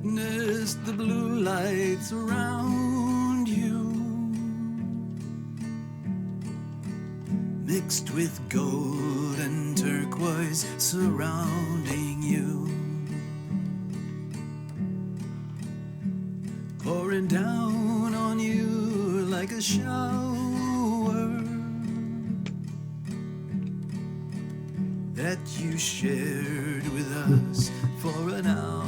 witness the blue lights around you, mixed with gold and turquoise surrounding you, pouring down on you like a shower that you shared with us for an hour.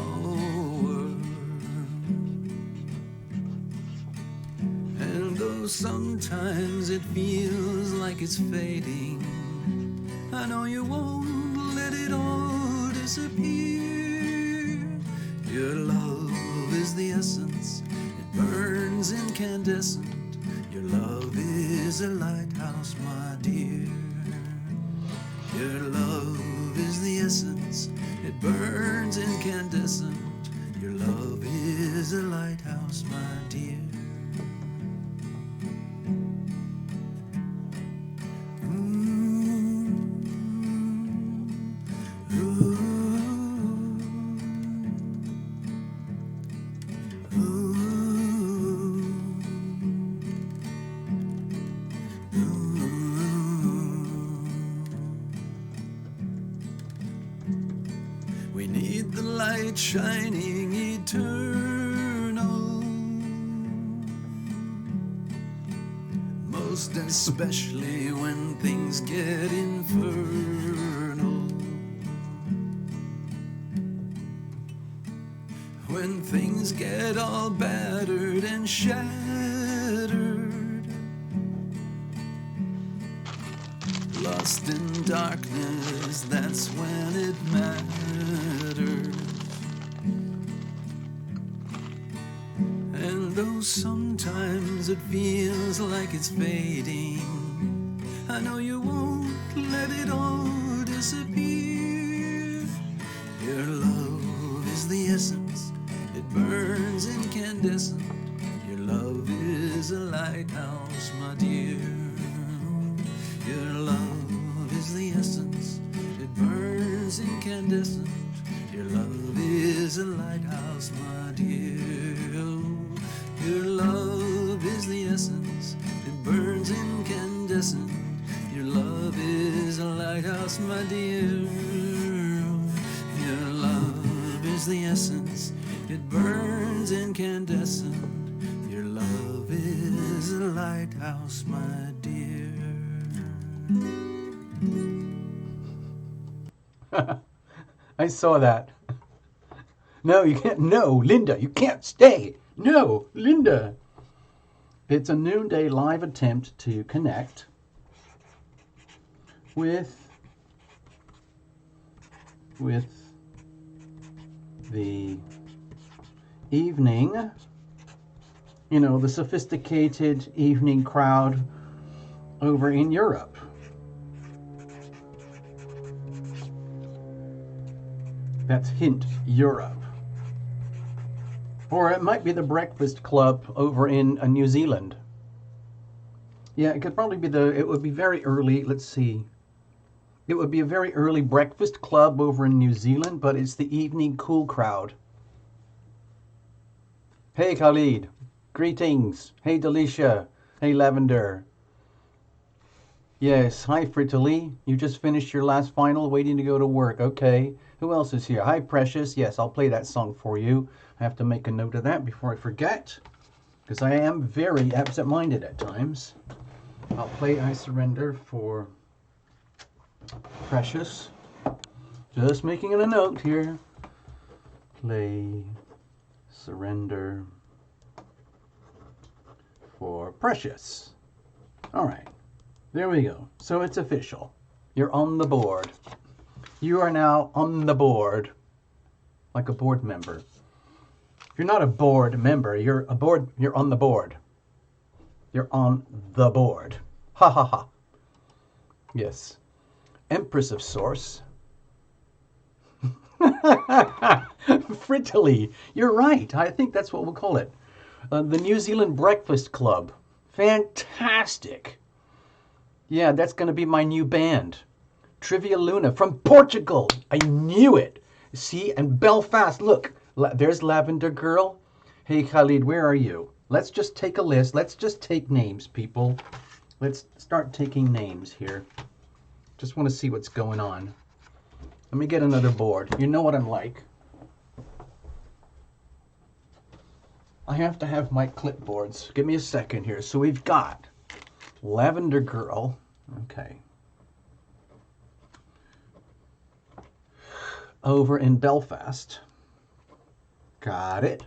And though sometimes it feels like it's fading, I know you won't let it all disappear. Your love is the essence, it burns incandescent. Your love is a lighthouse, my dear. Your love is the essence, it burns incandescent. Your love is a lighthouse, my dear. We need the light shining eternal, most especially when things get infernal. When things get all battered and shattered, lost in darkness, that's when it matters. And though sometimes it feels like it's fading, I know you won't let it all disappear. Your love is the essence, it burns incandescent. Your love is a lighthouse, my dear. Your love is the essence, it burns incandescent. Your love is a lighthouse, my dear. Your love is the essence, it burns incandescent. Your love is a lighthouse, my dear. Your love is the essence, it burns incandescent. Your love is a lighthouse, my dear. I saw that. No, you can't. No, Linda, you can't stay. No, Linda. It's a noonday live attempt to connect with the evening, you know, the sophisticated evening crowd over in Europe. That's hint, Europe. Or it might be the breakfast club over in New Zealand. Yeah, it could probably be it would be very early, let's see. It would be a very early breakfast club over in New Zealand, but it's the evening cool crowd. Hey Khalid, greetings. Hey Delicia, hey Lavender. Yes, hi Frittily. You just finished your last final, waiting to go to work. Okay. Who else is here? Hi Precious. Yes, I'll play that song for you. I have to make a note of that before I forget, because I am very absent-minded at times. I'll play I Surrender for Precious. Just making a note here. Play Surrender for Precious. All right. There we go. So it's official. You're on the board. You are now on the board, like a board member. If you're not a board member, you're on the board. You're on the board. Ha ha ha. Yes. Empress of Source. Frittily. You're right. I think that's what we'll call it. The New Zealand Breakfast Club. Fantastic. Yeah, that's going to be my new band. Trivia Luna from Portugal. I knew it. See, and Belfast. Look, There's Lavender Girl. Hey, Khalid, where are you? Let's just take a list. Let's just take names, people. Let's start taking names here. Just want to see what's going on. Let me get another board. You know what I'm like. I have to have my clipboards. Give me a second here. So we've got Lavender Girl. Okay. Over in Belfast. Got it.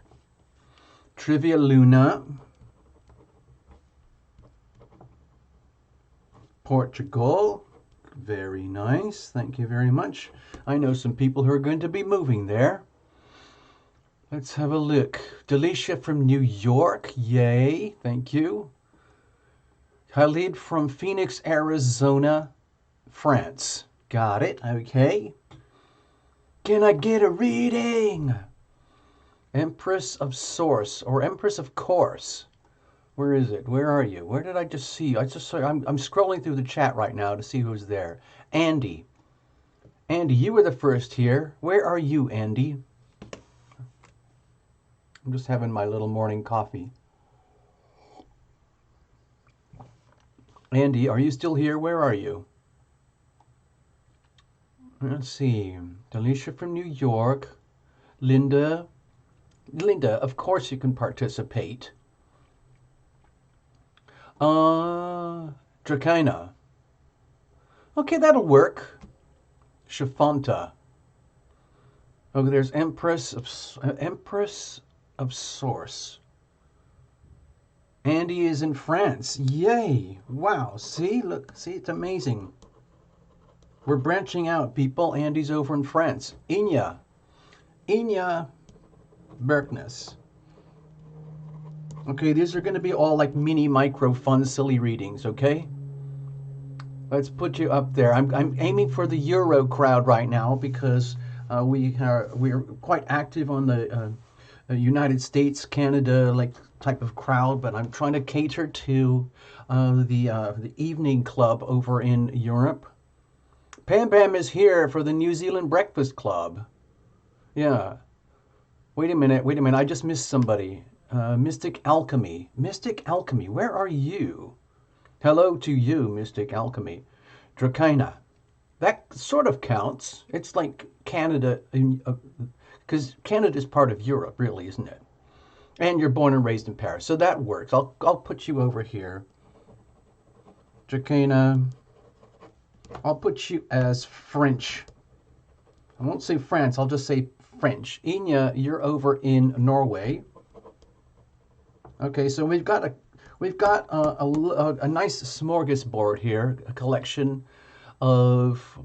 Trivia Luna. Portugal. Very nice. Thank you very much. I know some people who are going to be moving there. Let's have a look. Delicia from New York. Yay. Thank you. Khalid from Phoenix, Arizona, France. Got it. Okay. Can I get a reading? Empress of Source or Empress of Course. Where is it? Where are you? Where did I just see you? I just saw. I'm scrolling through the chat right now to see who's there. Andy. Andy, you were the first here. Where are you, Andy? I'm just having my little morning coffee. Andy, are you still here? Where are you? Let's see. Delicia from New York. Linda. Linda, of course you can participate. Drakina. Okay, that'll work. Shafanta. Oh, there's Empress of Source. Andy is in France. Yay! Wow. See, look, see, it's amazing. We're branching out, people. Andy's over in France. Inya Berkness. Okay, these are going to be all like mini, micro, fun, silly readings, okay? Let's put you up there. I'm aiming for the Euro crowd right now because we're quite active on the United States, Canada, like type of crowd, but I'm trying to cater to the evening club over in Europe. Pam Pam is here for the New Zealand Breakfast Club. Yeah. Wait a minute. I just missed somebody. Mystic Alchemy. Mystic Alchemy, where are you? Hello to you, Mystic Alchemy. Drakina. That sort of counts. It's like Canada, because Canada is part of Europe, really, isn't it? And you're born and raised in Paris, so that works. I'll put you over here. Drakina. I'll put you as French. I won't say France, I'll just say French. Inya, you're over in Norway. Okay, so we've got a nice smorgasbord here, a collection of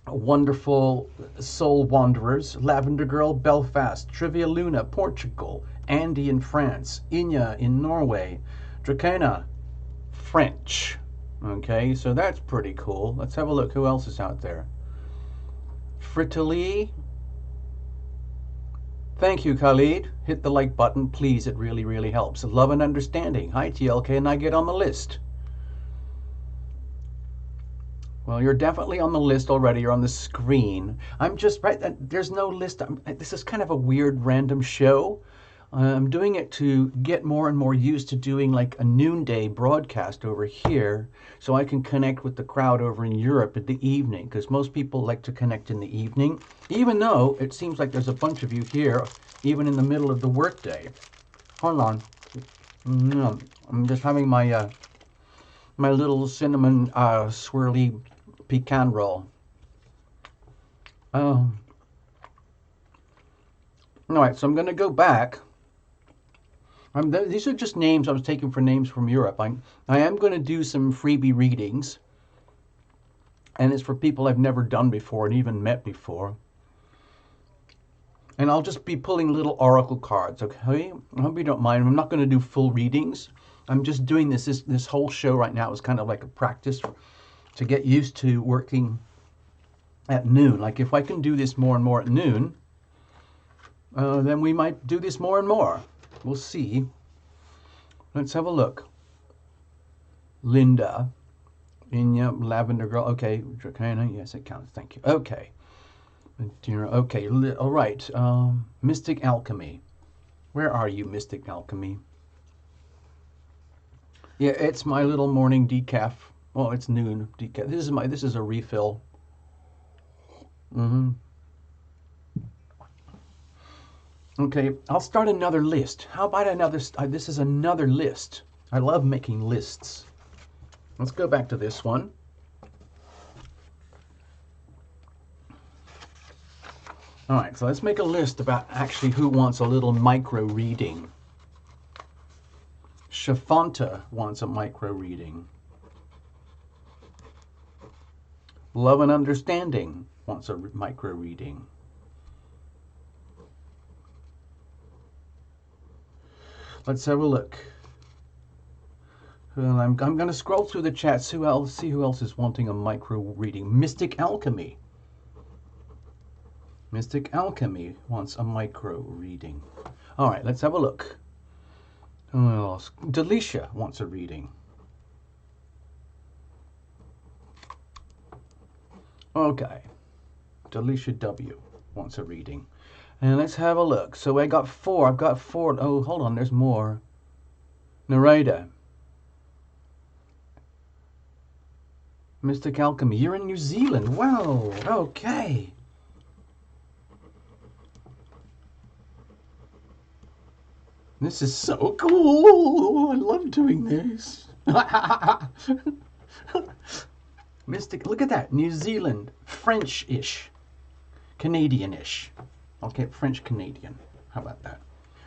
wonderful soul wanderers. Lavender Girl, Belfast. Trivia Luna, Portugal. Andy in France. Inya in Norway. Drakena, French. Okay, so that's pretty cool. Let's have a look. Who else is out there? Fritali. Thank you, Khalid. Hit the like button, please. It really, really helps. Love and understanding. Hi, TLK, and I get on the list. Well, you're definitely on the list already. You're on the screen. I'm just right. There's no list. This is kind of a weird, random show. I'm doing it to get more and more used to doing like a noonday broadcast over here so I can connect with the crowd over in Europe in the evening, because most people like to connect in the evening, even though it seems like there's a bunch of you here even in the middle of the workday. Hold on. I'm just having my my little cinnamon swirly pecan roll. All right, so I'm going to go back. These are just names I was taking for names from Europe. I am going to do some freebie readings, and it's for people I've never done before and even met before. And I'll just be pulling little oracle cards, okay? I hope you don't mind. I'm not going to do full readings. I'm just doing this whole show right now is kind of like a practice to get used to working at noon. Like if I can do this more and more at noon, then we might do this more and more. We'll see. Let's have a look. Linda. Inya, Lavender Girl. Okay. Dracana. Yes, it counts. Thank you. Okay. Okay, all right. Mystic Alchemy. Where are you, Mystic Alchemy? Yeah, it's my little morning decaf. Well, it's noon decaf. This is a refill. Mm-hmm. Okay, I'll start another list. How about another? This is another list. I love making lists. Let's go back to this one. All right, so let's make a list about actually who wants a little micro reading. Shafanta wants a micro reading. Love and Understanding wants a micro reading. Let's have a look. Well, I'm going to scroll through the chat, see who else is wanting a micro reading. Mystic Alchemy. Mystic Alchemy wants a micro reading. All right, let's have a look. Who else? Delicia wants a reading. Okay. Delicia W wants a reading. And let's have a look. So I got four. I've got four. Oh, hold on. There's more. Narada. Mystic Alchemy. You're in New Zealand. Wow. Okay. This is so cool. I love doing this. Mystic. Look at that. New Zealand. French-ish. Canadian-ish. Okay, French-Canadian. How about that?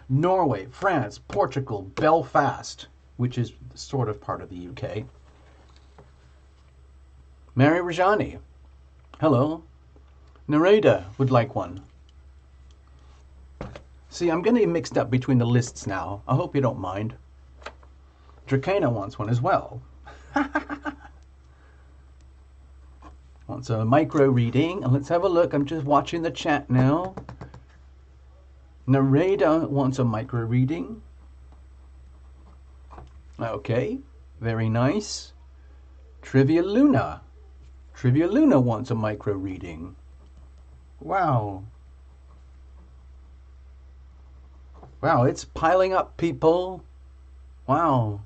Norway, France, Portugal, Belfast, which is sort of part of the UK. Mary Rajani. Hello. Nareda would like one. See, I'm getting mixed up between the lists now. I hope you don't mind. Drakena wants one as well. Wants a micro reading. And let's have a look. I'm just watching the chat now. Nareda wants a micro reading. Okay, very nice. Trivia Luna. Trivia Luna wants a micro reading. Wow. Wow, it's piling up, people. Wow.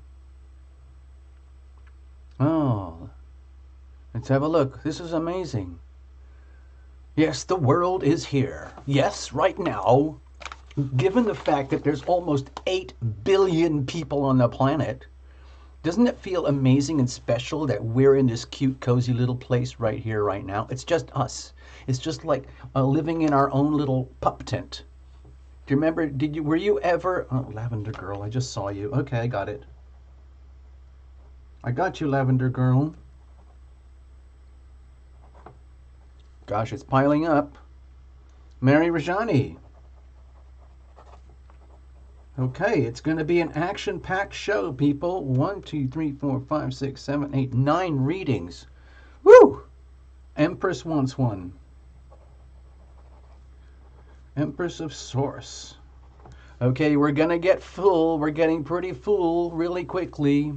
Oh. Let's have a look. This is amazing. Yes, the world is here. Yes, right now. Given the fact that there's almost 8 billion people on the planet, doesn't it feel amazing and special that we're in this cute, cozy little place right here, right now? It's just us. It's just like living in our own little pup tent. Do you remember, were you ever, oh, Lavender Girl, I just saw you. Okay, I got it. I got you, Lavender Girl. Gosh, it's piling up. Mary Rajani. Okay, it's going to be an action-packed show, people. 1, 2, 3, 4, 5, 6, 7, 8, 9 readings. Woo! Empress wants one. Empress of Source. Okay, we're going to get full. We're getting pretty full really quickly.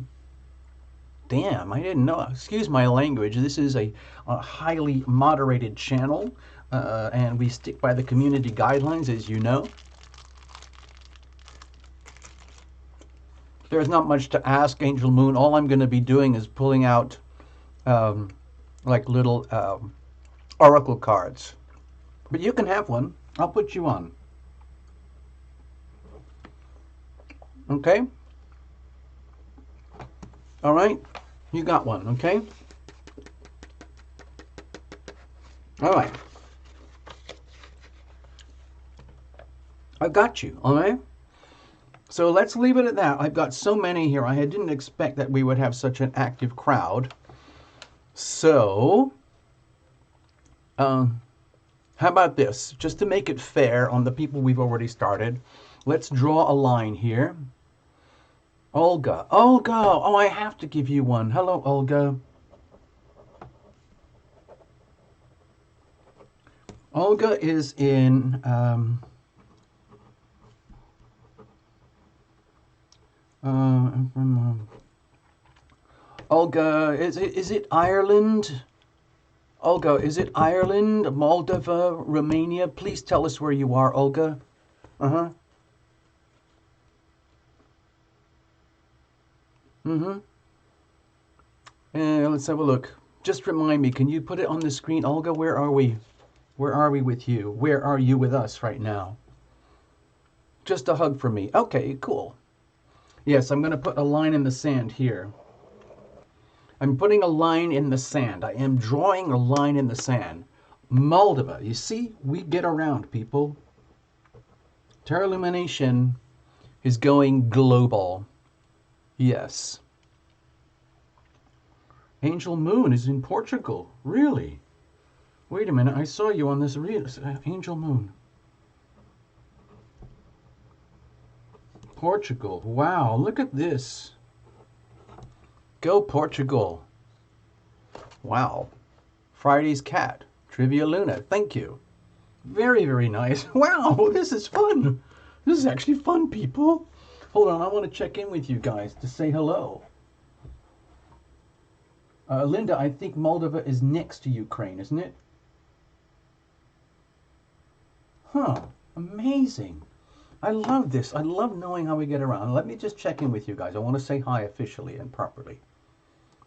Damn, I didn't know. Excuse my language. This is a highly moderated channel, and we stick by the community guidelines, as you know. There's not much to ask, Angel Moon. All I'm going to be doing is pulling out like little oracle cards. But you can have one. I'll put you on. Okay? All right? You got one, okay? All right. I got you, all right? So let's leave it at that. I've got so many here. I didn't expect that we would have such an active crowd. So, how about this? Just to make it fair on the people we've already started, let's draw a line here. Olga. Olga! Oh, I have to give you one. Hello, Olga. Olga is in... Olga, is it Ireland? Olga, is it Ireland, Moldova, Romania? Please tell us where you are, Olga. Uh-huh. Mm-hmm. And let's have a look. Just remind me, can you put it on the screen? Olga, where are we? Where are we with you? Where are you with us right now? Just a hug from me. Okay, cool. Yes, I'm going to put a line in the sand here. I'm putting a line in the sand. I am drawing a line in the sand. Moldova. You see, we get around, people. Terralumination is going global. Yes. Angel Moon is in Portugal. Really? Wait a minute. I saw you on this Angel Moon. Portugal. Wow, look at this. Go Portugal. Wow. Friday's Cat. Trivia Luna. Thank you. Very, very nice. Wow, this is fun. This is actually fun, people. Hold on, I want to check in with you guys to say hello. Linda, I think Moldova is next to Ukraine, isn't it? Huh. Amazing. I love this. I love knowing how we get around. Let me just check in with you guys. I want to say hi officially and properly.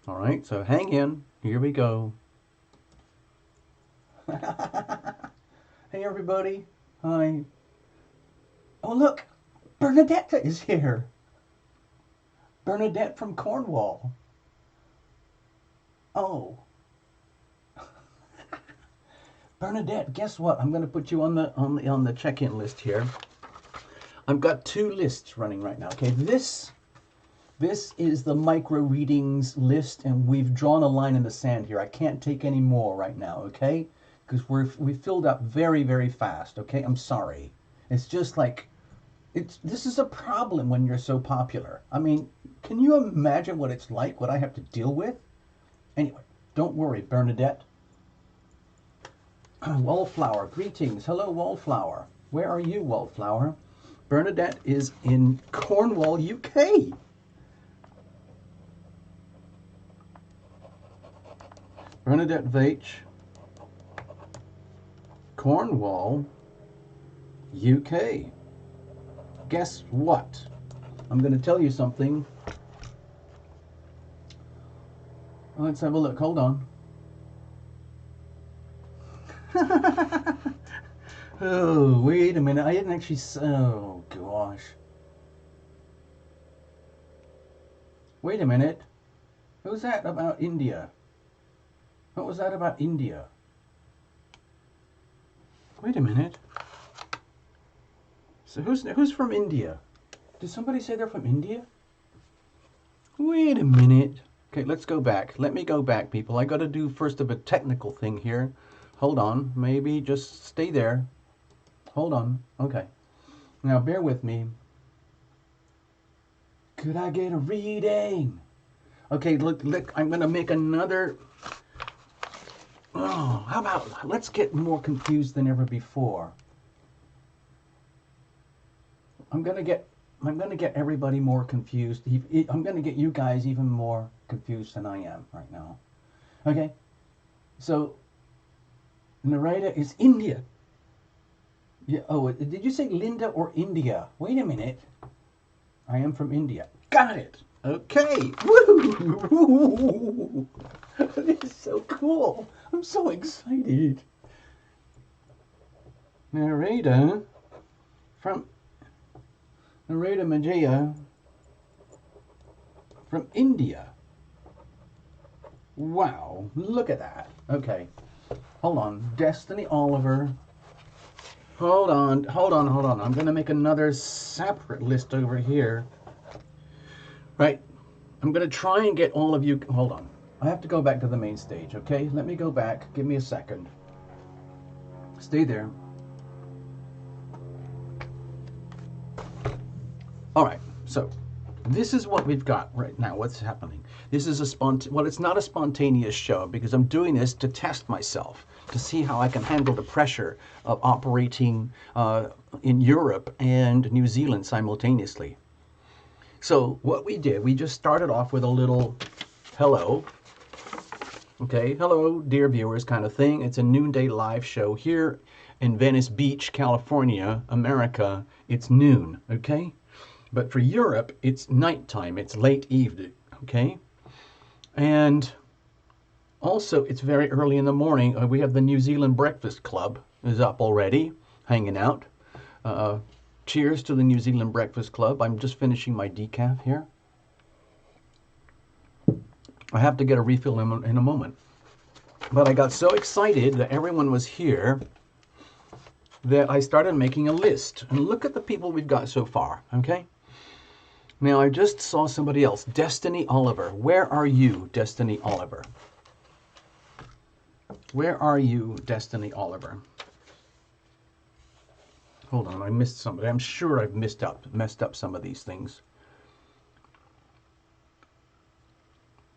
All right, so hang in. Here we go. Hey, everybody. Hi. Oh, look. Bernadette is here. Bernadette from Cornwall. Oh. Bernadette, guess what? I'm going to put you on the check-in list here. I've got two lists running right now. Okay, this is the micro readings list, and we've drawn a line in the sand here. I can't take any more right now, okay? Because we filled up very, very fast. Okay, I'm sorry. It's just like this is a problem when you're so popular. I mean, can you imagine what it's like? What I have to deal with? Anyway, don't worry, Bernadette. Wallflower, greetings. Hello, Wallflower. Where are you, Wallflower? Bernadette is in Cornwall, UK. Bernadette Veitch, Cornwall, UK. Guess what? I'm going to tell you something. Let's have a look. Hold on. Oh, wait a minute. I didn't actually... Oh, gosh. Wait a minute. Who's that about India? What was that about India? Wait a minute. So who's from India? Did somebody say they're from India? Wait a minute. Okay, let's go back. Let me go back, people. I got to do first of a technical thing here. Hold on. Maybe just stay there. Hold on. Okay. Now, bear with me. Could I get a reading? Okay, look, I'm going to make another... Oh, how about, let's get more confused than ever before. I'm going to get everybody more confused. I'm going to get you guys even more confused than I am right now. Okay? So, narrator is India. Yeah, oh, did you say Linda or India? Wait a minute. I am from India. Got it. Okay. Woo! This is so cool. I'm so excited. Narrator Majaya from India. Wow, look at that. Okay, hold on. Destiny Oliver. Hold on. I'm going to make another separate list over here. Right. I'm going to try and get all of you. Hold on. I have to go back to the main stage, okay? Let me go back. Give me a second. Stay there. All right. So this is what we've got right now. What's happening? This is well, it's not a spontaneous show because I'm doing this to test myself, to see how I can handle the pressure of operating in Europe and New Zealand simultaneously. So what we did, we just started off with a little hello. Okay, hello, dear viewers, kind of thing. It's a noonday live show here in Venice Beach, California, America. It's noon, okay? But for Europe, it's nighttime. It's late evening, okay? And also, it's very early in the morning. We have the New Zealand Breakfast Club is up already, hanging out. Cheers to the New Zealand Breakfast Club. I'm just finishing my decaf here. I have to get a refill in a moment. But I got so excited that everyone was here that I started making a list. And look at the people we've got so far, okay? Now, I just saw somebody else, Destiny Oliver. Where are you, Destiny Oliver? Where are you, Destiny Oliver? Hold on, I missed somebody. I'm sure I've messed up some of these things.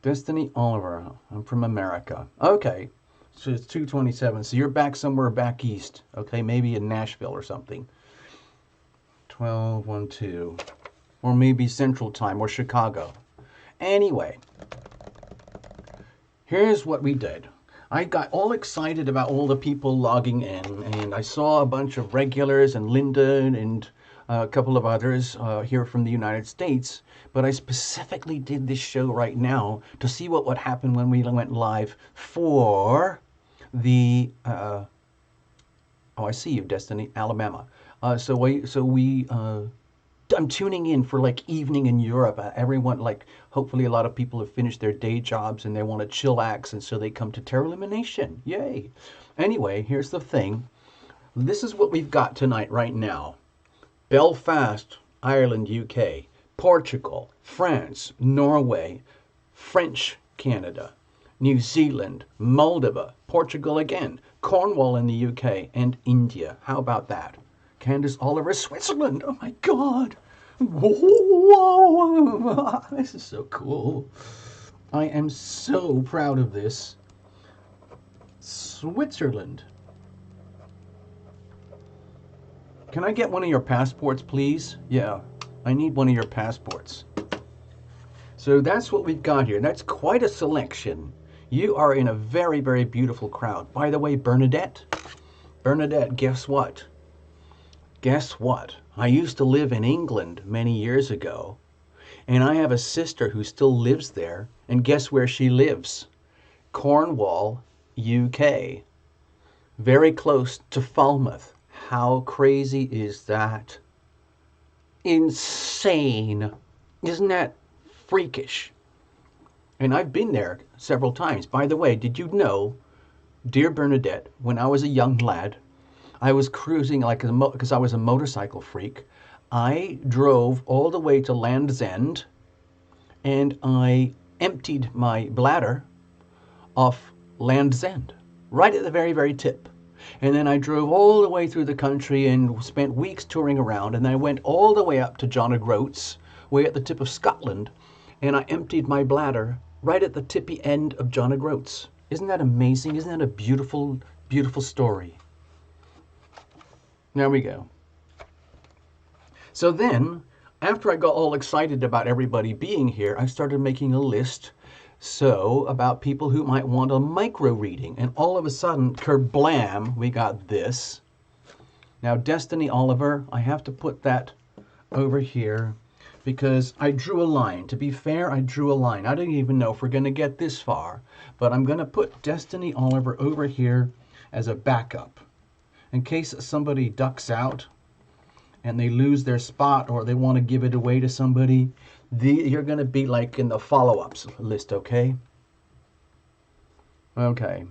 Destiny Oliver, I'm from America. Okay, so it's 2:27, so you're back somewhere back east. Okay, maybe in Nashville or something. 12:12, or maybe Central Time or Chicago. Anyway, here's what we did. I got all excited about all the people logging in, and I saw a bunch of regulars and Linda and a couple of others here from the United States, but I specifically did this show right now to see what would happen when we went live for the, oh, I see you, Destiny, Alabama. I'm tuning in for like evening in Europe. Everyone, like, hopefully a lot of people have finished their day jobs and they want to chillax, and so they come to Lumination. Yay. Anyway, here's the thing. This is what we've got tonight right now. Belfast, Ireland, UK, Portugal, France, Norway, French Canada, New Zealand, Moldova, Portugal again, Cornwall in the UK, and India. How about that? Candace Oliver, Switzerland. Oh my God. Whoa. This is so cool. I am so proud of this. Switzerland. Can I get one of your passports, please? Yeah, I need one of your passports. So that's what we've got here. That's quite a selection. You are in a very, very beautiful crowd. By the way, Bernadette, guess what? Guess what? I used to live in England many years ago, and I have a sister who still lives there, and guess where she lives? Cornwall, UK. Very close to Falmouth. How crazy is that? Insane. Isn't that freakish? And I've been there several times. By the way, did you know, dear Bernadette, when I was a young lad, I was cruising because I was a motorcycle freak. I drove all the way to Land's End, and I emptied my bladder off Land's End, right at the very, very tip. And then I drove all the way through the country and spent weeks touring around. And then I went all the way up to John O'Groats, way at the tip of Scotland. And I emptied my bladder right at the tippy end of John O'Groats. Isn't that amazing? Isn't that a beautiful, beautiful story? There we go. So then, after I got all excited about everybody being here, I started making a list about people who might want a micro reading, and all of a sudden, kerblam, we got this. Now, Destiny Oliver, I have to put that over here because I drew a line. To be fair, I drew a line. I didn't even know if we're going to get this far, but I'm going to put Destiny Oliver over here as a backup in case somebody ducks out and they lose their spot or they want to give it away to somebody. You're going to be like in the follow-ups list, okay? Okay.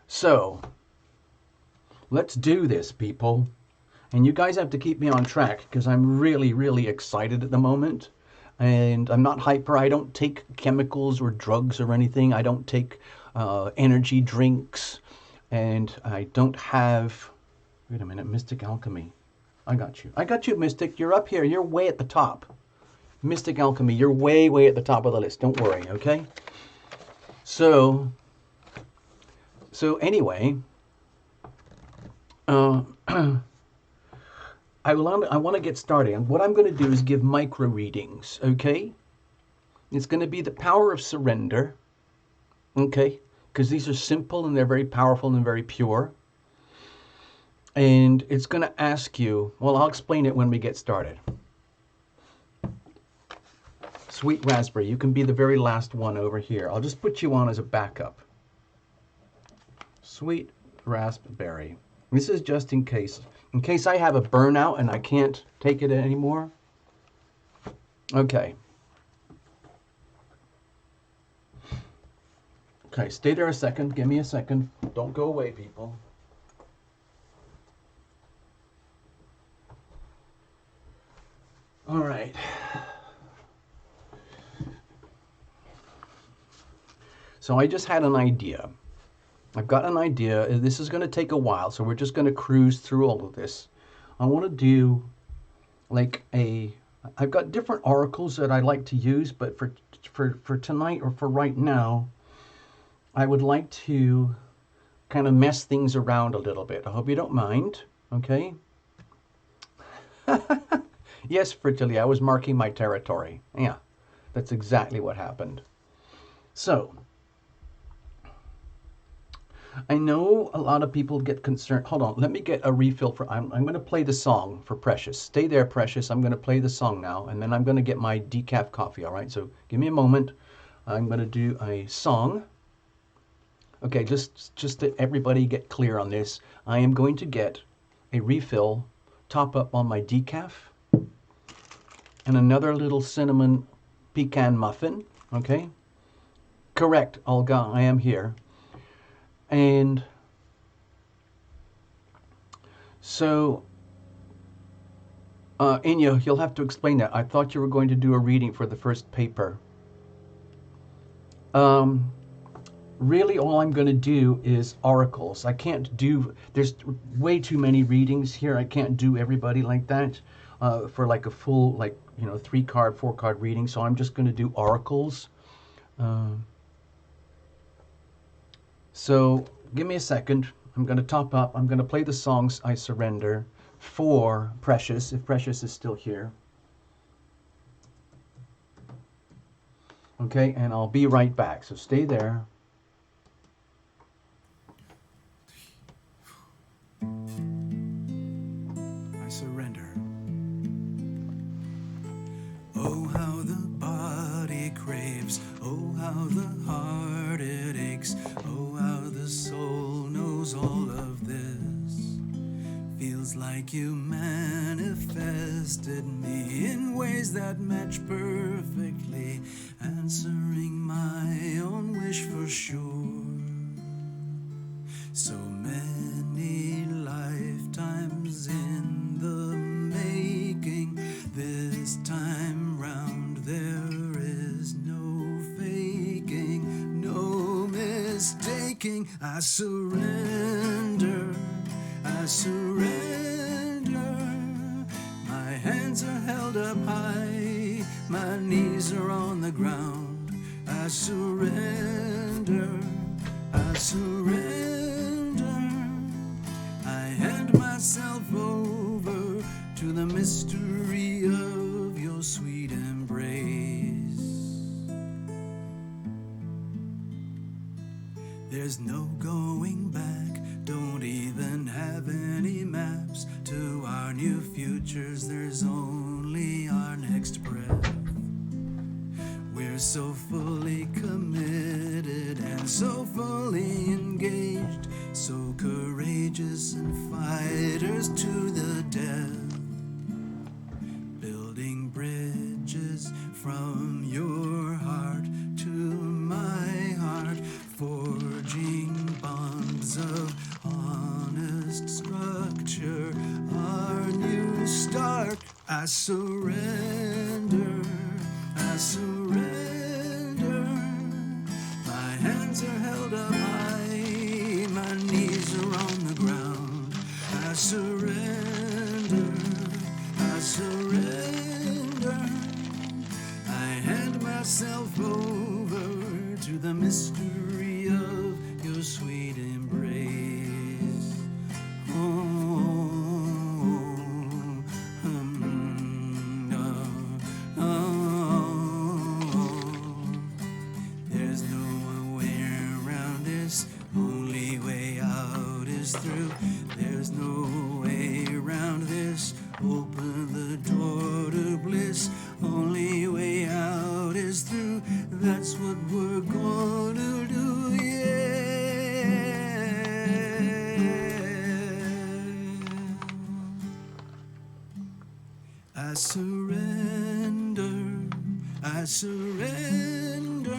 So, let's do this, people. And you guys have to keep me on track because I'm really, really excited at the moment. And I'm not hyper. I don't take chemicals or drugs or anything. I don't take energy drinks. And I don't have... Wait a minute, Mystic Alchemy. I got you, Mystic. You're up here. You're way at the top. Mystic Alchemy, you're way, way at the top of the list. Don't worry, okay? So anyway, I want to get started. And what I'm going to do is give micro readings, okay? It's going to be the power of surrender, okay? Because these are simple and they're very powerful and very pure. And it's going to ask you, well, I'll explain it when we get started. Sweet raspberry, you can be the very last one over here. I'll just put you on as a backup. Sweet raspberry. This is just in case I have a burnout and I can't take it anymore. Okay. Okay, stay there a second. Give me a second. Don't go away, people. All right. So I just had an idea. I've got an idea. This is going to take a while, so we're just going to cruise through all of this. I want to do like I've got different oracles that I like to use, but for tonight or for right now, I would like to kind of mess things around a little bit. I hope you don't mind, okay? Yes, Fritilia, I was marking my territory. Yeah, that's exactly what happened. So, I know a lot of people get concerned. Hold on, let me get a refill for, I'm going to play the song for Precious. Stay there, Precious. I'm going to play the song now, and then I'm going to get my decaf coffee, all right? So give me a moment. I'm going to do a song. Okay, just to everybody get clear on this, I am going to get a refill, top up on my decaf, and another little cinnamon pecan muffin, okay? Correct, Olga, I am here. And so, Inya, you'll have to explain that. I thought you were going to do a reading for the first paper. Really, all I'm going to do is oracles. I can't do, there's way too many readings here. I can't do everybody like that for like a full, like, 3-card, 4-card reading. So I'm just going to do oracles. So give me a second. I'm going to top up. I'm going to play the songs I surrender for Precious, if Precious is still here. Okay, and I'll be right back. So stay there. I surrender. Oh, how the body craves. Oh, how the heart it aches. Oh, how the soul knows all of this. Feels like you manifested me in ways that match perfectly, answering my own wish for sure. So many lifetimes in the making. This time round there is no faking, no mistaking. I surrender, I surrender. My hands are held up high, my knees are on the ground. I surrender, I surrender. I hand myself over to the mystery of your sweet embrace. There's no going back, don't even have any maps to our new futures. There's only our next breath. We're so fully committed and so fully engaged, so courageous and fighters to the death, building bridges from your heart to my heart, forging bonds of honest structure, our new start. I surrender, I surrender. My hands are held up high, my knees are on the ground. I surrender, I surrender. I hand myself over to the mystery of your sweet embrace. Oh. I surrender.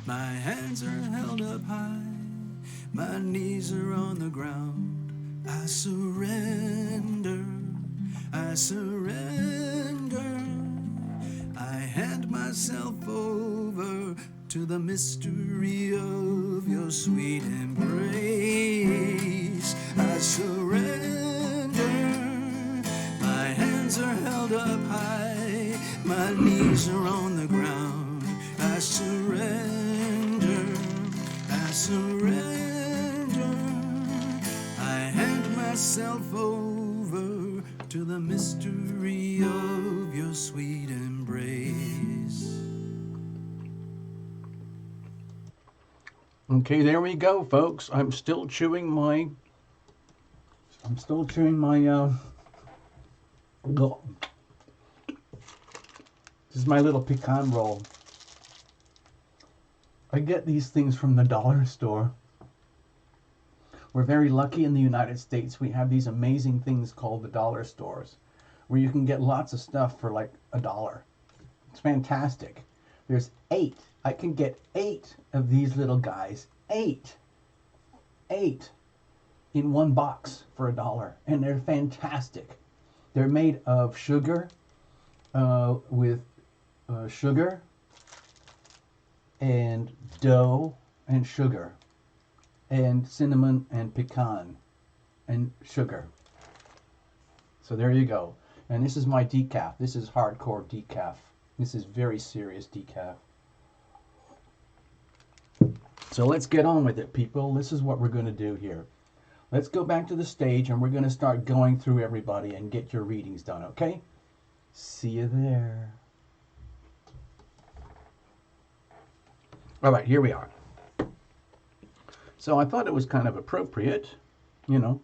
My hands are held up high, my knees are on the ground. I surrender, I surrender. I hand myself over to the mystery of your sweet embrace. I surrender. My hands are held up high, my knees are on the ground. I surrender, I surrender. I hand myself over to the mystery of your sweet embrace. Okay, there we go, folks. I'm still chewing my this is my little pecan roll. I get these things from the dollar store. We're very lucky in the United States. We have these amazing things called the dollar stores, where you can get lots of stuff for like $1. It's fantastic. There's 8. I can get 8 of these little guys. 8 in one box for $1, and they're fantastic. They're made of sugar, with sugar and dough and sugar and cinnamon and pecan and sugar. So there you go. And this is my decaf. This is hardcore decaf. This is very serious decaf. So let's get on with it, people. This is what we're going to do here. Let's go back to the stage and we're going to start going through everybody and get your readings done, okay? See you there. All right, here we are. So I thought it was kind of appropriate, you know.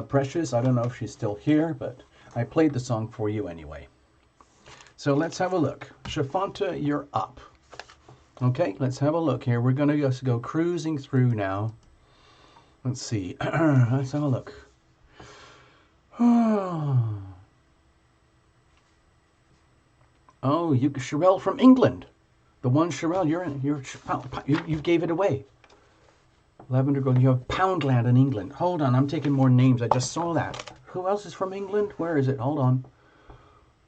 Precious, I don't know if she's still here, but I played the song for you anyway. So let's have a look. Shafanta, you're up. Okay, let's have a look here. We're going to just go cruising through now. Let's see. Let's have a look. Oh, you, Sherelle from England. The one, Sherelle, you gave it away. Lavender Grove, you have Poundland in England. Hold on, I'm taking more names. I just saw that. Who else is from England? Where is it? Hold on.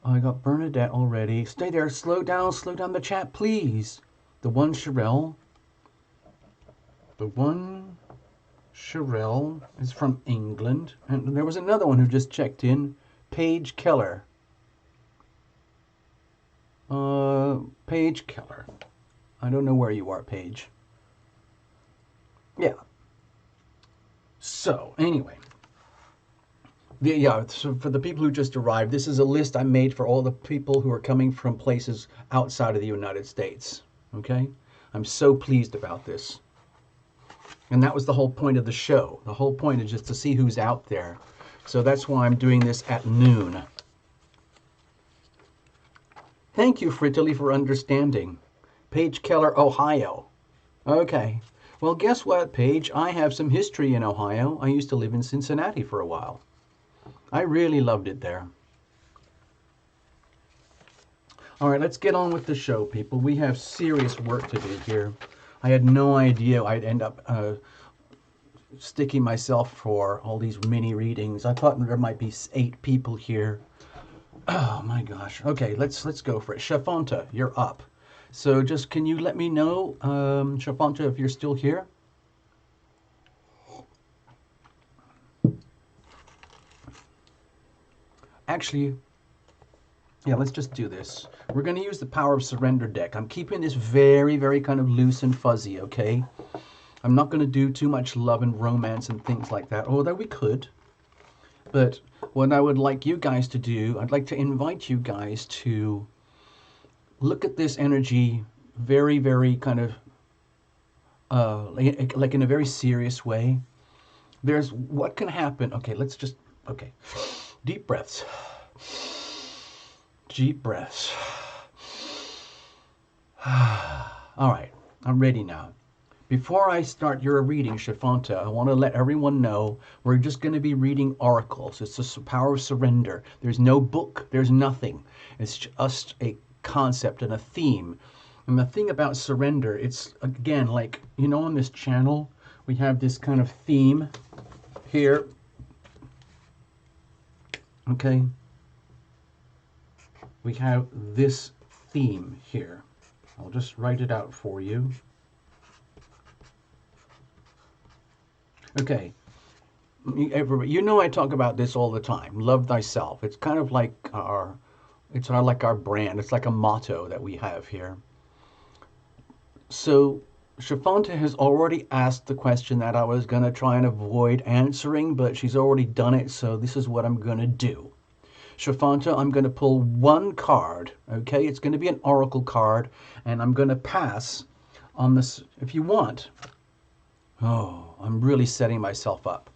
I got Bernadette already. Stay there. Slow down the chat, please. The one, Sherelle. The one, Sherelle is from England. And there was another one who just checked in. Paige Keller. Paige Keller. I don't know where you are, Paige. Yeah. So, anyway. So for the people who just arrived, this is a list I made for all the people who are coming from places outside of the United States. Okay? I'm so pleased about this. And that was the whole point of the show. The whole point is just to see who's out there. So that's why I'm doing this at noon. Thank you, Frittily, for understanding. Paige Keller, Ohio. Okay. Well, guess what, Paige? I have some history in Ohio. I used to live in Cincinnati for a while. I really loved it there. All right, let's get on with the show, people. We have serious work to do here. I had no idea I'd end up sticking myself for all these mini readings. I thought there might be 8 people here. Oh my gosh. Okay, let's go for it. Shafanta, you're up. So just can you let me know, Shafanta, if you're still here? Actually, yeah, let's just do this. We're going to use the Power of Surrender deck. I'm keeping this very, very kind of loose and fuzzy, okay? I'm not going to do too much love and romance and things like that, although we could. But what I would like you guys to do, I'd like to invite you guys to look at this energy very, very kind of, like in a very serious way. There's what can happen. Okay, let's just, okay. Deep breaths. Deep breaths. All right, I'm ready now. Before I start your reading, Shafanta, I want to let everyone know we're just going to be reading oracles. It's the Power of Surrender. There's no book. There's nothing. It's just a concept and a theme. And the thing about surrender, it's again like, you know, on this channel, we have this kind of theme here. Okay. We have this theme here. I'll just write it out for you. Okay. Everybody, you know I talk about this all the time. Love thyself. It's kind of like our brand. It's like a motto that we have here. So Shafanta has already asked the question that I was going to try and avoid answering, but she's already done it, so this is what I'm going to do. Shafanta, I'm going to pull one card, okay? It's going to be an oracle card, and I'm going to pass on this, if you want. Oh, I'm really setting myself up.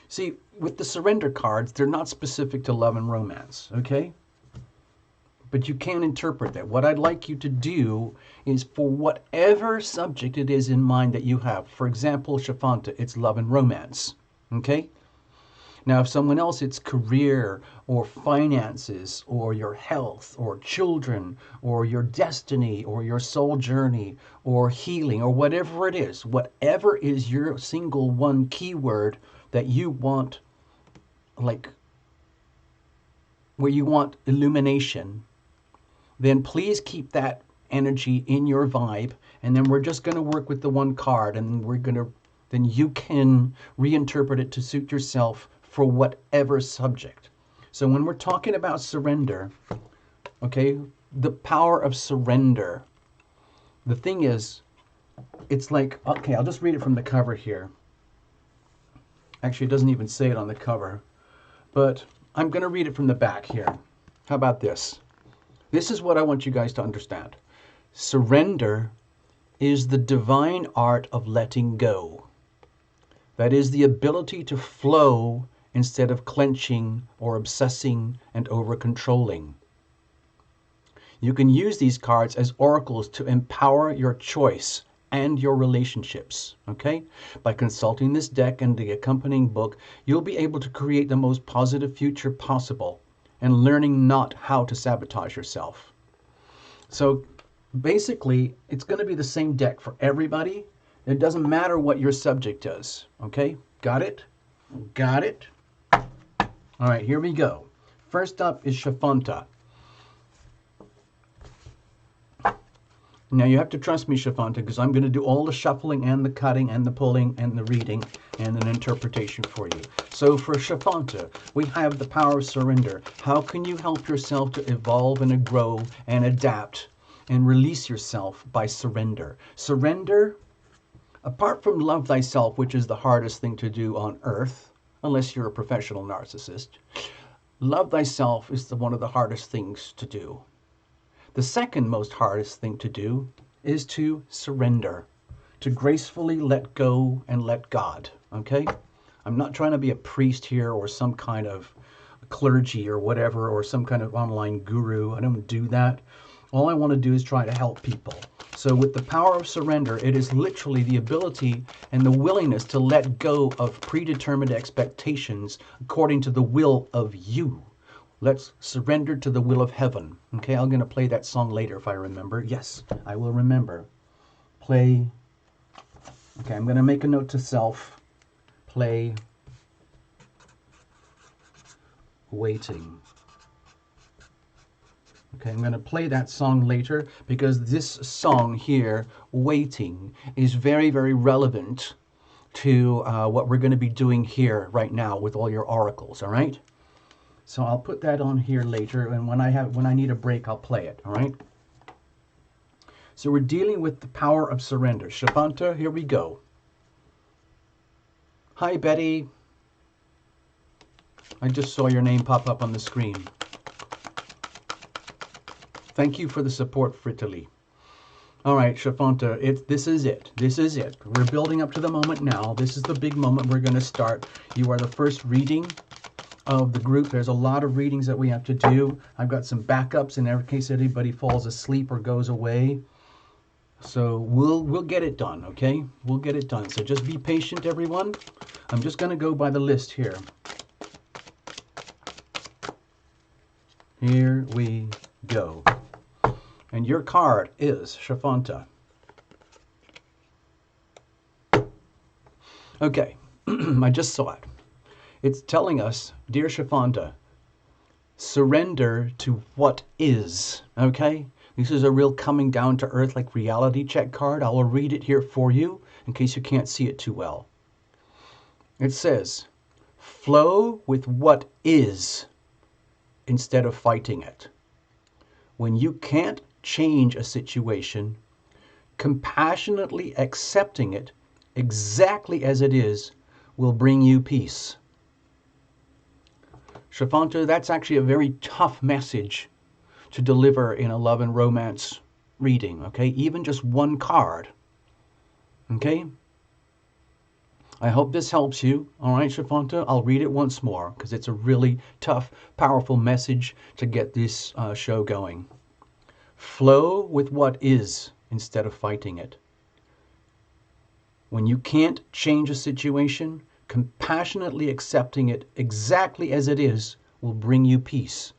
See, with the surrender cards, they're not specific to love and romance, okay? But you can interpret that. What I'd like you to do is for whatever subject it is in mind that you have. For example, Shafanta, it's love and romance, okay? Now, if someone else, it's career or finances or your health or children or your destiny or your soul journey or healing or whatever it is, whatever is your single one keyword that you want, like where you want illumination, then please keep that energy in your vibe. And then we're just going to work with the one card, and then you can reinterpret it to suit yourself for whatever subject. So when we're talking about surrender, okay, the power of surrender, the thing is, it's like, okay, I'll just read it from the cover here. Actually, it doesn't even say it on the cover, but I'm going to read it from the back here. How about this? This is what I want you guys to understand. Surrender is the divine art of letting go. That is the ability to flow instead of clenching or obsessing and over-controlling. You can use these cards as oracles to empower your choice and your relationships, okay? By consulting this deck and the accompanying book, you'll be able to create the most positive future possible and learning not how to sabotage yourself. So basically, it's going to be the same deck for everybody. It doesn't matter what your subject is, okay? Got it? Got it? All right, here we go. First up is Shafanta. Now you have to trust me, Shafanta, because I'm going to do all the shuffling and the cutting and the pulling and the reading and an interpretation for you. So for Shafanta, we have the power of surrender. How can you help yourself to evolve and grow and adapt and release yourself by surrender? Surrender, apart from love thyself, which is the hardest thing to do on earth, unless you're a professional narcissist, love thyself is one of the hardest things to do. The second most hardest thing to do is to surrender, to gracefully let go and let God, okay? I'm not trying to be a priest here or some kind of clergy or whatever, or some kind of online guru. I don't do that. All I want to do is try to help people. So with the power of surrender, it is literally the ability and the willingness to let go of predetermined expectations according to the will of you. Let's surrender to the will of heaven. Okay, I'm going to play that song later if I remember. Yes, I will remember. Play. Okay, I'm going to make a note to self. Play. Waiting. Okay, I'm going to play that song later because this song here, Waiting, is very, very relevant to what we're going to be doing here right now with all your oracles, all right? So I'll put that on here later, and when I need a break, I'll play it, all right? So we're dealing with the power of surrender. Shafanta, here we go. Hi, Betty. I just saw your name pop up on the screen. Thank you for the support, Fritali. All right, Shafanta, this is it. This is it. We're building up to the moment now. This is the big moment we're going to start. You are the first reading of the group. There's a lot of readings that we have to do. I've got some backups in case anybody falls asleep or goes away. So we'll get it done, okay? We'll get it done. So just be patient, everyone. I'm just going to go by the list here. Here we go. And your card is Shafanta. Okay, I just saw it. It's telling us, dear Shafanta, surrender to what is, okay? This is a real coming down to earth, like reality check card. I will read it here for you in case you can't see it too well. It says, flow with what is instead of fighting it. When you can't change a situation, compassionately accepting it exactly as it is will bring you peace. Shafanta, that's actually a very tough message to deliver in a love and romance reading, okay? Even just one card, okay? I hope this helps you, all right, Shafanta? I'll read it once more because it's a really tough, powerful message to get this show going. Flow with what is instead of fighting it. When you can't change a situation, compassionately accepting it exactly as it is will bring you peace.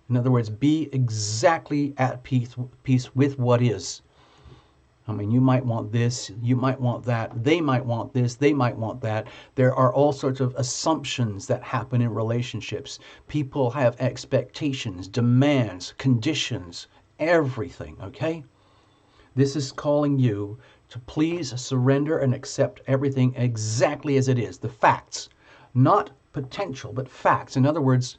In other words, be exactly at peace with what is. I mean, you might want this, you might want that, they might want this, they might want that. There are all sorts of assumptions that happen in relationships. People have expectations, demands, conditions, everything, okay? This is calling you to please surrender and accept everything exactly as it is. The facts, not potential, but facts. In other words,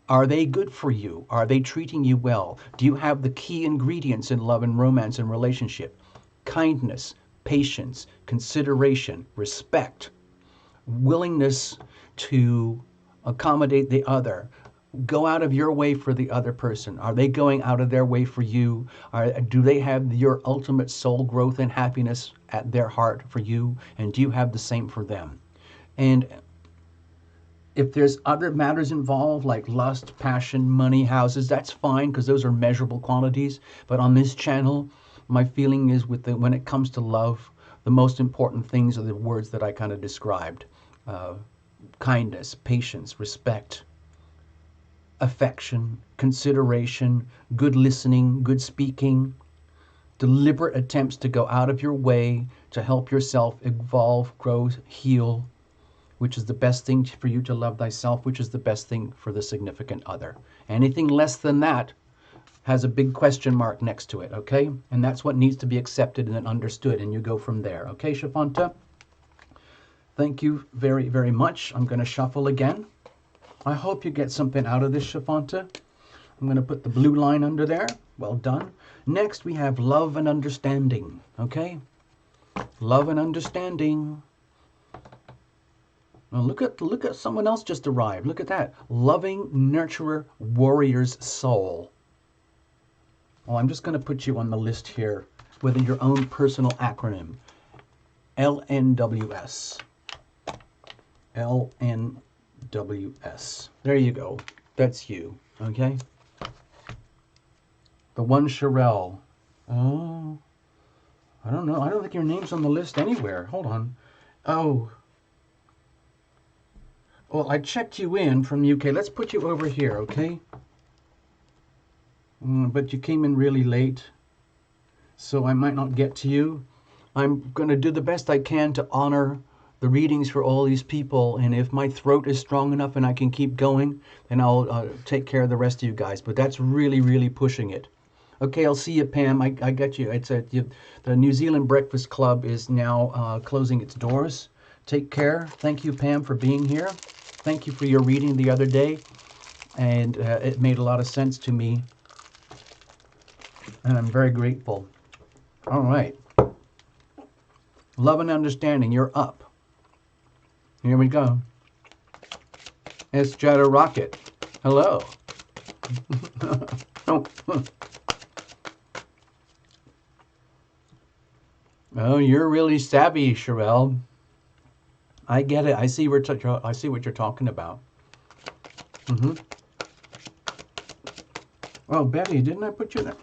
are they good for you? Are they treating you well? Do you have the key ingredients in love and romance and relationship? Kindness, patience, consideration, respect, willingness to accommodate the other. Go out of your way for the other person. Are they going out of their way for you? Do they have your ultimate soul growth and happiness at their heart for you? And do you have the same for them? And if there's other matters involved like lust, passion, money, houses, that's fine because those are measurable quantities. But on this channel, my feeling is when it comes to love, the most important things are the words that I kind of described. Kindness, patience, respect, affection, consideration, good listening, good speaking, deliberate attempts to go out of your way to help yourself evolve, grow, heal, which is the best thing for you to love thyself, which is the best thing for the significant other. Anything less than that has a big question mark next to it, okay? And that's what needs to be accepted and understood, and you go from there. Okay, Shafanta? Thank you very, very much. I'm going to shuffle again. I hope you get something out of this, Shafanta. I'm going to put the blue line under there. Well done. Next, we have love and understanding, okay? Love and understanding. Now look at someone else just arrived. Look at that. Loving nurturer warrior's soul. Well, I'm just going to put you on the list here with your own personal acronym. LNWS. LNWS. There you go. That's you. Okay? The one Sherelle. Oh. I don't know. I don't think your name's on the list anywhere. Hold on. Oh. Well, I checked you in from UK. Let's put you over here, okay? But you came in really late, so I might not get to you. I'm going to do the best I can to honor the readings for all these people, and if my throat is strong enough and I can keep going, then I'll take care of the rest of you guys. But that's really, really pushing it. Okay, I'll see you, Pam. I get you. It's the New Zealand Breakfast Club is now closing its doors. Take care. Thank you, Pam, for being here. Thank you for your reading the other day, and it made a lot of sense to me. And I'm very grateful. All right. Love and understanding, you're up. Here we go. It's Jetta Rocket. Hello. Oh, you're really savvy, Sherelle. I get it. I see what you're talking about. Oh, Betty, didn't I put you there?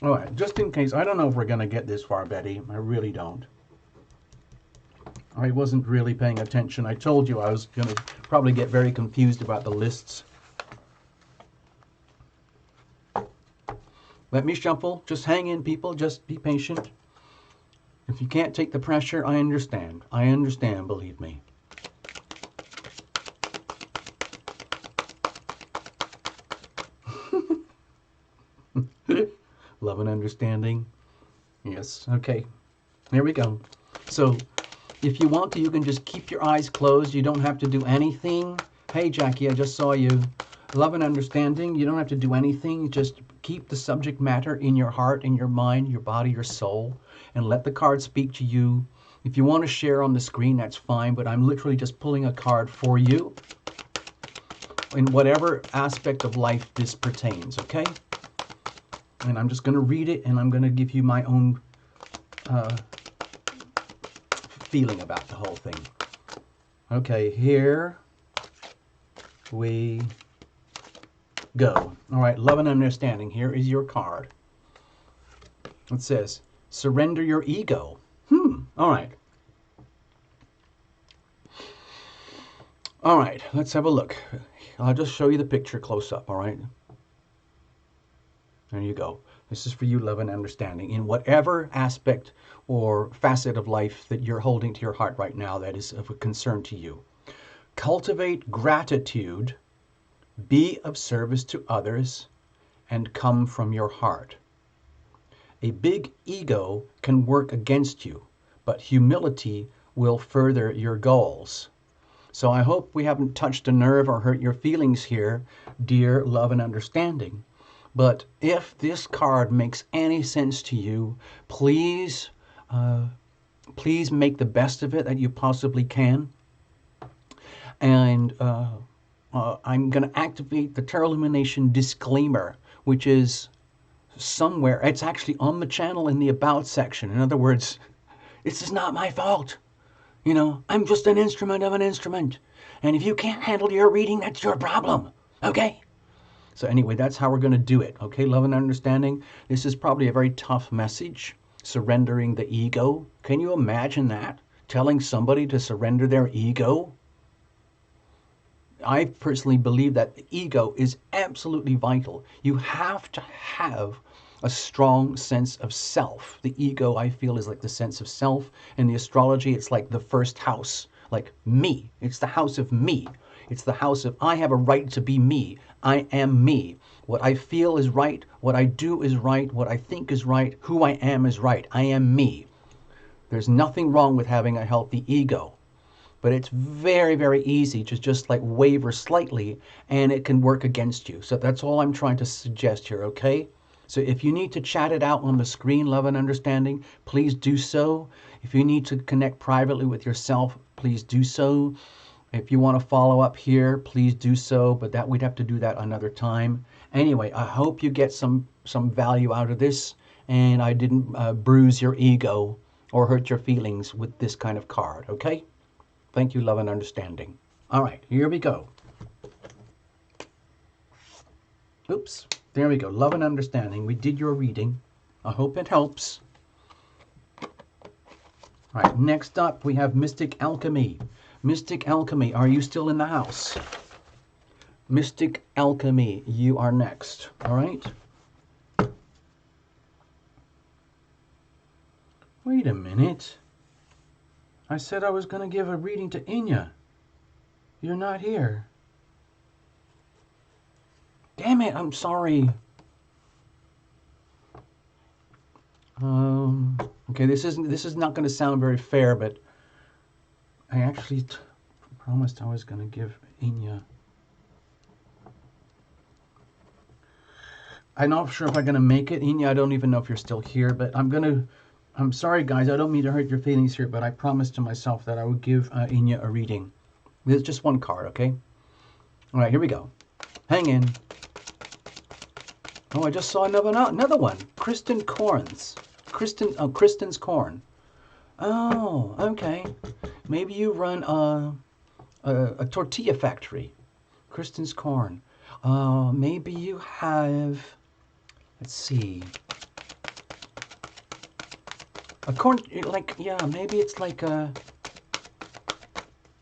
All right, just in case. I don't know if we're going to get this far, Betty. I really don't. I wasn't really paying attention. I told you I was going to probably get very confused about the lists. Let me shuffle. Just hang in, people. Just be patient. If you can't take the pressure, I understand. I understand, believe me. Love and understanding. Yes. Okay. Here we go. So if you want to, you can just keep your eyes closed. You don't have to do anything. Hey, Jackie, I just saw you. Love and understanding. You don't have to do anything. Just keep the subject matter in your heart, in your mind, your body, your soul, and let the card speak to you. If you want to share on the screen, that's fine, but I'm literally just pulling a card for you in whatever aspect of life this pertains, okay? And I'm just going to read it, and I'm going to give you my own feeling about the whole thing. Okay, here we go. All right, love and understanding. Here is your card. It says, surrender your ego. All right. All right, let's have a look. I'll just show you the picture close up, all right? There you go. This is for you, love and understanding, in whatever aspect or facet of life that you're holding to your heart right now that is of a concern to you. Cultivate gratitude, be of service to others, and come from your heart. A big ego can work against you, but humility will further your goals. So I hope we haven't touched a nerve or hurt your feelings here, dear love and understanding. But if this card makes any sense to you, please make the best of it that you possibly can. And I'm going to activate the Tarot Lumination disclaimer, which is somewhere. It's actually on the channel in the About section. In other words, this is not my fault. You know, I'm just an instrument of an instrument. And if you can't handle your reading, that's your problem. Okay? So anyway, that's how we're going to do it. Okay, love and understanding. This is probably a very tough message. Surrendering the ego. Can you imagine that? Telling somebody to surrender their ego? I personally believe that the ego is absolutely vital. You have to have a strong sense of self. The ego, I feel, is like the sense of self. In the astrology, it's like the first house, like me. It's the house of me. It's the house of I have a right to be me. I am me. What I feel is right. What I do is right. What I think is right. Who I am is right. I am me. There's nothing wrong with having a healthy ego. But it's very, very easy to just like waver slightly and it can work against you. So that's all I'm trying to suggest here, okay? So if you need to chat it out on the screen, love and understanding, please do so. If you need to connect privately with yourself, please do so. If you want to follow up here, please do so, but that we'd have to do that another time. Anyway, I hope you get some value out of this and I didn't bruise your ego or hurt your feelings with this kind of card, okay? Thank you, love and understanding. All right, here we go. Oops, there we go. Love and understanding. We did your reading. I hope it helps. All right, next up we have Mystic Alchemy. Mystic Alchemy, are you still in the house? Mystic Alchemy, you are next. All right. Wait a minute. I said I was going to give a reading to Inya. You're not here. Damn it, I'm sorry. Okay, this is not going to sound very fair, but I actually promised I was going to give Inya. I'm not sure if I'm going to make it. Inya, I don't even know if you're still here, but I'm sorry, guys. I don't mean to hurt your feelings here, but I promised to myself that I would give Inya a reading. There's just one card, okay? All right, here we go. Hang in. Oh, I just saw another one. Kristen's Corn. Oh, okay. Maybe you run a tortilla factory. Kristen's Corn. Maybe you have, let's see. A corn, like, yeah, maybe it's like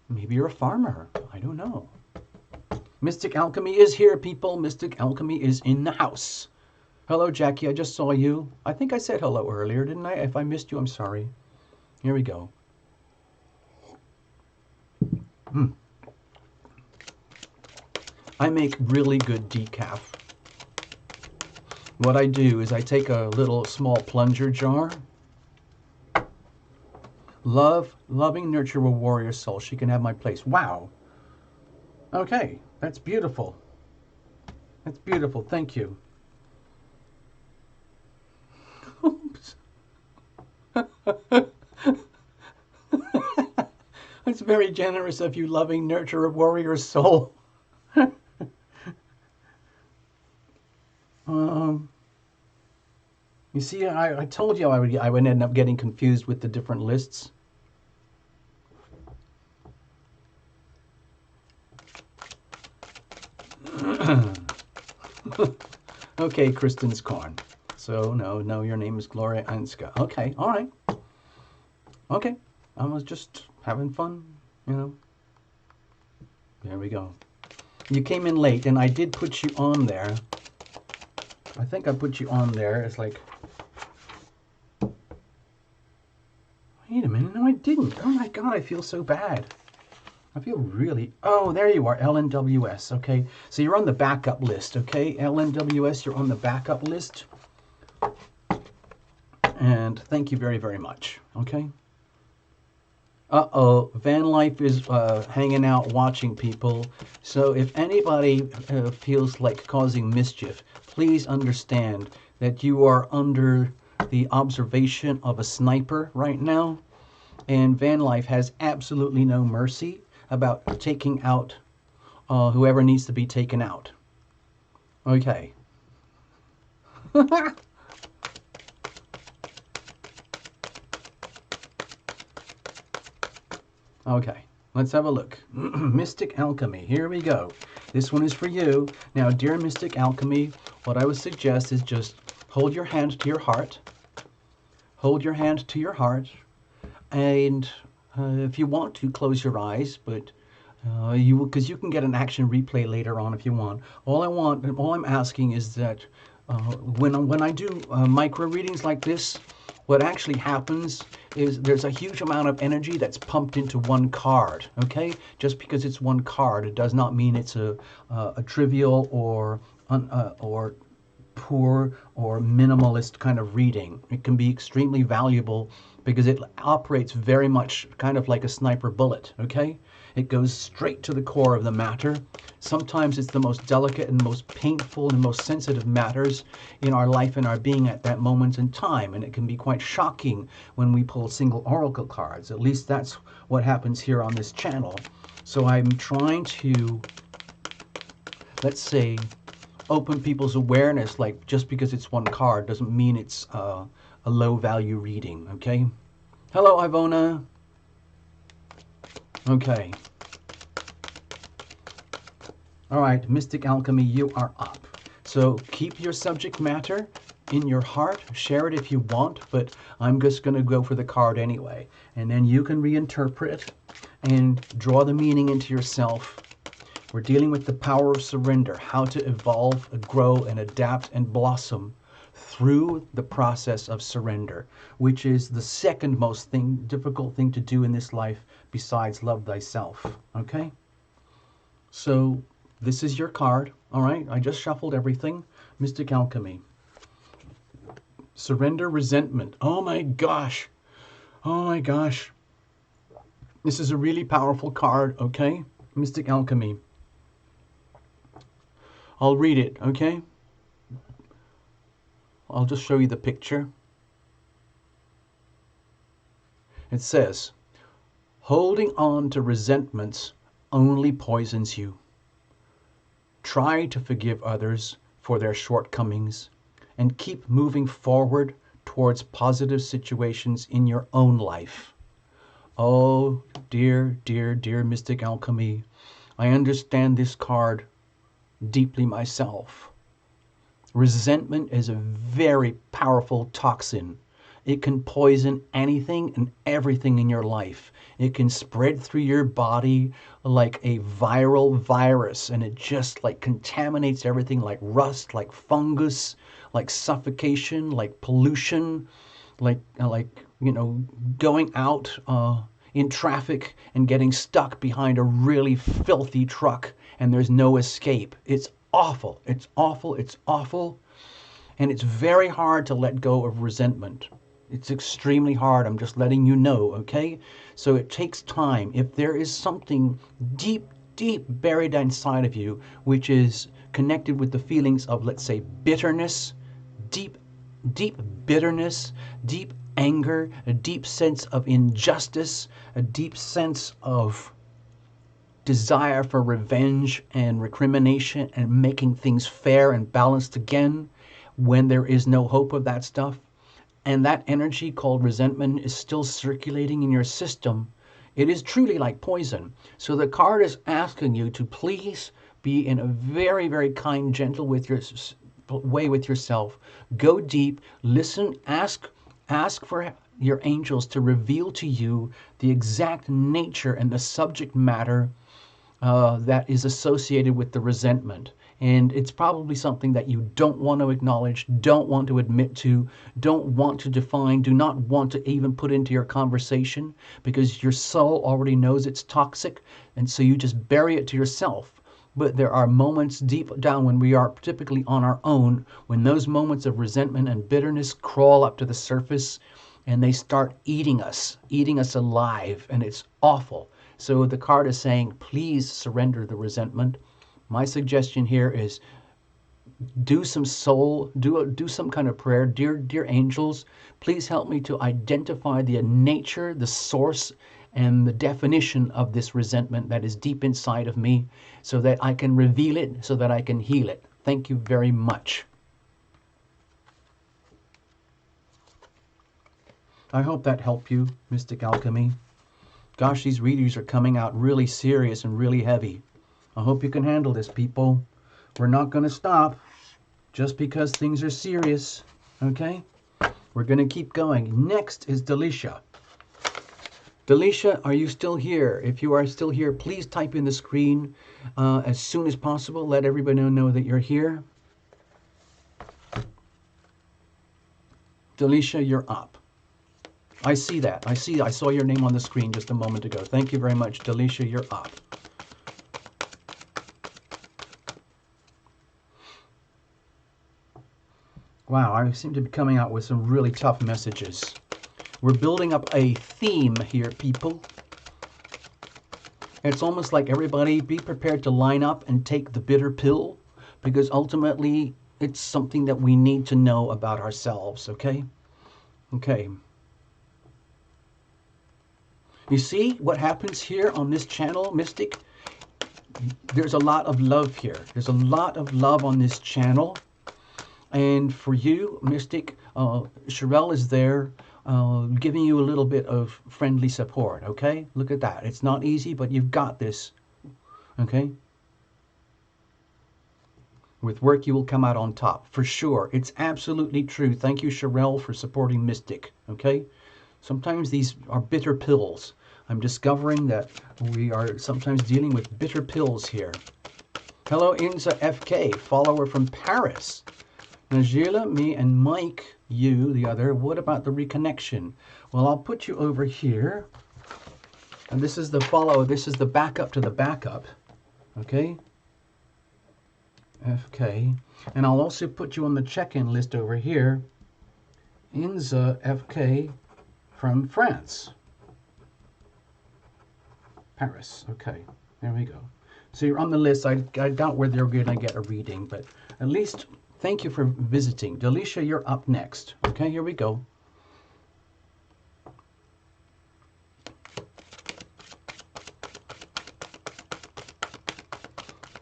maybe you're a farmer. I don't know. Mystic Alchemy is here, people. Mystic Alchemy is in the house. Hello, Jackie. I just saw you. I think I said hello earlier, didn't I? If I missed you, I'm sorry. Here we go. Mm. I make really good decaf. What I do is I take a little small plunger jar. Loving, nurture a warrior soul. She can have my place. Wow. Okay, that's beautiful. That's beautiful. Thank you. Oops. That's very generous of you, loving, nurture a warrior soul. You see, I told you I would end up getting confused with the different lists. Okay, Kristen's Corn. So, no, your name is Gloria Anska. Okay, all right. Okay, I was just having fun, you know. There we go. You came in late, and I did put you on there. I think I put you on there. It's like... Wait a minute. No, I didn't. Oh, my God, I feel so bad. I feel really... Oh, there you are, LNWS. Okay, so you're on the backup list, okay? LNWS, you're on the backup list. And thank you very, very much, okay? Uh-oh, Van Life is hanging out watching people. So if anybody feels like causing mischief, please understand that you are under the observation of a sniper right now. And Van Life has absolutely no mercy about taking out whoever needs to be taken out. Okay. Okay, let's have a look. Mystic Alchemy, here we go. This one is for you. Now, dear Mystic Alchemy, what I would suggest is just hold your hand to your heart. Hold your hand to your heart. And if you want to, close your eyes, but because you can get an action replay later on if you want. All I'm asking is that when I do micro readings like this, what actually happens is there's a huge amount of energy that's pumped into one card, okay? Just because it's one card, it does not mean it's a trivial or poor or minimalist kind of reading. It can be extremely valuable because it operates very much kind of like a sniper bullet, okay? It goes straight to the core of the matter. Sometimes it's the most delicate and most painful and most sensitive matters in our life and our being at that moment in time. And it can be quite shocking when we pull single oracle cards. At least that's what happens here on this channel. So I'm trying to, let's say, open people's awareness, like just because it's one card doesn't mean it's a low value reading, okay? Hello, Ivona. Okay. All right, Mystic Alchemy, you are up. So keep your subject matter in your heart. Share it if you want, but I'm just going to go for the card anyway. And then you can reinterpret and draw the meaning into yourself. We're dealing with the power of surrender, how to evolve, grow, and adapt and blossom through the process of surrender, which is the second most difficult thing to do in this life besides love thyself, okay? So this is your card, all right? I just shuffled everything. Mystic Alchemy. Surrender, resentment. Oh my gosh. Oh my gosh. This is a really powerful card, okay? Mystic Alchemy. I'll read it, okay? I'll just show you the picture. It says, holding on to resentments only poisons you. Try to forgive others for their shortcomings and keep moving forward towards positive situations in your own life. Oh, dear, dear, dear Mystic Alchemy, I understand this card deeply myself. Resentment is a very powerful toxin, It can poison anything and everything in your life. It can spread through your body like a viral virus, and it just like contaminates everything, like rust, like fungus, like suffocation, like pollution, like going out in traffic and getting stuck behind a really filthy truck and there's no escape. It's awful. It's awful. It's awful. And it's very hard to let go of resentment. It's extremely hard. I'm just letting you know, okay? So it takes time. If there is something deep, deep buried inside of you, which is connected with the feelings of, let's say, bitterness, deep, deep bitterness, deep anger, a deep sense of injustice, a deep sense of desire for revenge and recrimination and making things fair and balanced again when there is no hope of that stuff, and that energy called resentment is still circulating in your system, it is truly like poison. So the card is asking you to please be in a very, very kind, gentle with your way with yourself. Go deep, listen, ask for your angels to reveal to you the exact nature and the subject matter that is associated with the resentment. And it's probably something that you don't want to acknowledge, don't want to admit to, don't want to define, do not want to even put into your conversation, because your soul already knows it's toxic, and so you just bury it to yourself. But there are moments deep down when we are typically on our own, when those moments of resentment and bitterness crawl up to the surface and they start eating us alive, and it's awful. So the card is saying, please surrender the resentment. My suggestion here is do some some kind of prayer. Dear angels, please help me to identify the nature, the source, and the definition of this resentment that is deep inside of me, so that I can reveal it, so that I can heal it. Thank you very much. I hope that helped you, Mystic Alchemy. Gosh, these readings are coming out really serious and really heavy. I hope you can handle this, people. We're not going to stop just because things are serious, okay? We're going to keep going. Next is Delisha. Delisha, are you still here? If you are still here, please type in the screen as soon as possible. Let everybody know that you're here. Delisha, you're up. I see that. I saw your name on the screen just a moment ago. Thank you very much. Delisha, you're up. Wow, I seem to be coming out with some really tough messages. We're building up a theme here, people. It's almost like everybody be prepared to line up and take the bitter pill, because ultimately it's something that we need to know about ourselves, okay? Okay. You see what happens here on this channel, Mystic? There's a lot of love here. There's a lot of love on this channel. And for you, Mystic, Sherelle is there giving you a little bit of friendly support, okay? Look at that. It's not easy, but you've got this, okay? With work, you will come out on top, for sure. It's absolutely true. Thank you, Sherelle, for supporting Mystic, okay? Sometimes these are bitter pills. I'm discovering that we are sometimes dealing with bitter pills here. Hello, Inza FK, follower from Paris. Najila, me, and Mike, you, the other. What about the reconnection? Well, I'll put you over here. And this is the follow. This is the backup to the backup. Okay? FK. And I'll also put you on the check-in list over here. Inza FK from France. Paris. Okay. There we go. So you're on the list. I doubt whether you're going to get a reading, but at least thank you for visiting. Delisha, you're up next. Okay, here we go.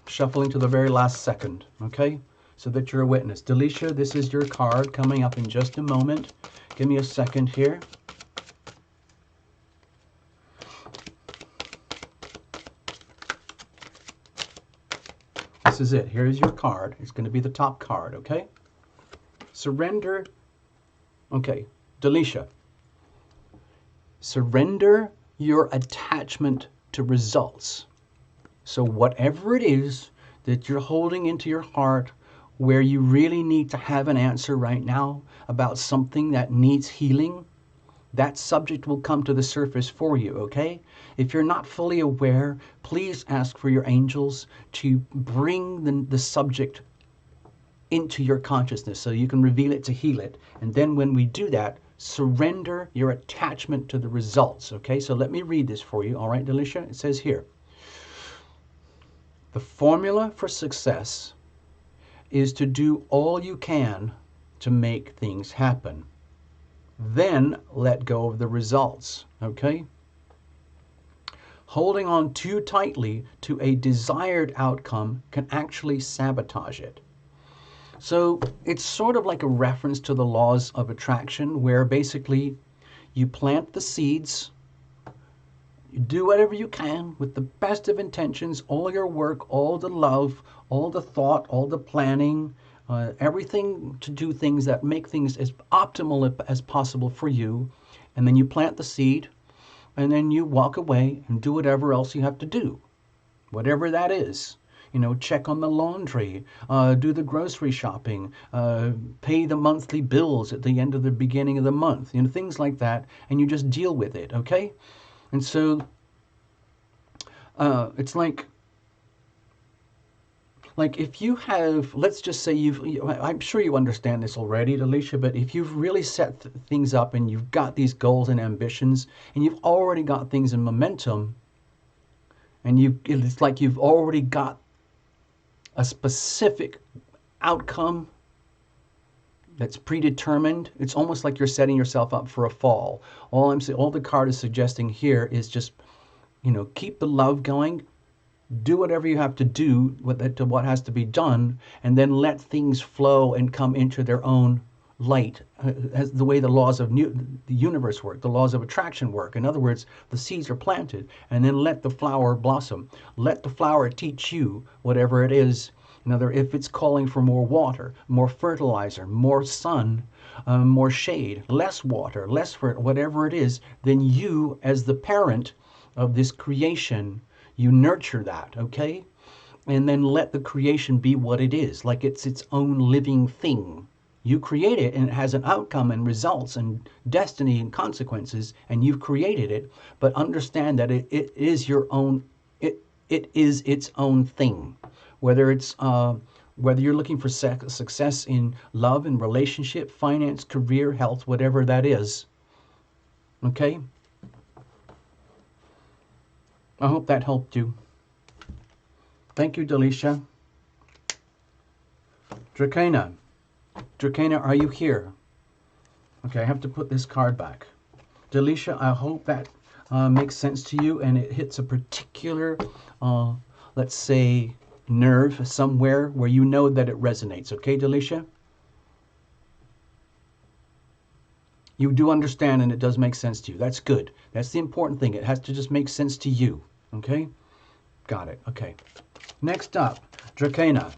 Shuffling to the very last second, okay? So that you're a witness. Delisha, this is your card coming up in just a moment. Give me a second here. This is it. Here's your card. It's going to be the top card, okay? Surrender. Okay. Delisha, surrender your attachment to results. So whatever it is that you're holding into your heart, where you really need to have an answer right now about something that needs healing, that subject will come to the surface for you, okay? If you're not fully aware, please ask for your angels to bring the subject into your consciousness so you can reveal it to heal it. And then when we do that, surrender your attachment to the results, okay? So let me read this for you, all right, Delisha? It says here, the formula for success is to do all you can to make things happen. Then let go of the results, okay? Holding on too tightly to a desired outcome can actually sabotage it. So it's sort of like a reference to the laws of attraction, where basically you plant the seeds, you do whatever you can with the best of intentions, all your work, all the love, all the thought, all the planning, everything to do things that make things as optimal as possible for you. And then you plant the seed, and then you walk away and do whatever else you have to do, whatever that is. You know, check on the laundry, do the grocery shopping, pay the monthly bills at the end of the beginning of the month, you know, things like that, and you just deal with it, okay? And so it's like if you have, let's just say I'm sure you understand this already, Alicia, but if you've really set things up and you've got these goals and ambitions and you've already got things in momentum, and it's like you've already got a specific outcome that's predetermined, it's almost like you're setting yourself up for a fall. All the card is suggesting here is just, you know, keep the love going, do whatever you have to do to what has to be done, and then let things flow and come into their own light, as the way the laws of the universe work, the laws of attraction work. In other words, the seeds are planted, and then let the flower blossom. Let the flower teach you whatever it is. If it's calling for more water, more fertilizer, more sun, more shade, less water, whatever it is, then you, as the parent of this creation, you nurture that, okay? And then let the creation be what it is, like it's its own living thing. You create it, and it has an outcome and results and destiny and consequences, and you've created it, but understand that it is your own, it is its own thing. Whether you're looking for success in love and relationship, finance, career, health, whatever that is, okay? I hope that helped you. Thank you, Delisha. Drakena, are you here? Okay, I have to put this card back. Delisha, I hope that makes sense to you, and it hits a particular, let's say, nerve somewhere where you know that it resonates. Okay, Delisha? You do understand, and it does make sense to you. That's good. That's the important thing. It has to just make sense to you. Okay? Got it. Okay. Next up, Drakena.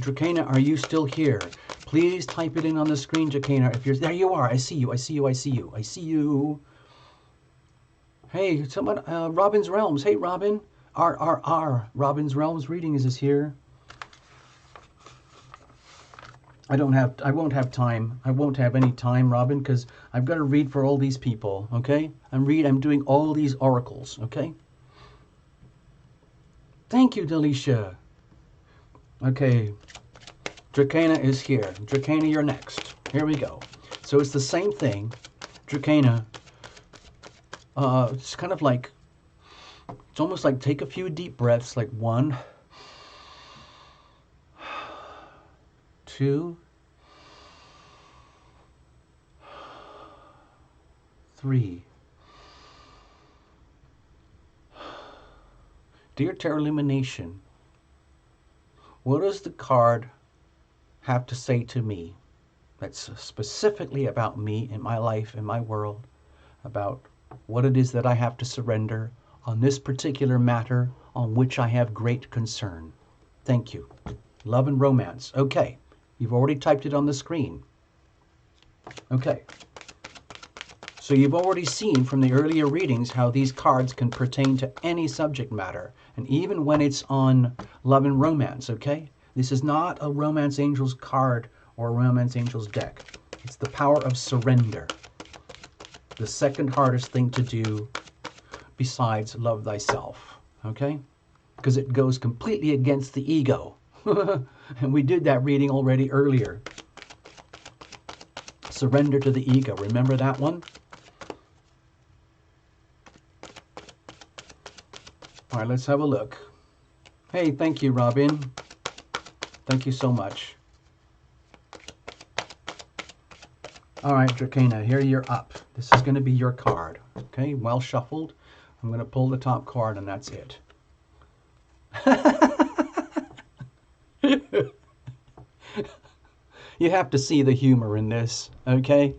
Drakena, are you still here? Please type it in on the screen, Drakena. If you're there, you are. I see you. I see you. I see you. I see you. Hey, someone. Robin's Realms. Hey, Robin. R. Robin's Realms reading is here. I won't have time. I won't have any time, Robin, because I've got to read for all these people, okay? I'm doing all these oracles, okay? Thank you, Delisha. Okay. Drakena is here. Drakena, you're next. Here we go. So it's the same thing. Drakena, it's kind of like, it's almost like take a few deep breaths, like 1, 2, 3. Dear Tarot Illumination, what does the card have to say to me that's specifically about me and my life and my world, about what it is that I have to surrender on this particular matter on which I have great concern? Thank you. Love and romance. Okay. You've already typed it on the screen. Okay. So you've already seen from the earlier readings how these cards can pertain to any subject matter, and even when it's on love and romance, okay? This is not a Romance Angels card or a Romance Angels deck. It's the power of surrender. The second hardest thing to do besides love thyself, okay? Because it goes completely against the ego. And we did that reading already earlier. Surrender to the ego. Remember that one? All right, let's have a look. Hey, thank you, Robin. Thank you so much. All right, Drakena, here you're up. This is going to be your card. Okay, well shuffled. I'm going to pull the top card and that's it. You have to see the humor in this, okay?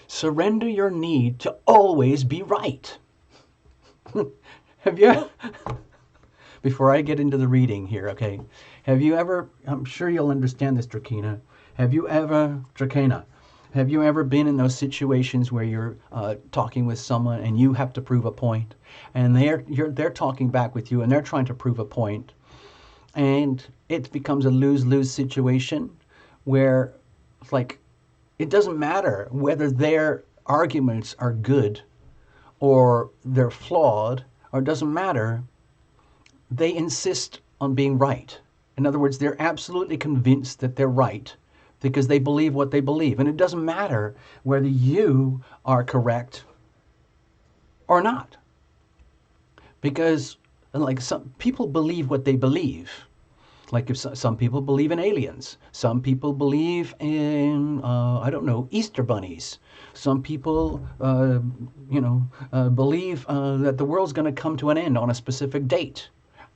Surrender your need to always be right. Have you... Before I get into the reading here, okay? Have you ever... I'm sure you'll understand this, Drakena. Have you ever... Drakena, have you ever been in those situations where you're talking with someone and you have to prove a point, and they're talking back with you and they're trying to prove a point, and it becomes a lose-lose situation where it's like it doesn't matter whether their arguments are good or they're flawed, or it doesn't matter. They insist on being right. In other words, they're absolutely convinced that they're right because they believe what they believe. And it doesn't matter whether you are correct or not. Because like some people believe what they believe. Like if some people believe in aliens. Some people believe in, I don't know, Easter bunnies. Some people, believe that the world's going to come to an end on a specific date.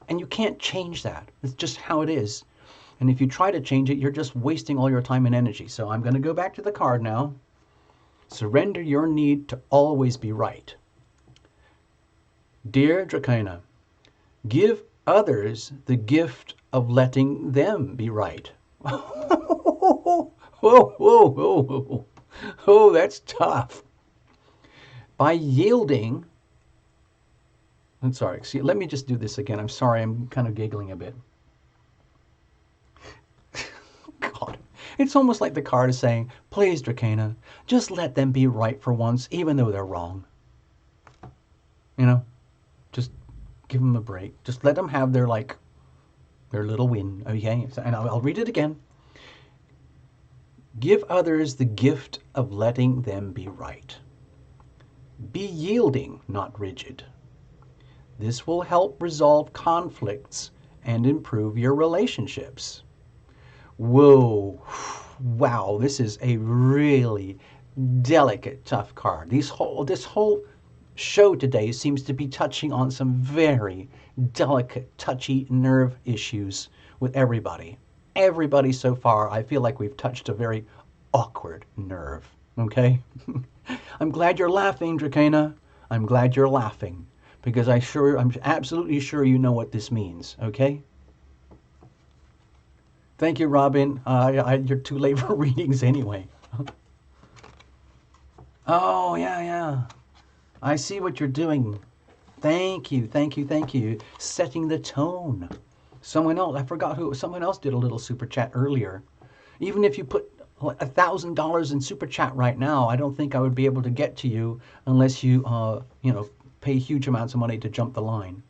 And you can't change that. It's just how it is. And if you try to change it, you're just wasting all your time and energy. So I'm going to go back to the card now. Surrender your need to always be right. Dear Drakena, give others the gift of letting them be right. Whoa, whoa, whoa, whoa. Oh, that's tough. By yielding... I'm sorry, excuse, let me just do this again. I'm sorry, I'm kind of giggling a bit. God, it's almost like the card is saying, please, Drakena, just let them be right for once, even though they're wrong. You know, just give them a break. Just let them have their little win, okay? And I'll read it again. Give others the gift of letting them be right. Be yielding, not rigid. This will help resolve conflicts and improve your relationships. Whoa, wow, this is a really delicate, tough card. This whole show today seems to be touching on some very delicate, touchy nerve issues with everybody. Everybody so far, I feel like we've touched a very awkward nerve, okay? I'm glad you're laughing, Drakena. I'm glad you're laughing. Because I'm absolutely sure you know what this means, okay? Thank you, Robin. You're too late for readings anyway. Oh, yeah. I see what you're doing. Thank you. Setting the tone. Someone else did a little super chat earlier. Even if you put $1,000 in super chat right now, I don't think I would be able to get to you unless you, pay huge amounts of money to jump the line.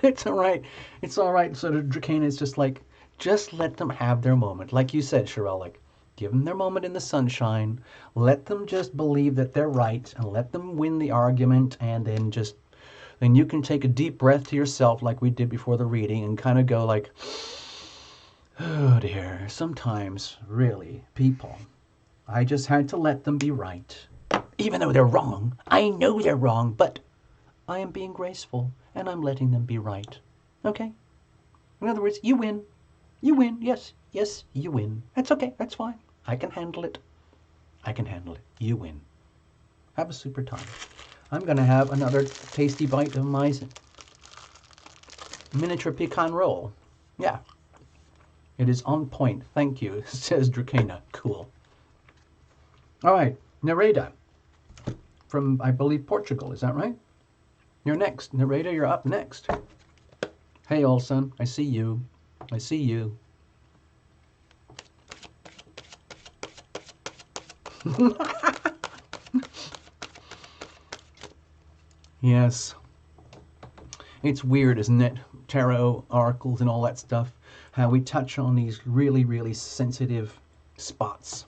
It's all right. It's all right. Sort of Drakena is just let them have their moment. Like you said, Sherelle, give them their moment in the sunshine. Let them just believe that they're right and let them win the argument. And then you can take a deep breath to yourself like we did before the reading and kind of go oh dear, sometimes really people, I just had to let them be right. Even though they're wrong, I know they're wrong, but I am being graceful and I'm letting them be right. Okay? In other words, you win. You win. Yes, you win. That's okay. That's fine. I can handle it. You win. Have a super time. I'm going to have another tasty bite of my miniature pecan roll. Yeah. It is on point. Thank you, says Drakena. Cool. All right, Nareda from, I believe, Portugal. Is that right? You're next. Nareda, you're up next. Hey, Olson, I see you. I see you. Yes. It's weird, isn't it? Tarot, oracles, and all that stuff. How we touch on these really, really sensitive spots.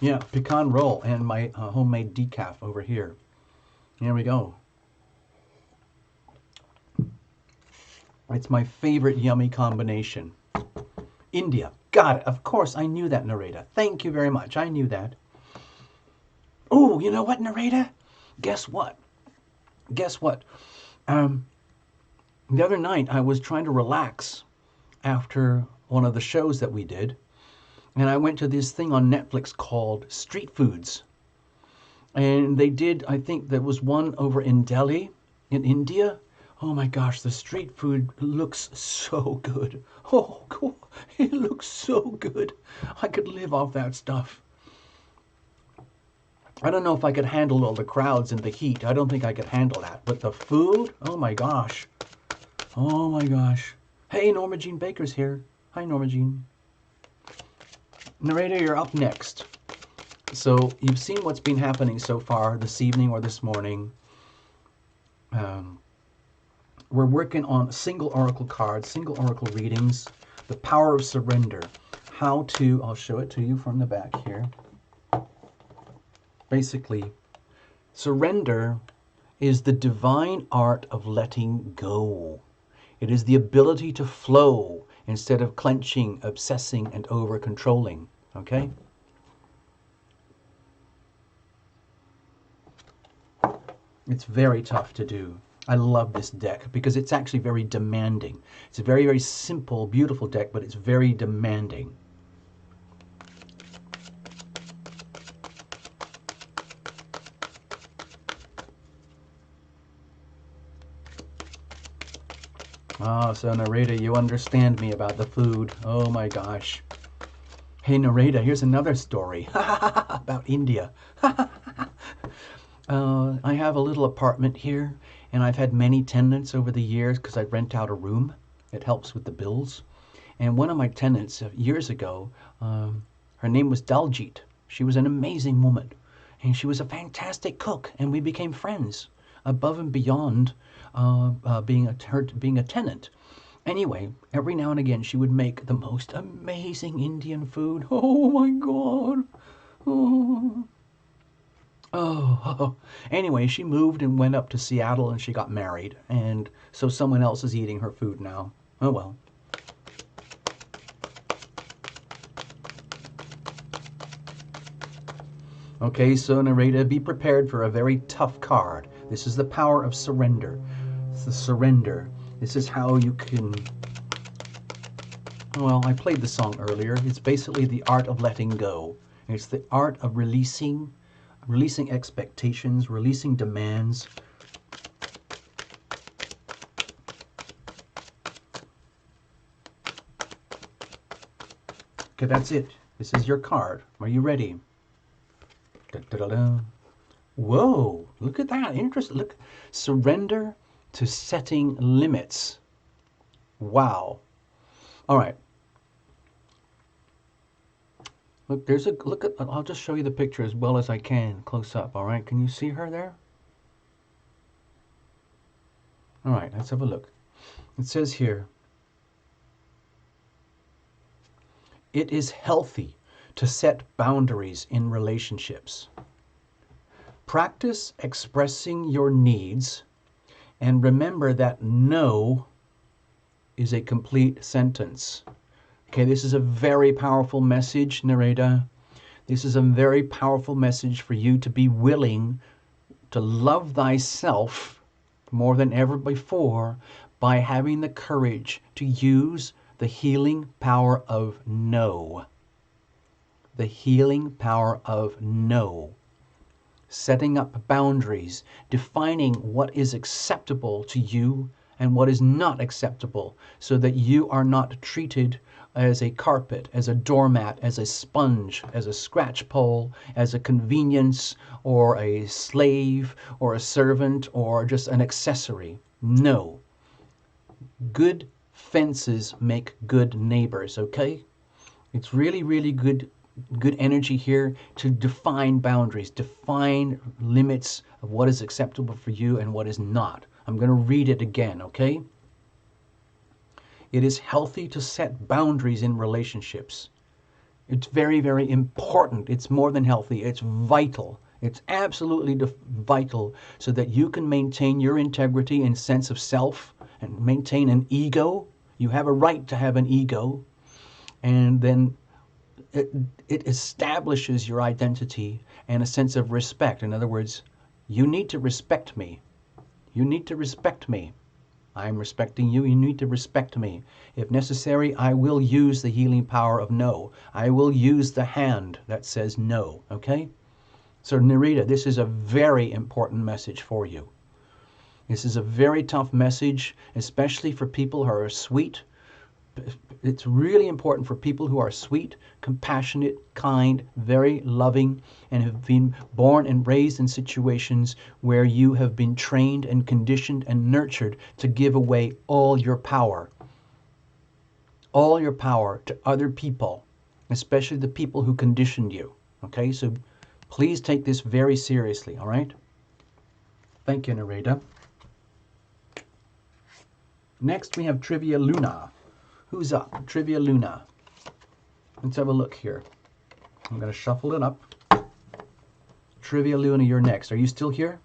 Yeah, pecan roll and my homemade decaf over here. Here we go. It's my favorite yummy combination. India. Got it. Of course, I knew that, Nareda. Thank you very much. I knew that. Oh, you know what, Nareda? Guess what? Guess what? The other night I was trying to relax after one of the shows that we did, and I went to this thing on Netflix called Street Foods. And they did, I think there was one over in Delhi, in India. Oh my gosh, the street food looks so good. Oh, cool. It looks so good. I could live off that stuff. I don't know if I could handle all the crowds and the heat. I don't think I could handle that. But the food, oh my gosh. Oh my gosh. Hey, Norma Jean Baker's here. Hi, Norma Jean. Narrator, you're up next. So you've seen what's been happening so far this evening or this morning. We're working on single oracle cards, single oracle readings, the power of surrender. How to, I'll show it to you from the back here. Basically, surrender is the divine art of letting go. It is the ability to flow instead of clenching, obsessing, and over-controlling. Okay? It's very tough to do. I love this deck because it's actually very demanding. It's a very, very simple, beautiful deck, but it's very demanding. Ah, so Nareda, you understand me about the food. Oh my gosh. Hey Nareda, here's another story about India. I have a little apartment here, and I've had many tenants over the years because I rent out a room. It helps with the bills. And one of my tenants years ago, her name was Daljit. She was an amazing woman, and she was a fantastic cook, and we became friends above and beyond being a tenant. Anyway, every now and again she would make the most amazing Indian food. Oh my God. Oh. Oh, anyway, she moved and went up to Seattle and she got married. And so someone else is eating her food now. Oh well. Okay, so Nareda, be prepared for a very tough card. This is the power of surrender. It's the surrender. This is how you can... Well, I played the song earlier. It's basically the art of letting go. It's the art of releasing expectations, releasing demands. Okay, that's it. This is your card. Are you ready? Da, da, da, da. Whoa, look at that. Interesting. Look, surrender to setting limits. Wow. All right. Look, look at, I'll just show you the picture as well as I can, close up, all right? Can you see her there? All right, let's have a look. It says here, it is healthy to set boundaries in relationships. Practice expressing your needs and remember that no is a complete sentence. Okay, this is a very powerful message, Nareda. This is a very powerful message for you to be willing to love thyself more than ever before by having the courage to use the healing power of no. The healing power of no. Setting up boundaries, defining what is acceptable to you and what is not acceptable so that you are not treated as a carpet, as a doormat, as a sponge, as a scratch pole, as a convenience, or a slave, or a servant, or just an accessory. No. Good fences make good neighbors, okay? It's really, really good energy here to define boundaries, define limits of what is acceptable for you and what is not. I'm going to read it again, okay? It is healthy to set boundaries in relationships. It's very, very important. It's more than healthy. It's vital. It's absolutely vital so that you can maintain your integrity and sense of self and maintain an ego. You have a right to have an ego. And then it establishes your identity and a sense of respect. In other words, you need to respect me. You need to respect me. I'm respecting you. You need to respect me. If necessary, I will use the healing power of no. I will use the hand that says no. Okay? So, Narita, this is a very important message for you. This is a very tough message, especially for people who are sweet. It's really important for people who are sweet, compassionate, kind, very loving, and have been born and raised in situations where you have been trained and conditioned and nurtured to give away all your power to other people, especially the people who conditioned you. Okay, so please take this very seriously, all right? Thank you, Narita. Next, we have Trivia Luna. Who's up? Trivia Luna. Let's have a look here. I'm going to shuffle it up. Trivia Luna, you're next. Are you still here?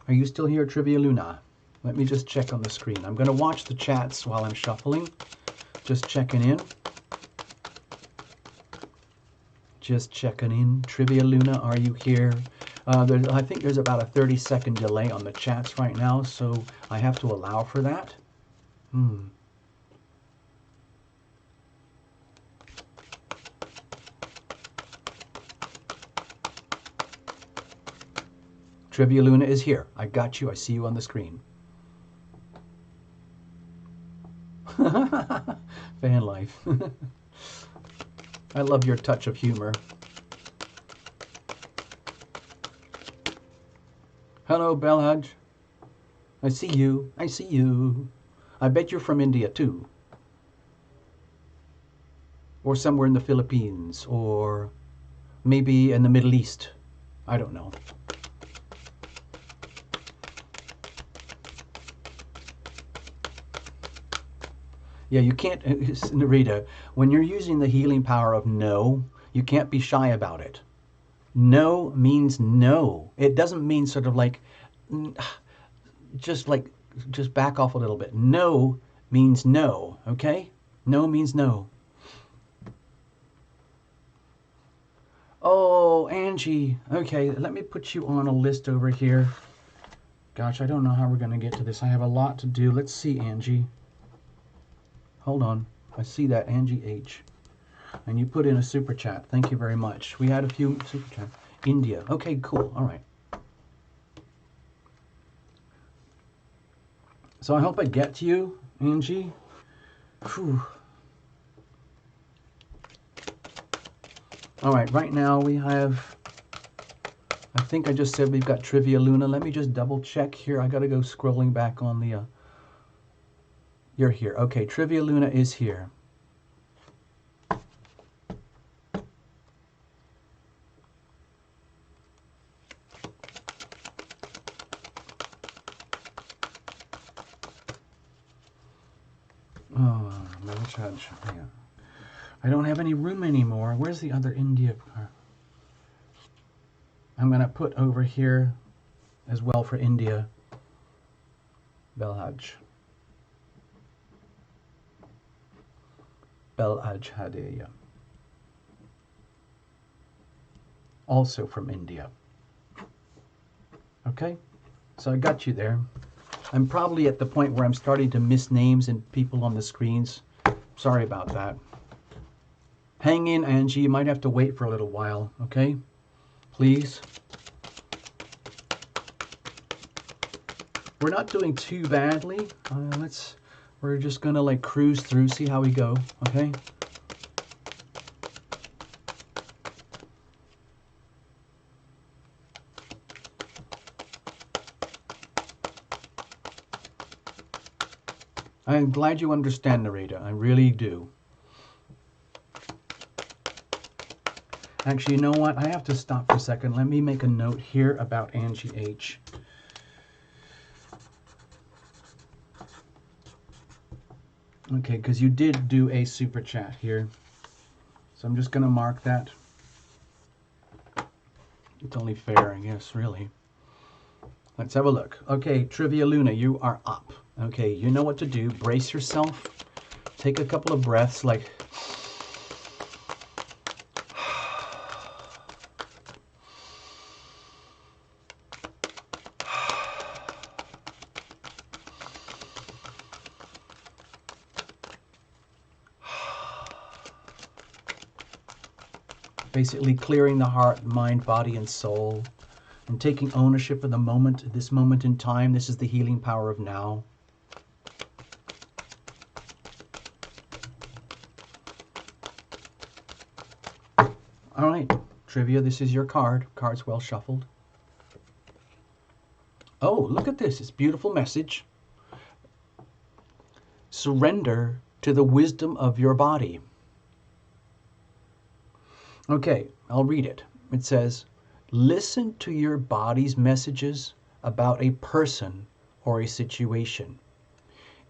Are you still here, Trivia Luna? Let me just check on the screen. I'm going to watch the chats while I'm shuffling. Just checking in. Just checking in. Trivia Luna, are you here? I think there's about a 30-second delay on the chats right now, so I have to allow for that. Trivia Luna is here. I got you. I see you on the screen. Fan life. I love your touch of humor. Hello, Belhaj. I see you. I see you. I bet you're from India too. Or somewhere in the Philippines. Or maybe in the Middle East. I don't know. Yeah, you can't, Narita, when you're using the healing power of no, you can't be shy about it. No means no. It doesn't mean sort of like, just back off a little bit. No means no, okay? No means no. Oh, Angie. Okay, let me put you on a list over here. Gosh, I don't know how we're going to get to this. I have a lot to do. Let's see, Angie. Hold on. I see that, Angie H. And you put in a super chat. Thank you very much. We had a few super chats. India. Okay, cool. All right. So I hope I get to you, Angie. Whew. All right, right now we have, I think I just said we've got Trivia Luna. Let me just double check here. I got to go scrolling back on the... You're here. Okay, Trivia Luna is here. Oh, yeah. I don't have any room anymore. Where's the other India car? I'm going to put over here as well for India. Belhaj. Belhaj Hadeya. Also from India. Okay, so I got you there. I'm probably at the point where I'm starting to miss names and people on the screens. Sorry about that. Hang in, Angie. You might have to wait for a little while, okay? Please. We're not doing too badly. Let's We're just going to like cruise through, see how we go, okay? I'm glad you understand, Narita. I really do. Actually, you know what? I have to stop for a second. Let me make a note here about Angie H. Okay, because you did do a super chat here. So I'm just going to mark that. It's only fair, I guess, really. Let's have a look. Okay, Trivia Luna, you are up. Okay, you know what to do. Brace yourself. Take a couple of breaths, like... Basically clearing the heart, mind, body, and soul. And taking ownership of the moment, this moment in time. This is the healing power of now. All right, Trivia, this is your card. Card's well shuffled. Oh, look at this. It's a beautiful message. Surrender to the wisdom of your body. Okay, I'll read it. It says, listen to your body's messages about a person or a situation.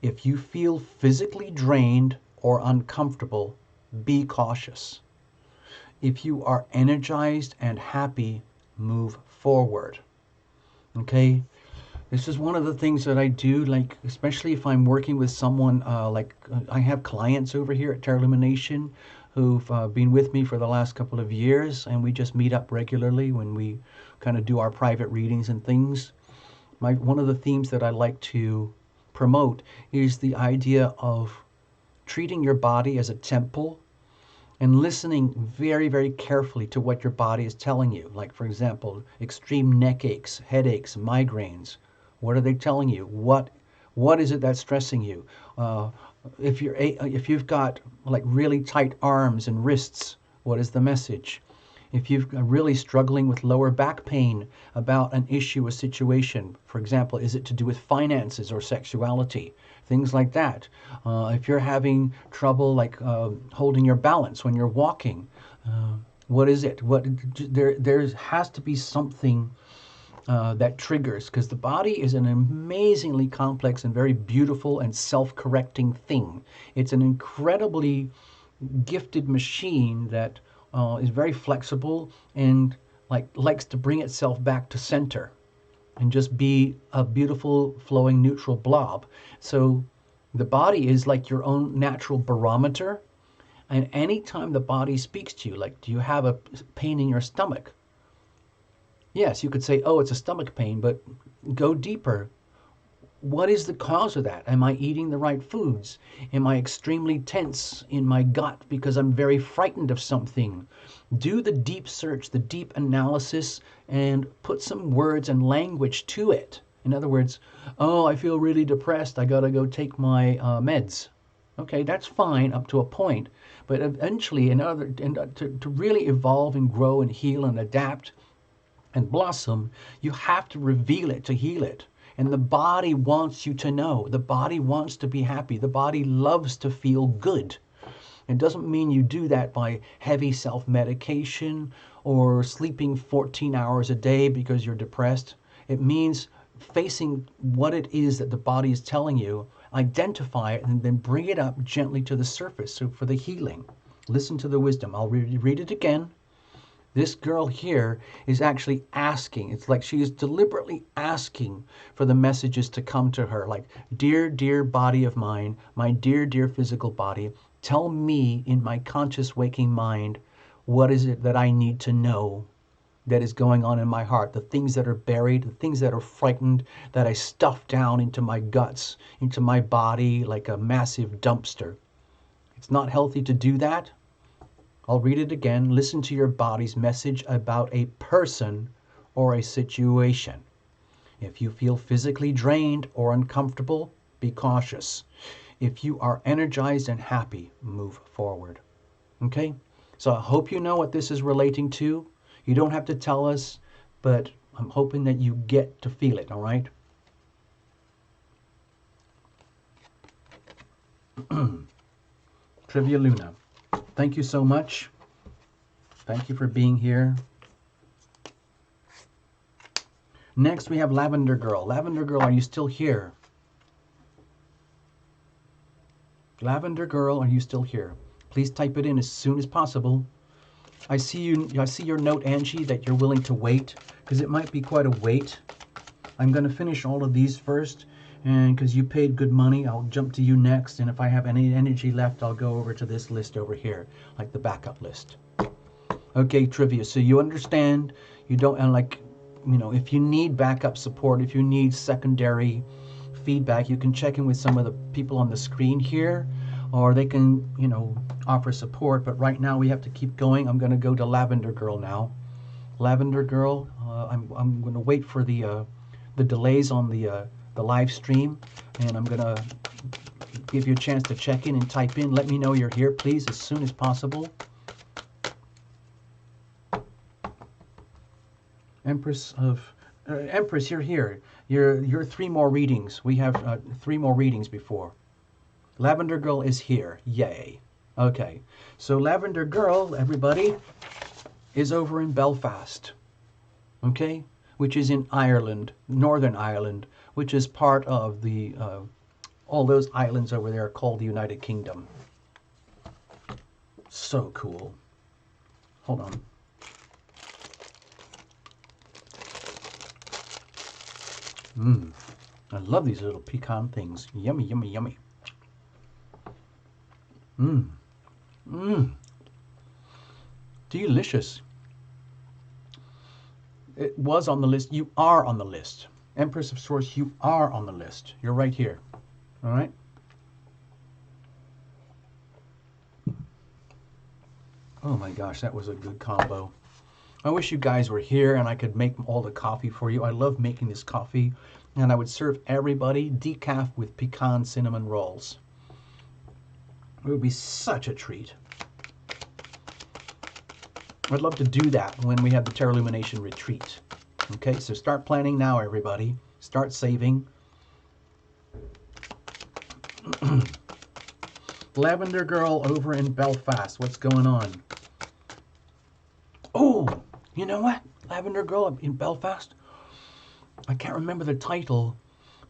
If you feel physically drained or uncomfortable, be cautious. If you are energized and happy, move forward. Okay? This is one of the things that I do, like, especially if I'm working with someone, I have clients over here at Lumination who've been with me for the last couple of years, and we just meet up regularly when we kind of do our private readings and things. One of the themes that I like to promote is the idea of treating your body as a temple and listening very, very carefully to what your body is telling you. Like, for example, extreme neck aches, headaches, migraines. What are they telling you? What is it that's stressing you? If you've got like really tight arms and wrists, what is the message? If you're really struggling with lower back pain about an issue, a situation, for example, is it to do with finances or sexuality? Things like that. If you're having trouble like holding your balance when you're walking, what is it? There has to be something that triggers, because the body is an amazingly complex and very beautiful and self-correcting thing. It's an incredibly gifted machine that is very flexible and likes to bring itself back to center and just be a beautiful flowing neutral blob. So the body is like your own natural barometer, and anytime the body speaks to you, like, do you have a pain in your stomach? Yes, you could say, oh, it's a stomach pain, but go deeper. What is the cause of that? Am I eating the right foods? Am I extremely tense in my gut because I'm very frightened of something? Do the deep search, the deep analysis, and put some words and language to it. In other words, oh, I feel really depressed. I gotta go take my meds. Okay, that's fine up to a point, but eventually, to really evolve and grow and heal and adapt and blossom, you have to reveal it to heal it. And the body wants you to know. The body wants to be happy. The body loves to feel good. It doesn't mean you do that by heavy self-medication or sleeping 14 hours a day because you're depressed. It means facing what it is that the body is telling you, identify it, and then bring it up gently to the surface. So for the healing, listen to the wisdom. I'll read it again. This girl here is actually asking. It's like she is deliberately asking for the messages to come to her. Like, dear, dear body of mine, my dear, dear physical body, tell me in my conscious waking mind, what is it that I need to know that is going on in my heart? The things that are buried, the things that are frightened, that I stuff down into my guts, into my body like a massive dumpster. It's not healthy to do that. I'll read it again. Listen to your body's message about a person or a situation. If you feel physically drained or uncomfortable, be cautious. If you are energized and happy, move forward. Okay? So I hope you know what this is relating to. You don't have to tell us, but I'm hoping that you get to feel it, all right? Trivia Luna, thank you so much. Thank you for being here. Next, we have Lavender Girl. Lavender Girl, are you still here? Lavender Girl, are you still here? Please type it in as soon as possible. I see your note, Angie, that you're willing to wait, because it might be quite a wait. I'm going to finish all of these first, and because you paid good money, I'll jump to you next, and if I have any energy left, I'll go over to this list over here, like the backup list. Okay, trivia. So you understand, you don't, and like, you know, if you need backup support, if you need secondary feedback, you can check in with some of the people on the screen here, or they can, you know, offer support. But right now we have to keep going. I'm going to go to Lavender Girl now. Lavender Girl, I'm going to wait for the delays on the live stream, and I'm going to give you a chance to check in and type in. Let me know you're here, please, as soon as possible. Empress, you're here. You're 3 more readings. We have 3 more readings before. Lavender Girl is here. Yay. Okay. So Lavender Girl, everybody, is over in Belfast. Okay? Which is in Ireland, Northern Ireland, which is part of the all those islands over there called the United Kingdom. So cool. Hold on. I love these little pecan things. Yummy, yummy, yummy. Delicious. It was on the list. You are on the list. Empress of Swords, you are on the list. You're right here. All right? Oh my gosh, that was a good combo. I wish you guys were here and I could make all the coffee for you. I love making this coffee, and I would serve everybody decaf with pecan cinnamon rolls. It would be such a treat. I'd love to do that when we have the Terra Lumination retreat. Okay, so start planning now, everybody. Start saving. Lavender Girl over in Belfast. What's going on? Oh, you know what? Lavender Girl in Belfast? I can't remember the title,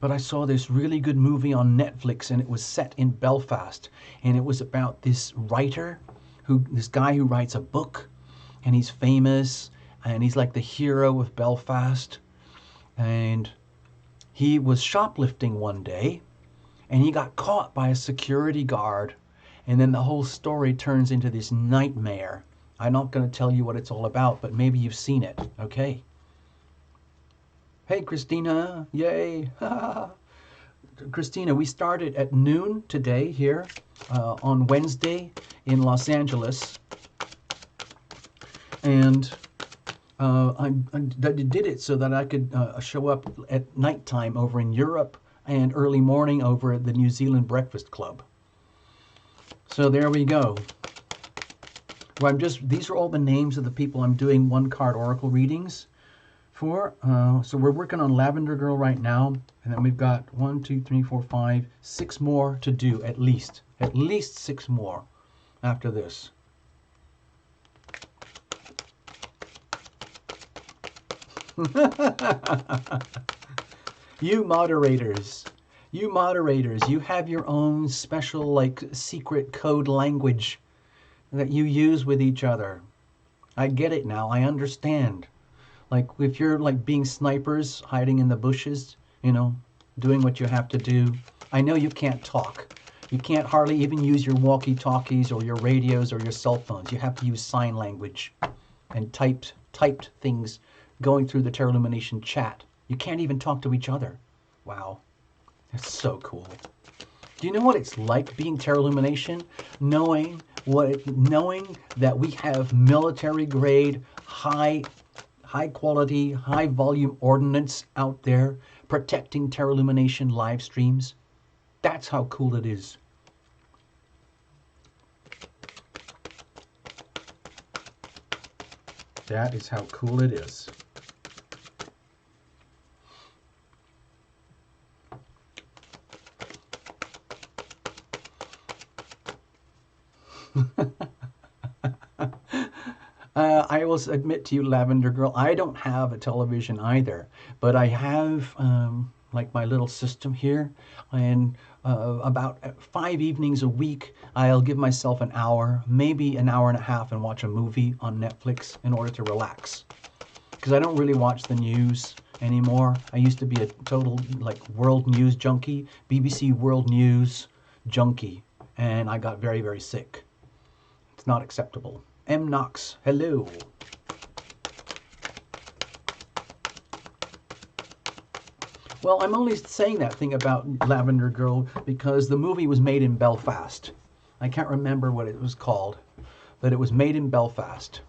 but I saw this really good movie on Netflix, and it was set in Belfast. And it was about this writer, this guy who writes a book, and he's famous, and he's like the hero of Belfast. And he was shoplifting one day, and he got caught by a security guard. And then the whole story turns into this nightmare. I'm not going to tell you what it's all about, but maybe you've seen it. Okay. Hey, Christina. Yay. Christina, we started at noon today here on Wednesday in Los Angeles. And I did it so that I could show up at nighttime over in Europe and early morning over at the New Zealand Breakfast Club. So there we go. Well, these are all the names of the people I'm doing one-card oracle readings for. So we're working on Lavender Girl right now, and then we've got 1, 2, 3, 4, 5, 6 more to do at least. At least 6 more after this. You moderators, you have your own special, like, secret code language that you use with each other. I get it now. I understand. Like, if you're, like, being snipers, hiding in the bushes, you know, doing what you have to do. I know you can't talk. You can't hardly even use your walkie-talkies or your radios or your cell phones. You have to use sign language and typed things going through the Terra Lumination chat. You can't even talk to each other. Wow. That's so cool. Do you know what it's like being Terra Lumination? Knowing that we have military grade, high quality, high volume ordnance out there protecting Terra Lumination live streams. That's how cool it is. That is how cool it is. I will admit to you, Lavender Girl, I don't have a television either, but I have like my little system here, and about 5 evenings a week, I'll give myself an hour, maybe an hour and a half, and watch a movie on Netflix in order to relax. Because I don't really watch the news anymore. I used to be a total like world news junkie, BBC World News junkie, and I got very, very sick. It's not acceptable. M. Knox, hello. Well, I'm only saying that thing about Lavender Girl because the movie was made in Belfast. I can't remember what it was called, but it was made in Belfast.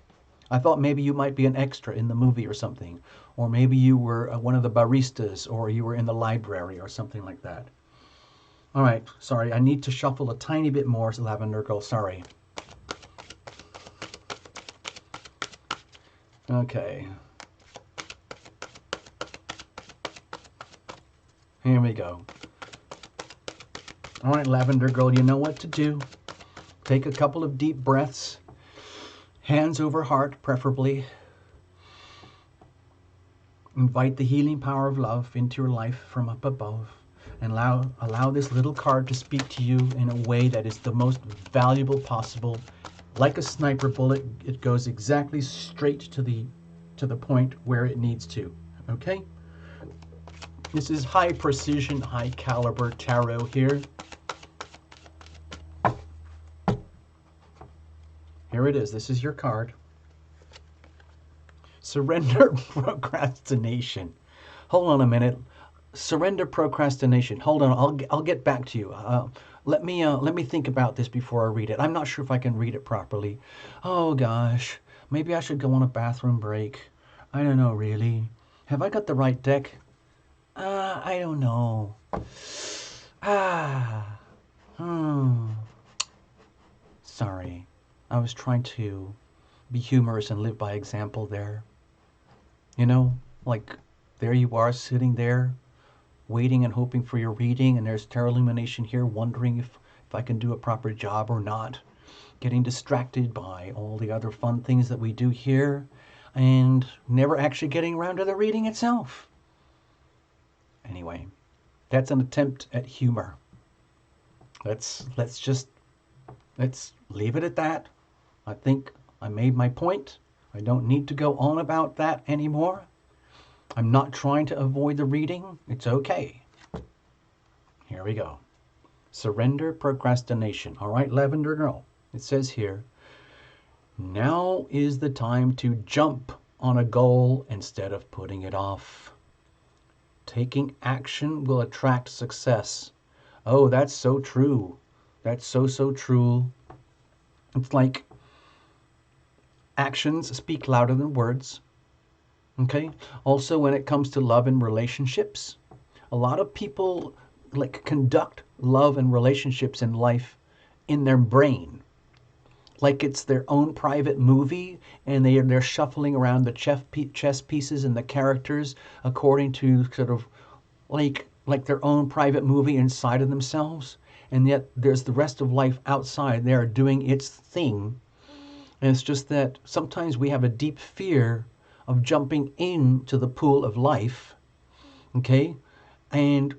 I thought maybe you might be an extra in the movie or something, or maybe you were one of the baristas, or you were in the library or something like that. All right, sorry, I need to shuffle a tiny bit more, Lavender Girl, sorry. Okay. Here we go. All right, Lavender Girl, you know what to do. Take a couple of deep breaths, hands over heart, preferably. Invite the healing power of love into your life from up above, and allow this little card to speak to you in a way that is the most valuable possible. Like a sniper bullet, it goes exactly straight to the point where it needs to. Okay? This is high precision, high caliber tarot here. Here it is. This is your card. Surrender procrastination. Hold on a minute. Surrender procrastination. Hold on. I'll get back to you. Let me think about this before I read it. I'm not sure if I can read it properly. Oh gosh. Maybe I should go on a bathroom break. I don't know really. Have I got the right deck? I don't know. Sorry. I was trying to be humorous and live by example there. You know, like there you are sitting there, waiting and hoping for your reading, and there's Tarot Illumination here wondering if I can do a proper job or not. Getting distracted by all the other fun things that we do here, and never actually getting around to the reading itself. Anyway, that's an attempt at humor. Let's leave it at that. I think I made my point. I don't need to go on about that anymore. I'm not trying to avoid the reading. It's okay. Here we go. Surrender procrastination. All right, Lavender Girl. It says here, now is the time to jump on a goal instead of putting it off. Taking action will attract success. Oh, that's so true. That's so true. It's like actions speak louder than words. Okay? Also, when it comes to love and relationships, a lot of people like conduct love and relationships in life in their brain. Like it's their own private movie, and they're shuffling around the chess pieces and the characters according to sort of like their own private movie inside of themselves. And yet there's the rest of life outside there doing its thing. And it's just that sometimes we have a deep fear of jumping into the pool of life, okay, and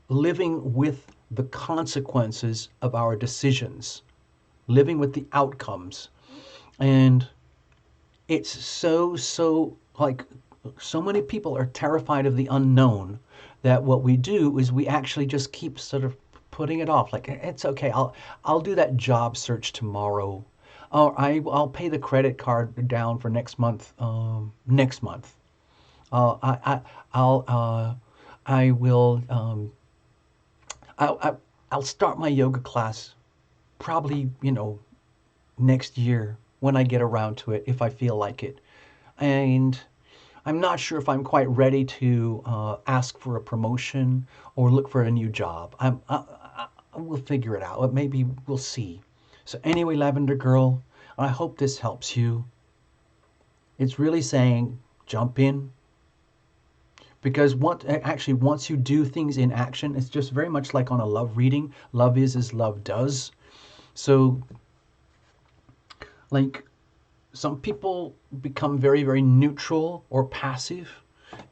living with the consequences of our decisions, living with the outcomes. And it's so like so many people are terrified of the unknown that what we do is we actually just keep sort of putting it off. Like, it's okay, I'll do that job search tomorrow. Or I'll pay the credit card down for next month. Next month. I will. I'll start my yoga class probably, next year when I get around to it, if I feel like it. And I'm not sure if I'm quite ready to ask for a promotion or look for a new job. We'll figure it out. Maybe we'll see. So anyway, Lavender Girl, I hope this helps you. It's really saying jump in. Because once you do things in action, it's just very much like on a love reading. Love is as love does. So, like, some people become very, very neutral or passive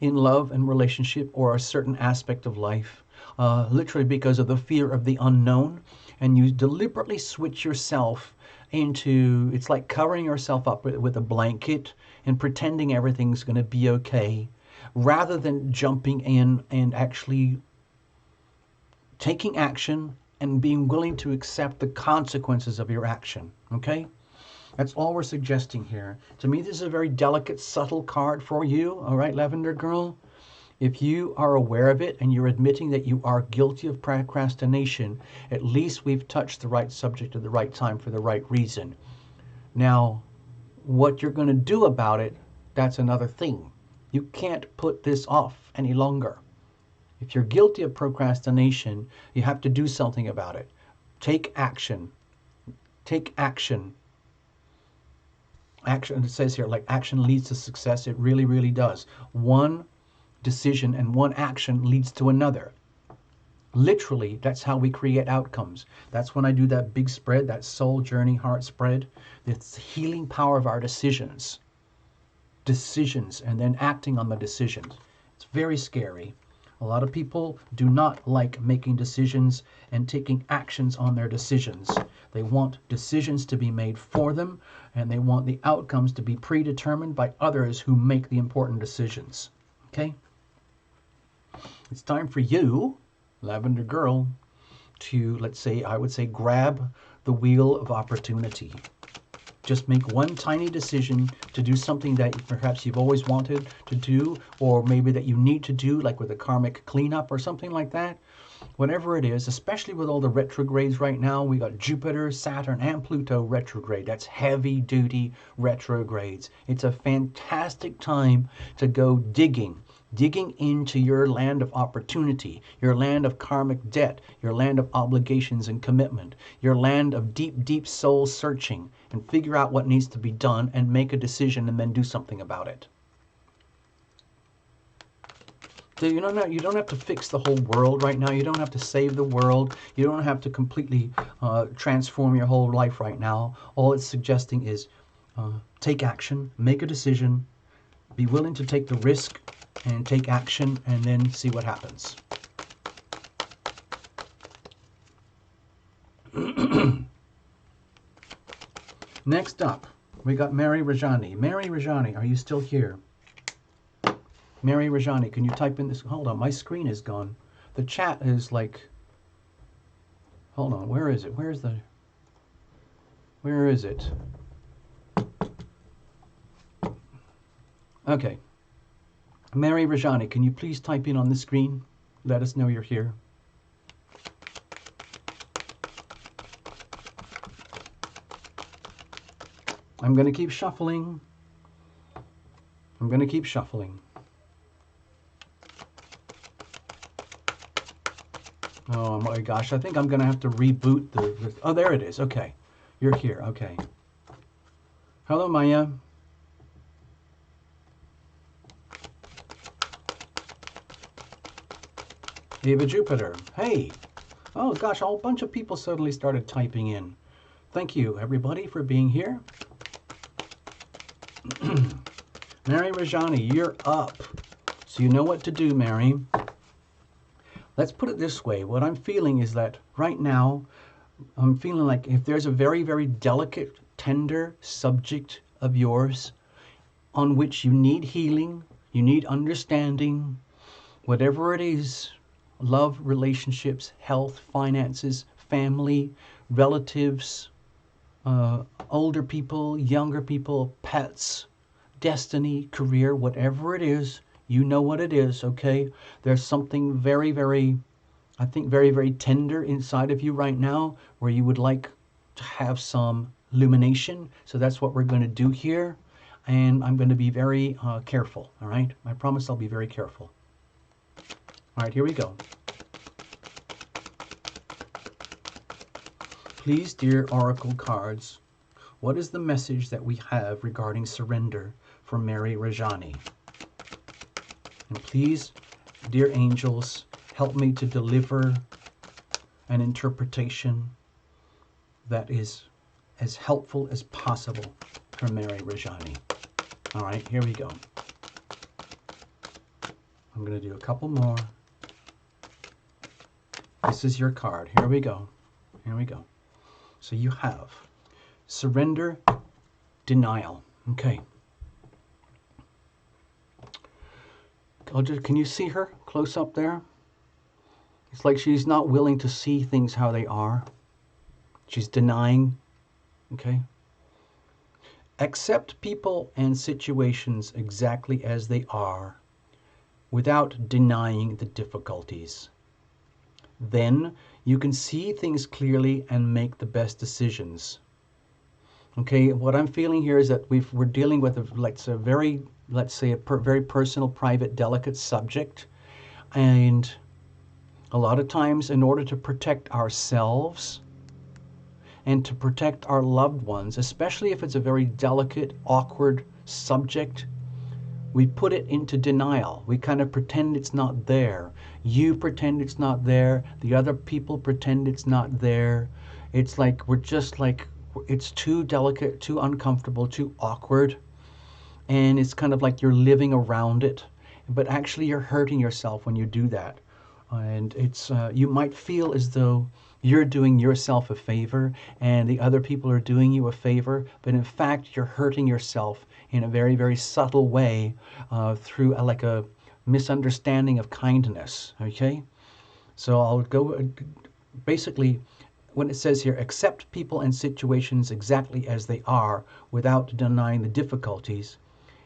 in love and relationship or a certain aspect of life, literally because of the fear of the unknown. And you deliberately switch yourself into, it's like covering yourself up with a blanket and pretending everything's going to be okay, rather than jumping in and actually taking action and being willing to accept the consequences of your action. Okay? That's all we're suggesting here. To me, this is a very delicate, subtle card for you. All right, Lavender Girl? If you are aware of it and you're admitting that you are guilty of procrastination, at least we've touched the right subject at the right time for the right reason. Now, what you're going to do about it, that's another thing. You can't put this off any longer. If you're guilty of procrastination, you have to do something about it. Take action. Take action. Action, it says here, like action leads to success. It really, really does. One decision and one action leads to another. Literally, that's how we create outcomes. That's when I do that big spread, that soul journey heart spread. It's the healing power of our decisions. Decisions, and then acting on the decisions. It's very scary. A lot of people do not like making decisions and taking actions on their decisions. They want decisions to be made for them, and they want the outcomes to be predetermined by others who make the important decisions. Okay? It's time for you, Lavender Girl, to, let's say, I would say, grab the wheel of opportunity. Just make one tiny decision to do something that perhaps you've always wanted to do, or maybe that you need to do, like with a karmic cleanup or something like that. Whatever it is, especially with all the retrogrades right now, we got Jupiter, Saturn, and Pluto retrograde. That's heavy duty retrogrades. It's a fantastic time to go digging into your land of opportunity, your land of karmic debt, your land of obligations and commitment, your land of deep, deep soul searching, and figure out what needs to be done and make a decision and then do something about it. So you don't have to fix the whole world right now. You don't have to save the world. You don't have to completely transform your whole life right now. All it's suggesting is take action, make a decision, be willing to take the risk and take action, and then see what happens. Next up, we got Mary Rajani. Mary Rajani, are you still here? Mary Rajani, can you type in this? Hold on, my screen is gone. The chat is like, hold on, where is it? Where is it? Okay. Mary Rajani, can you please type in on the screen? Let us know you're here. I'm going to keep shuffling. Oh my gosh, I think I'm going to have to reboot the... Oh, there it is. Okay. You're here. Okay. Hello, Maya. Eva Jupiter. Hey. Oh gosh, a whole bunch of people suddenly started typing in. Thank you, everybody, for being here. Mary Rajani, you're up. So you know what to do, Mary. Let's put it this way. What I'm feeling is that right now, I'm feeling like if there's a very, very delicate, tender subject of yours on which you need healing, you need understanding, whatever it is, love, relationships, health, finances, family, relatives, older people, younger people, pets, destiny, career, whatever it is, you know what it is, okay? There's something very, very, I think very, very tender inside of you right now where you would like to have some illumination. So that's what we're going to do here. And I'm going to be very careful, all right? I promise I'll be very careful. All right, here we go. Please, dear Oracle cards, what is the message that we have regarding surrender for Mary Rajani. And please, dear angels, help me to deliver an interpretation that is as helpful as possible for Mary Rajani. All right, here we go. I'm going to do a couple more. This is your card. Here we go. Here we go. So you have surrender, denial. Okay. Can you see her close up there? It's like she's not willing to see things how they are. She's denying. Okay. Accept people and situations exactly as they are without denying the difficulties. Then you can see things clearly and make the best decisions. Okay, what I'm feeling here is that we're dealing with a very personal, private, delicate subject. And a lot of times, in order to protect ourselves and to protect our loved ones, especially if it's a very delicate, awkward subject, we put it into denial. We kind of pretend it's not there. You pretend it's not there. The other people pretend it's not there. It's like it's too delicate, too uncomfortable, too awkward. And it's kind of like you're living around it. But actually you're hurting yourself when you do that. And it's you might feel as though you're doing yourself a favor and the other people are doing you a favor, but in fact you're hurting yourself in a very, very subtle way through like a misunderstanding of kindness. Okay, so I'll go basically when it says here, accept people and situations exactly as they are without denying the difficulties.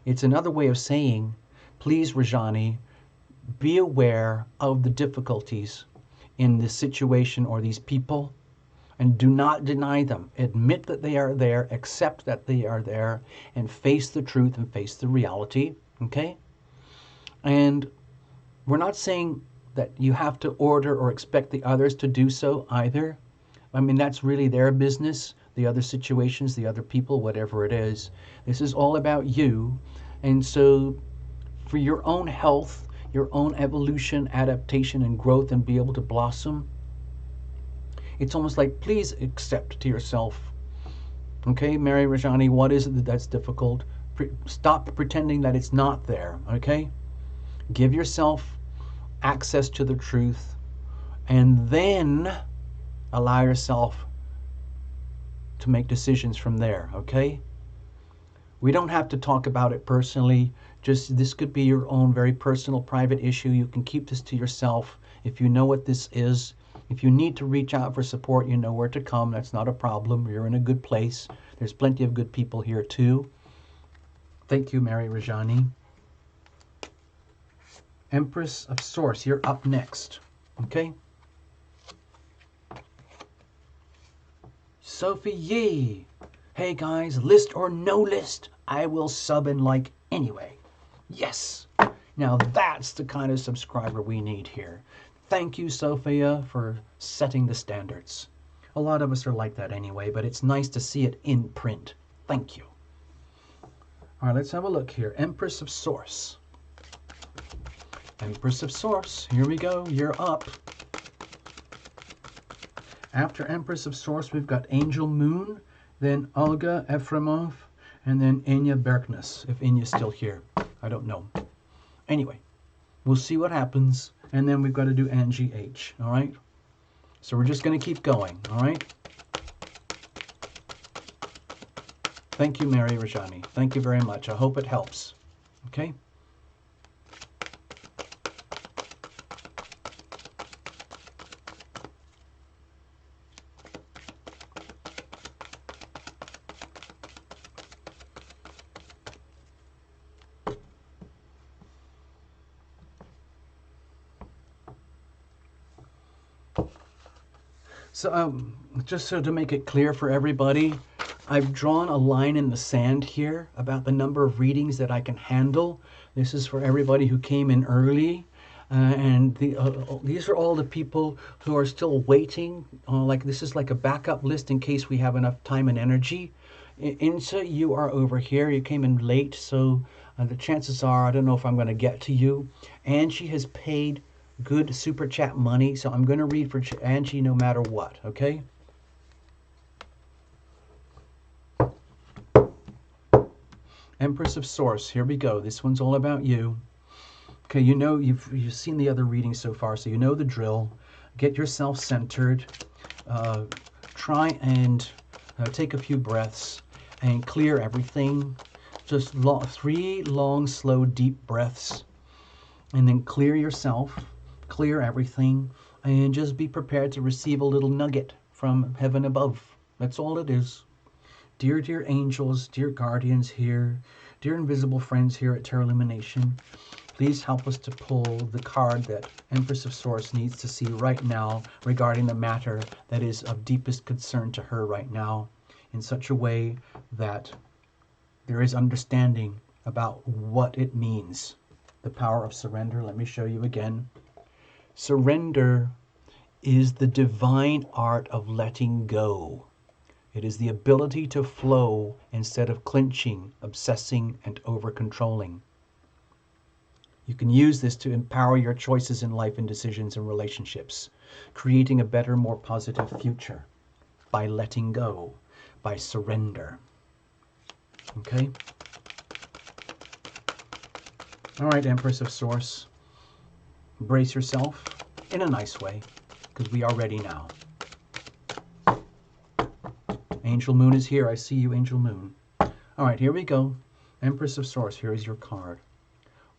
It's another way of saying, please, Rajani, be aware of the difficulties in this situation or these people, and do not deny them. Admit that they are there, accept that they are there, and face the truth and face the reality, okay? And we're not saying that you have to order or expect the others to do so either. I mean, that's really their business, the other situations, the other people, whatever it is. This is all about you. And so for your own health, your own evolution, adaptation, and growth, and be able to blossom, it's almost like, please accept to yourself, okay, Mary Rajani, what is it that's difficult? Stop pretending that it's not there, okay? Give yourself access to the truth, and then allow yourself to make decisions from there, okay? We don't have to talk about it personally. Just this could be your own very personal, private issue. You can keep this to yourself. If you know what this is, if you need to reach out for support, you know where to come. That's not a problem. You're in a good place. There's plenty of good people here too. Thank you, Mary Rajani. Empress of Source, you're up next. Okay? Sophie Yee. Hey guys, list or no list, I will sub and like anyway. Yes. Now that's the kind of subscriber we need here. Thank you, Sophia, for setting the standards. A lot of us are like that anyway, but it's nice to see it in print. Thank you. All right, let's have a look here. Empress of Source. Empress of Source, here we go. You're up. After Empress of Source, we've got Angel Moon, then Olga Efremov, and then Enya Berkness, if Enya's still here. I don't know. Anyway, we'll see what happens, and then we've got to do Angie H, all right? So we're just going to keep going, all right? Thank you, Mary Rajani. Thank you very much. I hope it helps, okay? So just so to make it clear for everybody, I've drawn a line in the sand here about the number of readings that I can handle. This is for everybody who came in early. And these are all the people who are still waiting. Like this is like a backup list in case we have enough time and energy. Insa, you are over here. You came in late, so the chances are I don't know if I'm going to get to you. Angie has paid good super chat money, so I'm going to read for Angie no matter what, okay? Empress of Source, here we go. This one's all about you. Okay, you know, you've seen the other readings so far, so you know the drill. Get yourself centered. Try and take a few breaths and clear everything. Just 3 long, slow, deep breaths. And then clear yourself, clear everything, and just be prepared to receive a little nugget from heaven above. That's all it is. Dear, dear angels, dear guardians here, dear invisible friends here at Tarot Lumination, please help us to pull the card that Empress of Source needs to see right now regarding the matter that is of deepest concern to her right now, in such a way that there is understanding about what it means. The power of surrender. Let me show you again. Surrender is the divine art of letting go. It is the ability to flow instead of clinching, obsessing, and over-controlling. You can use this to empower your choices in life and decisions and relationships, creating a better, more positive future by letting go, by surrender. Okay? All right, Empress of Source, brace yourself in a nice way, because we are ready now. Angel Moon is here. I see you, Angel Moon. All right, here we go. Empress of Source, here is your card.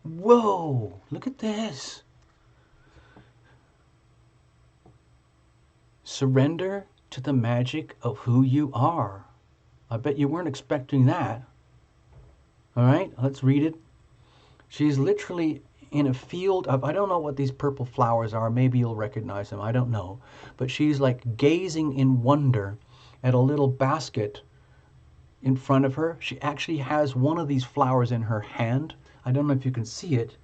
Whoa, look at this. Surrender to the magic of who you are. I bet you weren't expecting that. All right, let's read it. She's literally in a field of, I don't know what these purple flowers are. Maybe you'll recognize them. I don't know. But she's like gazing in wonder at a little basket in front of her. She actually has one of these flowers in her hand. I don't know if you can see it,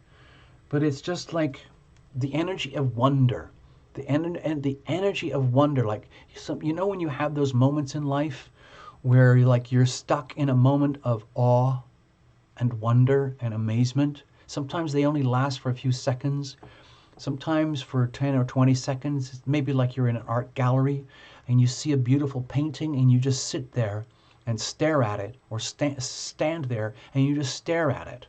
but it's just like the energy of wonder. The energy of wonder. Like, you know when you have those moments in life where you're stuck in a moment of awe and wonder and amazement. Sometimes they only last for a few seconds. Sometimes for 10 or 20 seconds. Maybe like you're in an art gallery and you see a beautiful painting and you just sit there and stare at it, or stand there and you just stare at it.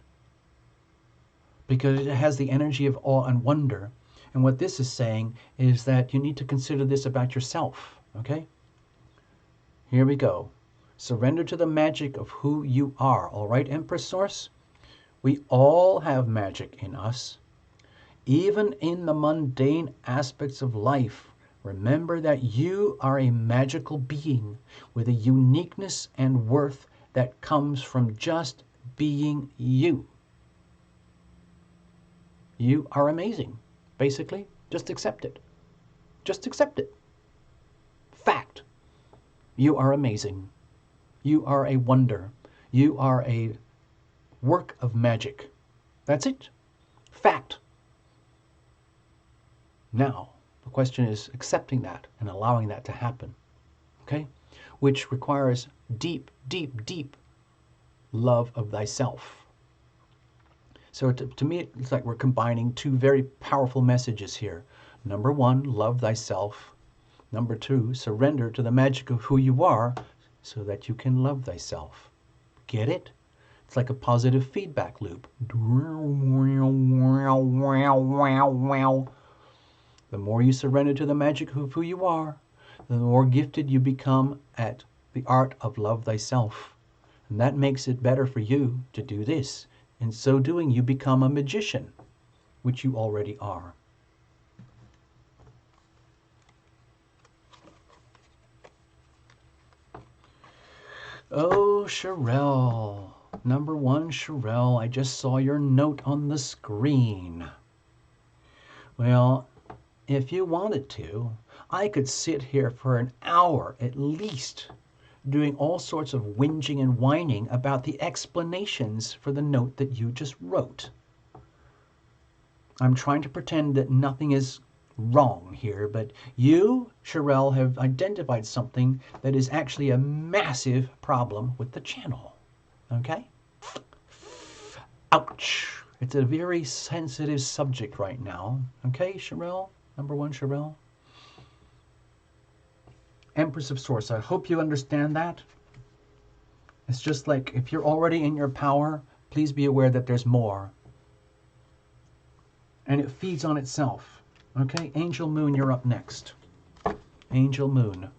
Because it has the energy of awe and wonder. And what this is saying is that you need to consider this about yourself, okay? Here we go. Surrender to the magic of who you are. All right, Empress Source? We all have magic in us. Even in the mundane aspects of life, remember that you are a magical being with a uniqueness and worth that comes from just being you. You are amazing. Basically, just accept it. Just accept it. Fact. You are amazing. You are a wonder. You are a work of magic. That's it. Fact. Now, the question is accepting that and allowing that to happen. Okay? Which requires deep, deep, deep love of thyself. So to me, it's like we're combining two very powerful messages here. Number one, love thyself. Number two, surrender to the magic of who you are so that you can love thyself. Get it? It's like a positive feedback loop. The more you surrender to the magic of who you are, the more gifted you become at the art of love thyself. And that makes it better for you to do this. In so doing, you become a magician, which you already are. Oh, Sherelle. Number one, Sherelle, I just saw your note on the screen. Well, if you wanted to, I could sit here for an hour at least doing all sorts of whinging and whining about the explanations for the note that you just wrote. I'm trying to pretend that nothing is wrong here, but you, Sherelle, have identified something that is actually a massive problem with the channel. Okay? Ouch. It's a very sensitive subject right now. Okay, Sherelle? Number one, Sherelle? Empress of Source, I hope you understand that. It's just like, if you're already in your power, please be aware that there's more. And it feeds on itself. Okay, Angel Moon, you're up next. Angel Moon,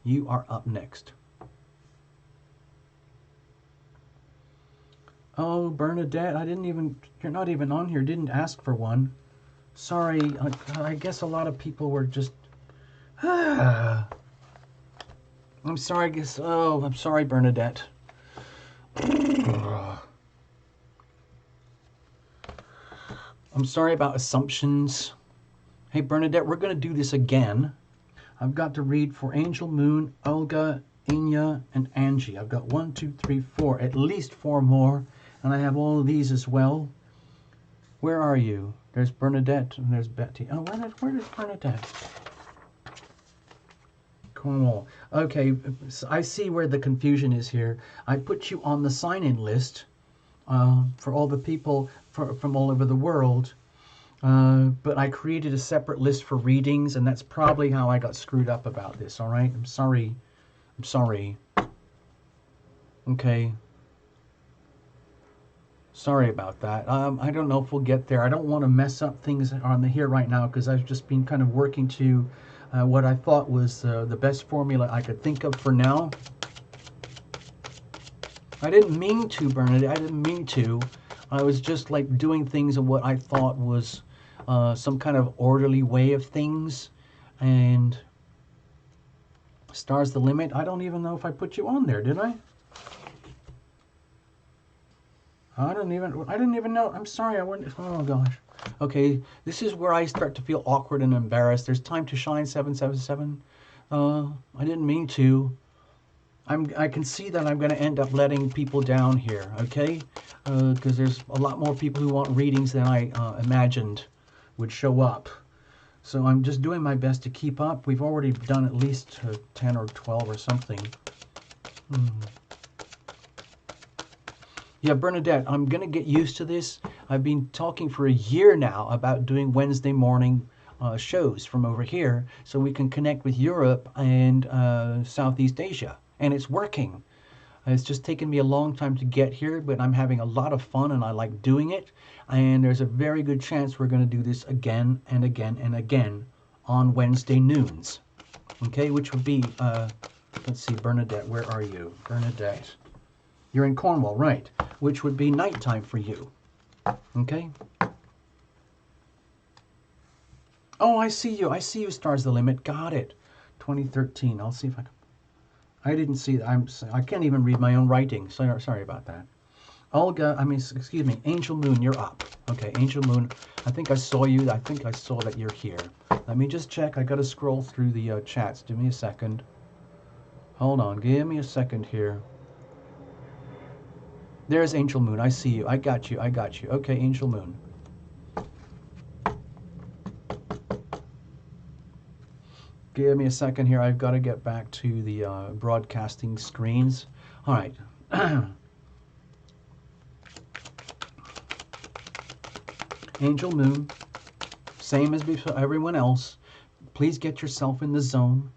you are up next. Oh, Bernadette, you're not even on here, didn't ask for one. Sorry, I guess a lot of people were just... I'm sorry, I'm sorry, Bernadette. I'm sorry about assumptions. Hey, Bernadette, we're going to do this again. I've got to read for Angel Moon, Olga, Inya, and Angie. I've got 1, 2, 3, 4, at least 4 more. And I have all of these as well. Where are you? There's Bernadette and there's Betty. Oh, where is Bernadette? Cornwall. Okay, so I see where the confusion is here. I put you on the sign-in list for all the people from all over the world. But I created a separate list for readings, and that's probably how I got screwed up about this, all right? I'm sorry. I'm sorry. Okay. Sorry about that. I don't know if we'll get there. I don't want to mess up things on here right now because I've just been kind of working to what I thought was the best formula I could think of for now. I didn't mean to, Bernadette. I didn't mean to. I was just like doing things in what I thought was some kind of orderly way of things. And Stars the Limit. I don't even know if I put you on there, did I? I didn't even know. I'm sorry. I wouldn't. Oh gosh. Okay, this is where I start to feel awkward and embarrassed. There's Time to Shine 777. I didn't mean to. I can see that I'm going to end up letting people down here. Okay, because there's a lot more people who want readings than I imagined would show up. So I'm just doing my best to keep up. We've already done at least 10 or 12 or something. Yeah, Bernadette, I'm going to get used to this. I've been talking for a year now about doing Wednesday morning shows from over here so we can connect with Europe and Southeast Asia. And it's working. It's just taken me a long time to get here, but I'm having a lot of fun and I like doing it. And there's a very good chance we're going to do this again and again and again on Wednesday noons. Okay, which would be, let's see, Bernadette, where are you? Bernadette. You're in Cornwall, right, which would be nighttime for you, okay? Oh, I see you, Stars the Limit, got it. 2013, I'll see if I can. I didn't see that, I can't even read my own writing, sorry about that. Olga, excuse me, Angel Moon, you're up. Okay, Angel Moon, I think I saw you, I think I saw that you're here. Let me just check, I gotta scroll through the chats, give me a second. Hold on, give me a second here. There's Angel Moon. I see you. I got you. Okay, Angel Moon. Give me a second here. I've got to get back to the broadcasting screens. All right. Angel Moon, same as everyone else. Please get yourself in the zone.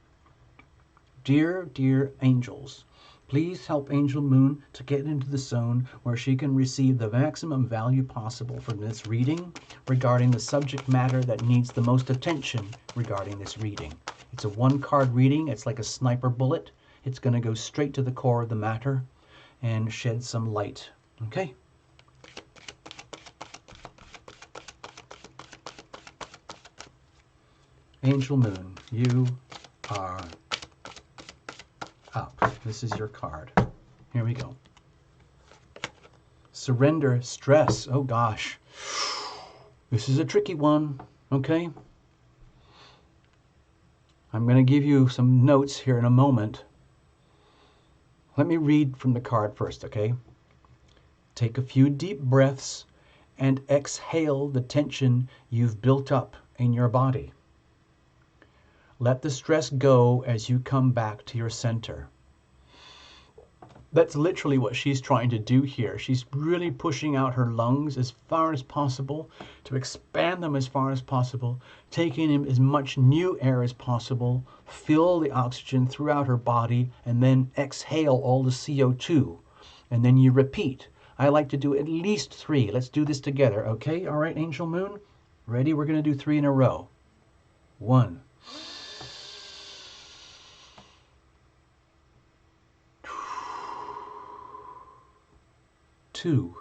Dear angels, please help Angel Moon to get into the zone where she can receive the maximum value possible from this reading regarding the subject matter that needs the most attention regarding this reading. It's a 1-card reading. It's like a sniper bullet. It's going to go straight to the core of the matter and shed some light. Okay? Angel Moon, you are up. This is your card. Here we go. Surrender stress. Oh gosh. This is a tricky one. Okay? I'm going to give you some notes here in a moment. Let me read from the card first, okay? Take a few deep breaths and exhale the tension you've built up in your body. Let the stress go as you come back to your center. That's literally what she's trying to do here. She's really pushing out her lungs as far as possible, to expand them as far as possible, taking in as much new air as possible, fill the oxygen throughout her body, and then exhale all the CO2. And then you repeat. I like to do at least 3. Let's do this together, okay? All right, Angel Moon? Ready? We're going to do 3 in a row. 1. 2.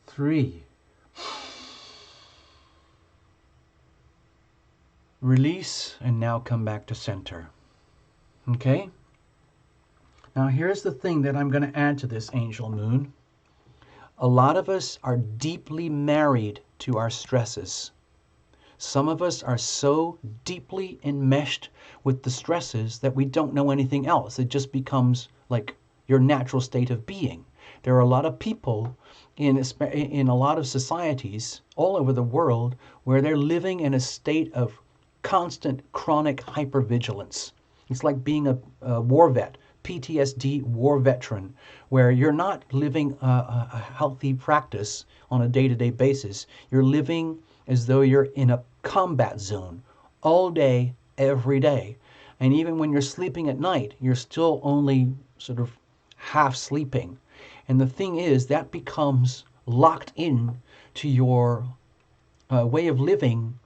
3. Release, and now come back to center. Okay? Now here's the thing that I'm going to add to this, Angel Moon. A lot of us are deeply married to our stresses. Some of us are so deeply enmeshed with the stresses that we don't know anything else. It just becomes like your natural state of being. There are a lot of people in a lot of societies all over the world where they're living in a state of constant chronic hypervigilance. It's like being a war vet, PTSD war veteran, where you're not living a healthy practice on a day-to-day basis. You're living as though you're in a combat zone all day, every day. And even when you're sleeping at night, you're still only sort of half sleeping. And the thing is, that becomes locked in to your way of living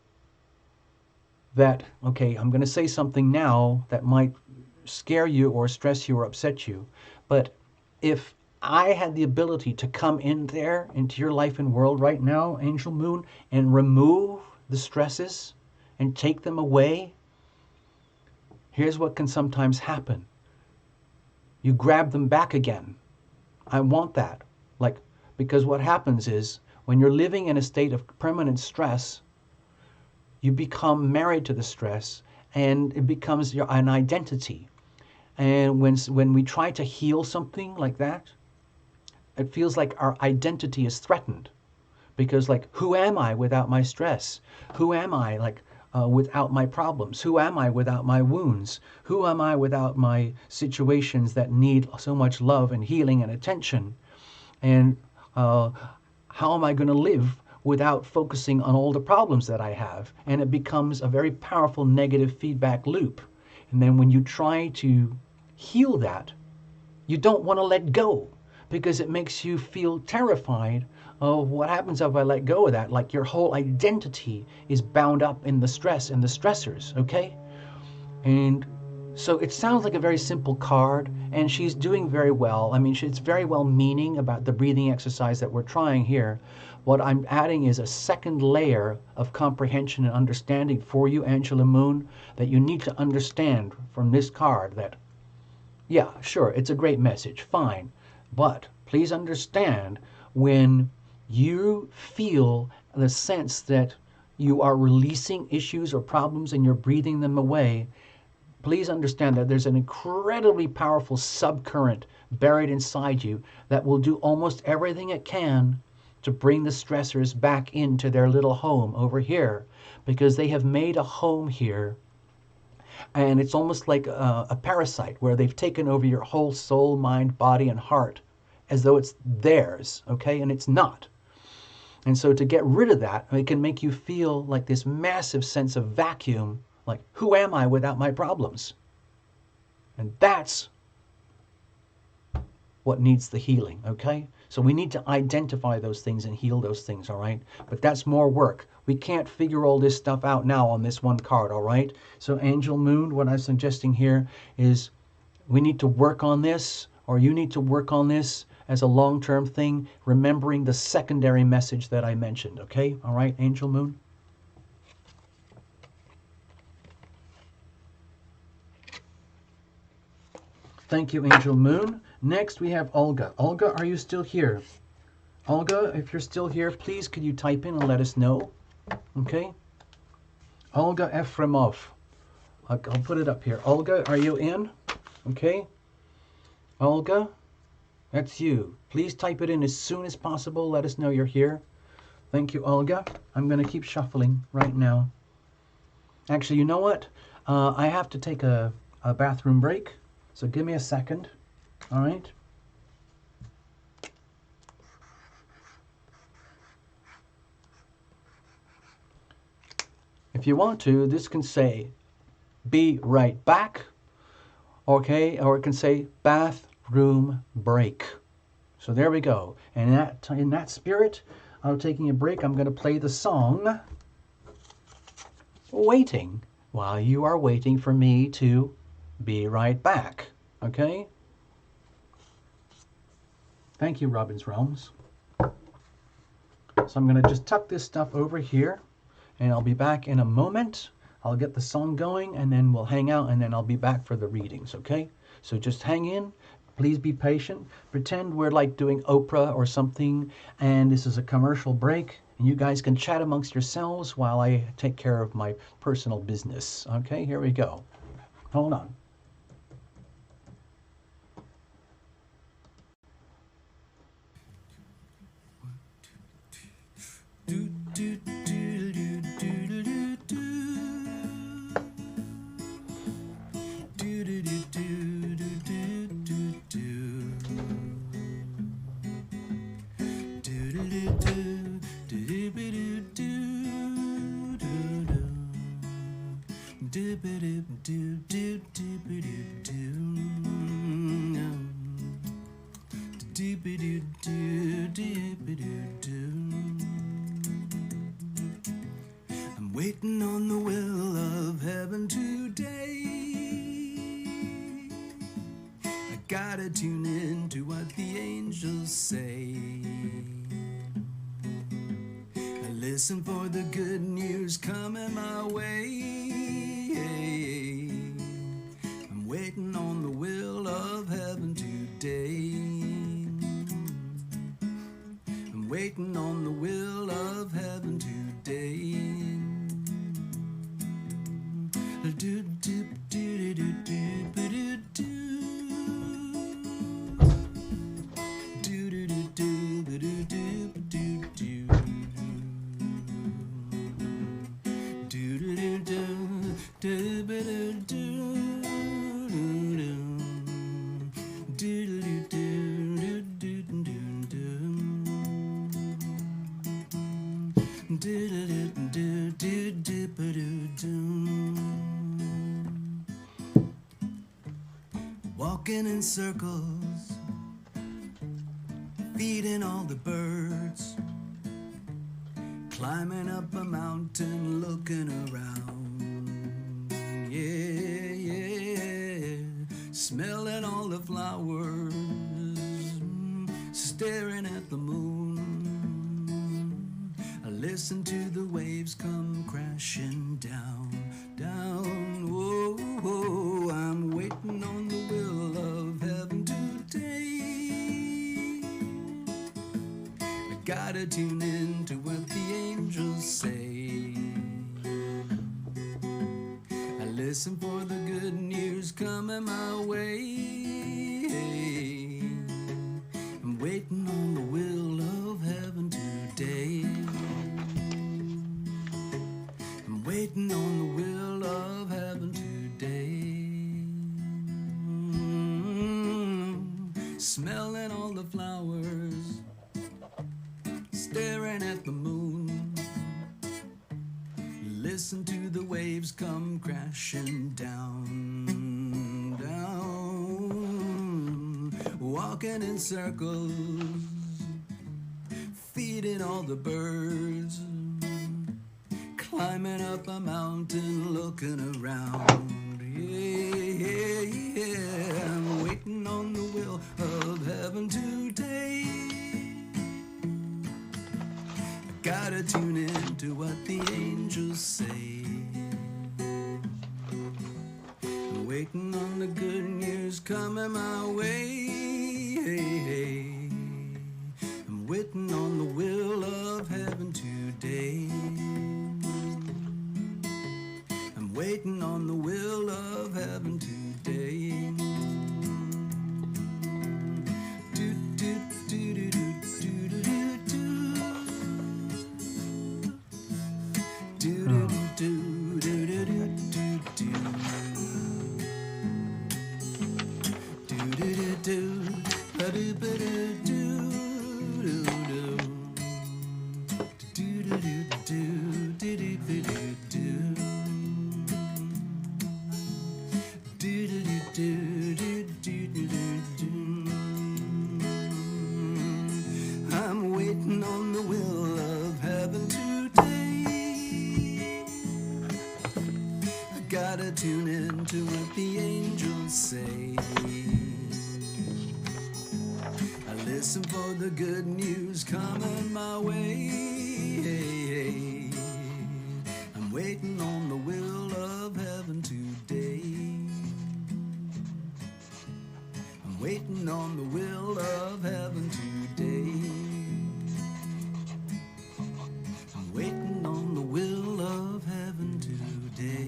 that, okay, I'm going to say something now that might scare you or stress you or upset you. But if I had the ability to come in there into your life and world right now, Angel Moon, and remove the stresses and take them away, here's what can sometimes happen. You grab them back again. I want that. Because what happens is when you're living in a state of permanent stress, you become married to the stress and it becomes an identity. And when we try to heal something like that, it feels like our identity is threatened. Because who am I without my stress? Who am I without my problems? Who am I without my wounds? Who am I without my situations that need so much love and healing and attention? And how am I going to live without focusing on all the problems that I have? And it becomes a very powerful negative feedback loop. And then when you try to heal that, you don't want to let go because it makes you feel terrified of what happens if I let go of that. Like your whole identity is bound up in the stress and the stressors, okay? And so it sounds like a very simple card, and she's doing very well. I mean, it's very well meaning about the breathing exercise that we're trying here. What I'm adding is a second layer of comprehension and understanding for you, Angela Moon, that you need to understand from this card that, yeah, sure, it's a great message, fine. But please understand, when you feel the sense that you are releasing issues or problems and you're breathing them away, please understand that there's an incredibly powerful subcurrent buried inside you that will do almost everything it can to bring the stressors back into their little home over here, because they have made a home here. And it's almost like a parasite where they've taken over your whole soul, mind, body, and heart as though it's theirs, okay? And it's not. And so to get rid of that, it can make you feel like this massive sense of vacuum, like, who am I without my problems? And that's what needs the healing, okay? So we need to identify those things and heal those things, all right? But that's more work. We can't figure all this stuff out now on this one card, all right? So Angel Moon, what I'm suggesting here is we need to work on this, or you need to work on this as a long-term thing, remembering the secondary message that I mentioned, okay? All right, Angel Moon? Thank you, Angel Moon. Next, we have Olga. Olga, are you still here? Olga, if you're still here, please could you type in and let us know? Okay? Olga Efremov. I'll put it up here. Olga, are you in? Okay? Olga? That's you. Please type it in as soon as possible. Let us know you're here. Thank you, Olga. I'm going to keep shuffling right now. Actually, you know what? I have to take a bathroom break, so give me a second. All right? If you want to, this can say, be right back, okay? Or it can say, bathroom break. So there we go. And in that spirit of taking a break, I'm going to play the song, Waiting, while you are waiting for me to be right back, okay? Thank you, Robin's Realms. So I'm going to just tuck this stuff over here, and I'll be back in a moment. I'll get the song going, and then we'll hang out, and then I'll be back for the readings, okay? So just hang in. Please be patient. Pretend we're like doing Oprah or something, and this is a commercial break, and you guys can chat amongst yourselves while I take care of my personal business. Okay, here we go. Hold on. I'm waiting on the will of heaven today. I gotta tune in to what the angels say. I listen for the good news coming my way. I'm waiting on the will of heaven today. I'm waiting on the will of heaven today. Do do do do do do do Walking in circles, feeding all the birds, climbing up a mountain, looking around. Yeah, yeah, smelling all the flowers, staring at the moon. I listen to the waves come crashing down, down. Whoa, whoa, I'm waiting on the will of heaven today. I gotta tune in to what the angels say. I listen for the good news coming my way. I'm waiting on the will of heaven today. I'm waiting on the will of heaven today. Smelling all the flowers, staring at the moon. Listen to the waves come crashing down, down. Walking in circles, feeding all the birds, climbing up a mountain, looking around. Yeah, yeah, yeah. I'm waiting on the will of heaven today. I gotta tune in to what the angels say. I'm waiting on the good news coming my way. I'm waiting on the will of heaven today. I'm waiting on the will of heaven today. Do the good news coming my way. I'm waiting on the will of heaven today. I'm waiting on the will of heaven today. I'm waiting on the will of heaven today.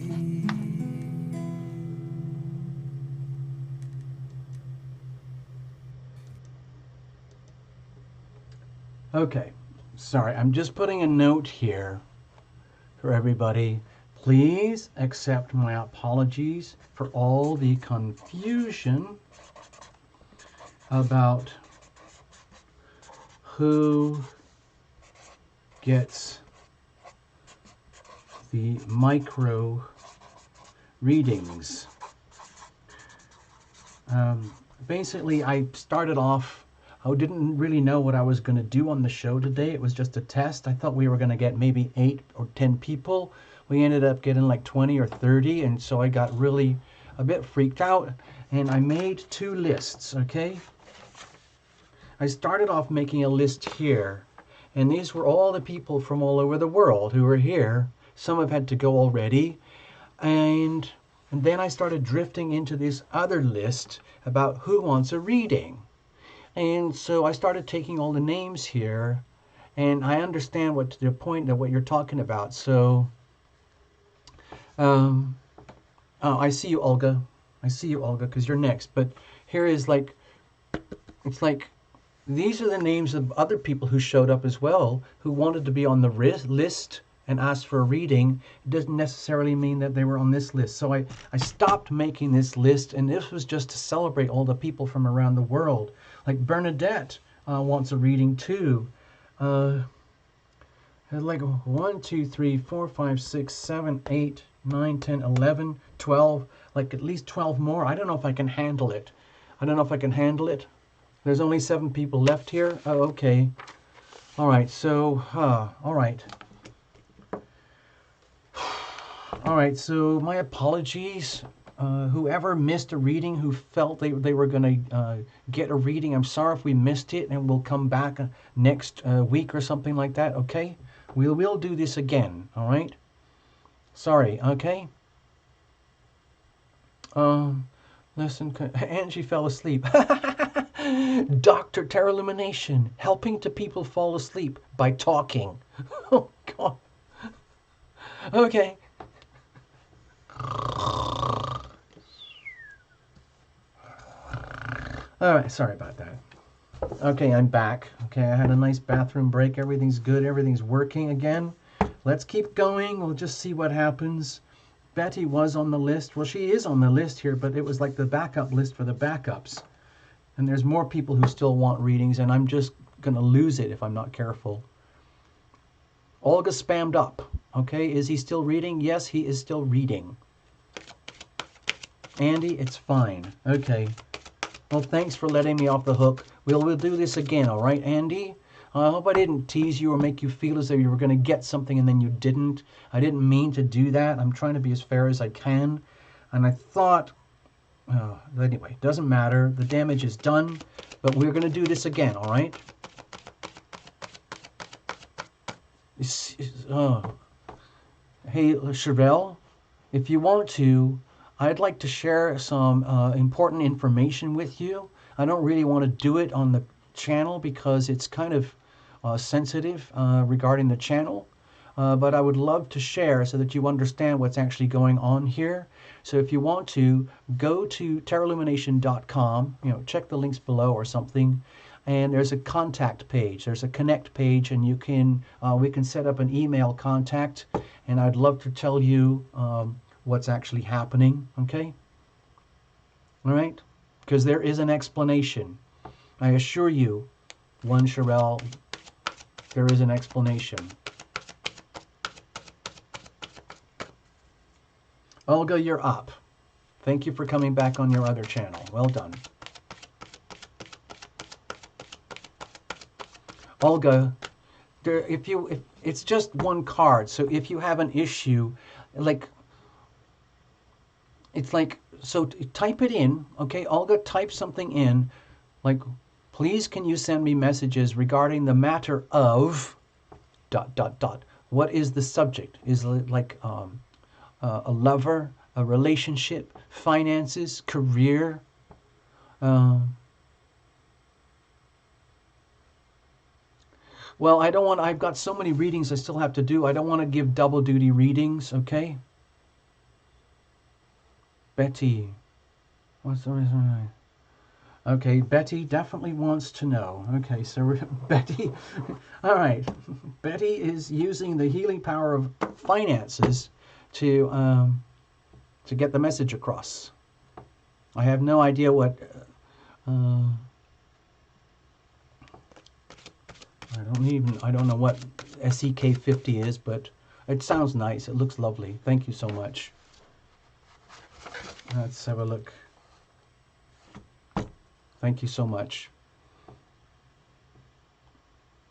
Okay, sorry, I'm just putting a note here for everybody. Please accept my apologies for all the confusion about who gets the micro readings. Basically, I started off, I didn't really know what I was going to do on the show today. It was just a test. I thought we were going to get maybe 8 or 10 people. We ended up getting like 20 or 30, and so I got really a bit freaked out, and I made 2 lists, okay? I started off making a list here, and these were all the people from all over the world who were here. Some have had to go already, and then I started drifting into this other list about who wants a reading. And so I started taking all the names here, and I understand what the point of what you're talking about. So, oh, I see you, Olga. I see you, Olga, because you're next. But here is like, it's like, these are the names of other people who showed up as well, who wanted to be on the list and asked for a reading. It doesn't necessarily mean that they were on this list. So I stopped making this list, and this was just to celebrate all the people from around the world. Like Bernadette wants a reading too. Like 1, 2, 3, 4, 5, 6, 7, 8, 9, 10, 11, 12, like at least 12 more. I don't know if I can handle it. There's only 7 people left here. Oh, okay. All right, so, all right. All right, so my apologies. Whoever missed a reading, who felt they were going to get a reading, I'm sorry if we missed it, and we'll come back next week or something like that, okay? We will do this again, all right? Sorry, okay? Listen, Angie fell asleep. Dr. Terralumination, helping to people fall asleep by talking. Oh, God. Okay. All right, sorry about that. Okay, I'm back. Okay, I had a nice bathroom break. Everything's good. Everything's working again. Let's keep going. We'll just see what happens. Betty was on the list. Well, she is on the list here, but it was like the backup list for the backups. And there's more people who still want readings, and I'm just going to lose it if I'm not careful. Olga spammed up. Okay, is he still reading? Yes, he is still reading. Andy, it's fine. Okay. Well, thanks for letting me off the hook. We'll do this again, all right, Andy? I hope I didn't tease you or make you feel as though you were going to get something and then you didn't. I didn't mean to do that. I'm trying to be as fair as I can. And I thought, anyway, doesn't matter. The damage is done. But we're going to do this again, all right? Hey, Chevelle, if you want to, I'd like to share some important information with you. I don't really want to do it on the channel because it's kind of sensitive regarding the channel. But I would love to share so that you understand what's actually going on here. So if you want to, go to terralumination.com, check the links below or something. And there's a contact page. There's a connect page, and you can we can set up an email contact. And I'd love to tell you what's actually happening, okay? All right? Because there is an explanation. I assure you, one Sherelle, there is an explanation. Olga, you're up. Thank you for coming back on your other channel. Well done. Olga, if it's just one card, so if you have an issue, so type it in, okay? Olga, type something in, like Please can you send me messages regarding the matter of ... What is the subject? Is it like a lover, a relationship, finances, career? Well, I don't want, I've got so many readings I still have to do. I don't want to give double duty readings, okay? Betty. What's the reason? Okay, Betty definitely wants to know. Okay, so Betty, all right. Betty is using the healing power of finances to get the message across. I have no idea what... I don't know what SEK 50 is, but it sounds nice. It looks lovely. Thank you so much. Let's have a look. Thank you so much.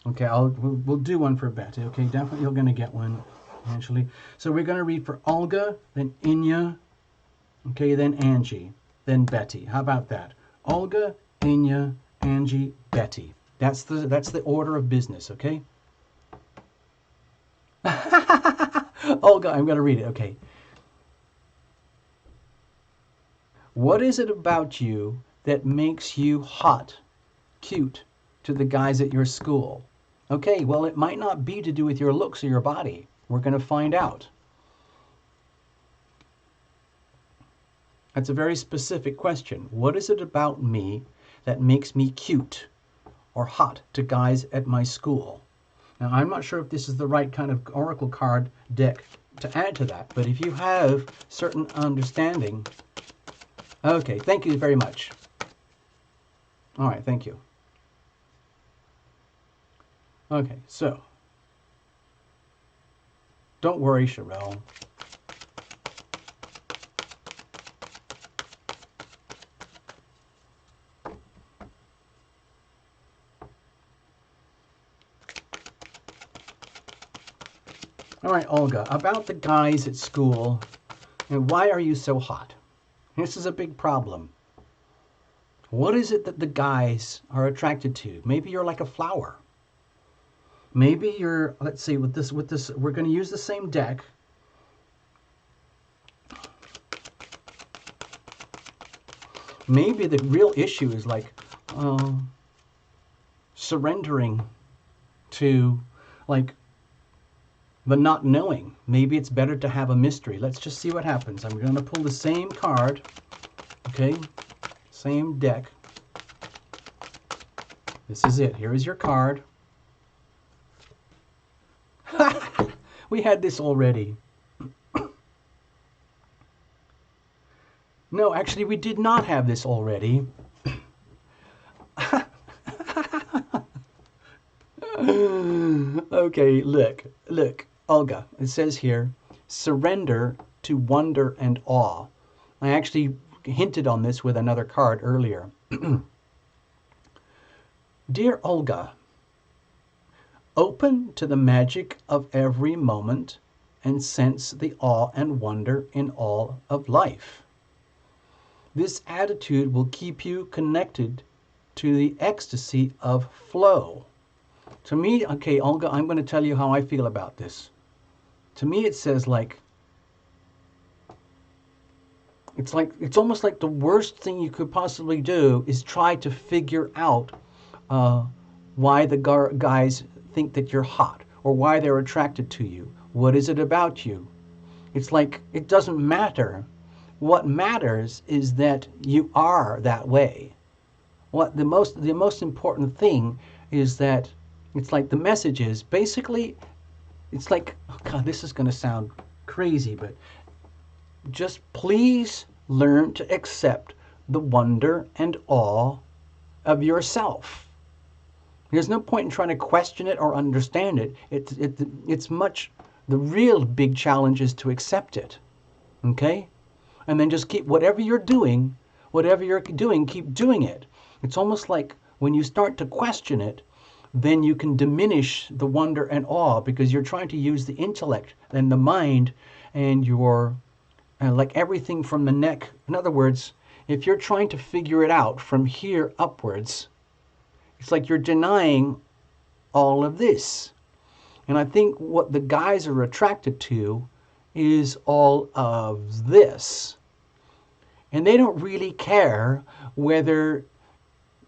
Okay, we'll do one for Betty. Okay, definitely you're going to get one eventually. So we're going to read for Olga, then Inya, okay, then Angie, then Betty. How about that? Olga, Inya, Angie, Betty. That's the order of business, okay? Olga, I'm going to read it, okay. What is it about you that makes you hot, cute to the guys at your school? Okay, well, it might not be to do with your looks or your body. We're going to find out. That's a very specific question. What is it about me that makes me cute or hot to guys at my school? Now, I'm not sure if this is the right kind of oracle card deck to add to that, but if you have certain understanding... Okay, thank you very much. All right, thank you. Okay, so... Don't worry, Sherelle. All right, Olga, about the guys at school, and why are you so hot? This is a big problem. What is it that the guys are attracted to? Maybe you're like a flower. Maybe you're, let's see, with this, we're going to use the same deck. Maybe the real issue is like surrendering to like the not knowing. Maybe it's better to have a mystery. Let's just see what happens. I'm going to pull the same card, okay? Same deck. This is it. Here is your card. We had this already. No, actually, we did not have this already. Okay, look, Olga, it says here, surrender to wonder and awe. I actually hinted on this with another card earlier. Dear Olga, open to the magic of every moment and sense the awe and wonder in all of life. This attitude will keep you connected to the ecstasy of flow. To me, okay, Olga, I'm going to tell you how I feel about this. To me, it says it's almost like the worst thing you could possibly do is try to figure out why the guys think that you're hot or why they're attracted to you. What is it about you? It's like it doesn't matter. What matters is that you are that way. What the most important thing is that it's like the message is basically, it's like, oh God, this is going to sound crazy, but just please learn to accept the wonder and awe of yourself. There's no point in trying to question it or understand it. It's much, the real big challenge is to accept it. Okay? And then just keep, whatever you're doing, keep doing it. It's almost like when you start to question it, then you can diminish the wonder and awe because you're trying to use the intellect and the mind and your, like everything from the neck. In other words, if you're trying to figure it out from here upwards, It's like you're denying all of this. And I think what the guys are attracted to is all of this. And they don't really care whether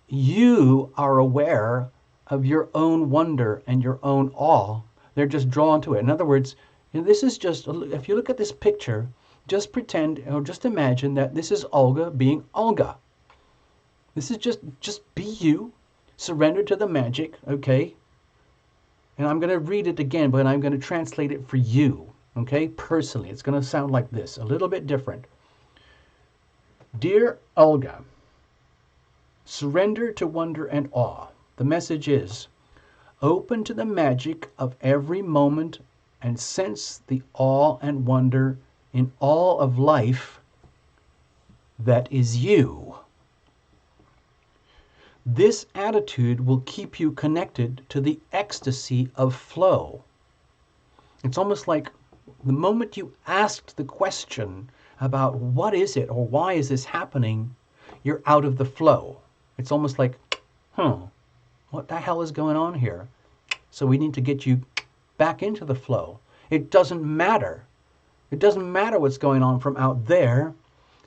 you are aware of your own wonder and your own awe. They're just drawn to it. In other words, this is just, if you look at this picture, just pretend or just imagine that this is Olga being Olga. This is just be you, surrender to the magic, okay? And I'm going to read it again, but I'm going to translate it for you, okay? Personally, it's going to sound like this, a little bit different. Dear Olga, surrender to wonder and awe. The message is, open to the magic of every moment and sense the awe and wonder in all of life that is you. This attitude will keep you connected to the ecstasy of flow. It's almost like the moment you asked the question about what is it or why is this happening, you're out of the flow. It's almost like, what the hell is going on here? So we need to get you back into the flow. It doesn't matter. It doesn't matter what's going on from out there.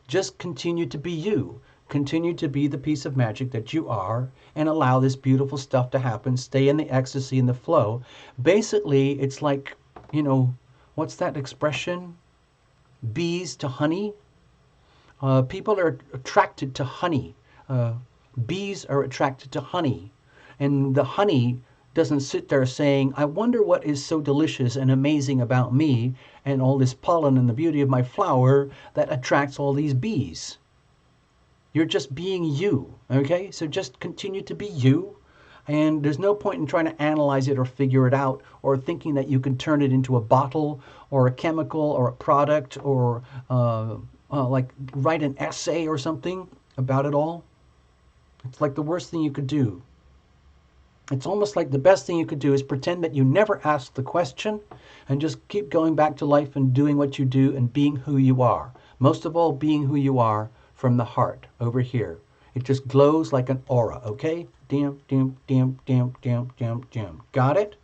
Just continue to be you. Continue to be the piece of magic that you are and allow this beautiful stuff to happen. Stay in the ecstasy and the flow. Basically, it's like, what's that expression? Bees to honey. People are attracted to honey. Bees are attracted to honey. And the honey doesn't sit there saying, I wonder what is so delicious and amazing about me and all this pollen and the beauty of my flower that attracts all these bees. You're just being you, okay? So just continue to be you. And there's no point in trying to analyze it or figure it out or thinking that you can turn it into a bottle or a chemical or a product or like write an essay or something about it all. It's like the worst thing you could do. It's almost like the best thing you could do is pretend that you never asked the question and just keep going back to life and doing what you do and being who you are. Most of all, being who you are from the heart over here. It just glows like an aura, okay? Dim, dim, dim, dim, dim, dim, dim. Got it?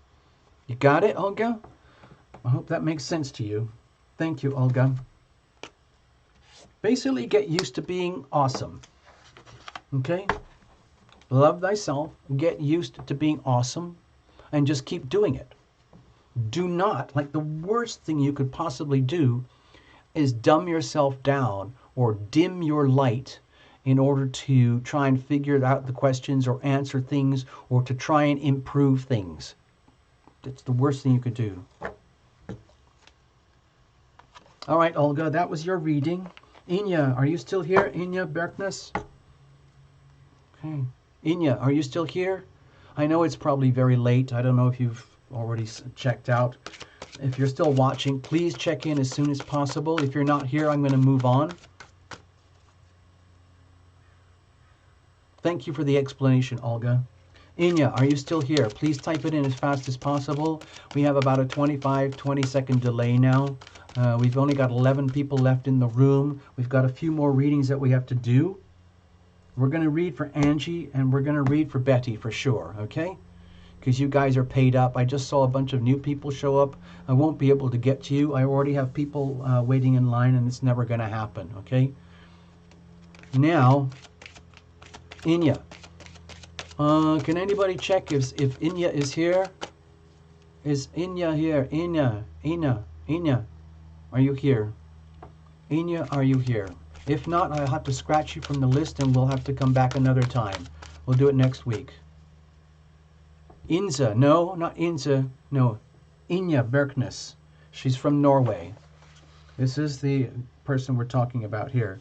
You got it, Olga? I hope that makes sense to you. Thank you, Olga. Basically, get used to being awesome. Okay? Love thyself. Get used to being awesome. And just keep doing it. Do not, like the worst thing you could possibly do is dumb yourself down or dim your light in order to try and figure out the questions or answer things or to try and improve things. That's the worst thing you could do. All right, Olga, that was your reading. Inya, are you still here? Inya Berkness? Okay. Inya, are you still here? I know it's probably very late. I don't know if you've already checked out. If you're still watching, please check in as soon as possible. If you're not here, I'm going to move on. Thank you for the explanation, Olga. Inya, are you still here? Please type it in as fast as possible. We have about a 20 second delay now. We've only got 11 people left in the room. We've got a few more readings that we have to do. We're going to read for Angie and we're going to read for Betty for sure, okay? Because you guys are paid up. I just saw a bunch of new people show up. I won't be able to get to you. I already have people waiting in line and it's never going to happen, okay? Now, Inya. Can anybody check if Inya is here? Is Inya here? Inya. Are you here? Inya, are you here? If not, I'll have to scratch you from the list and we'll have to come back another time. We'll do it next week. Inza, no, not Inza, no. Inya Berkness. She's from Norway. This is the person we're talking about here.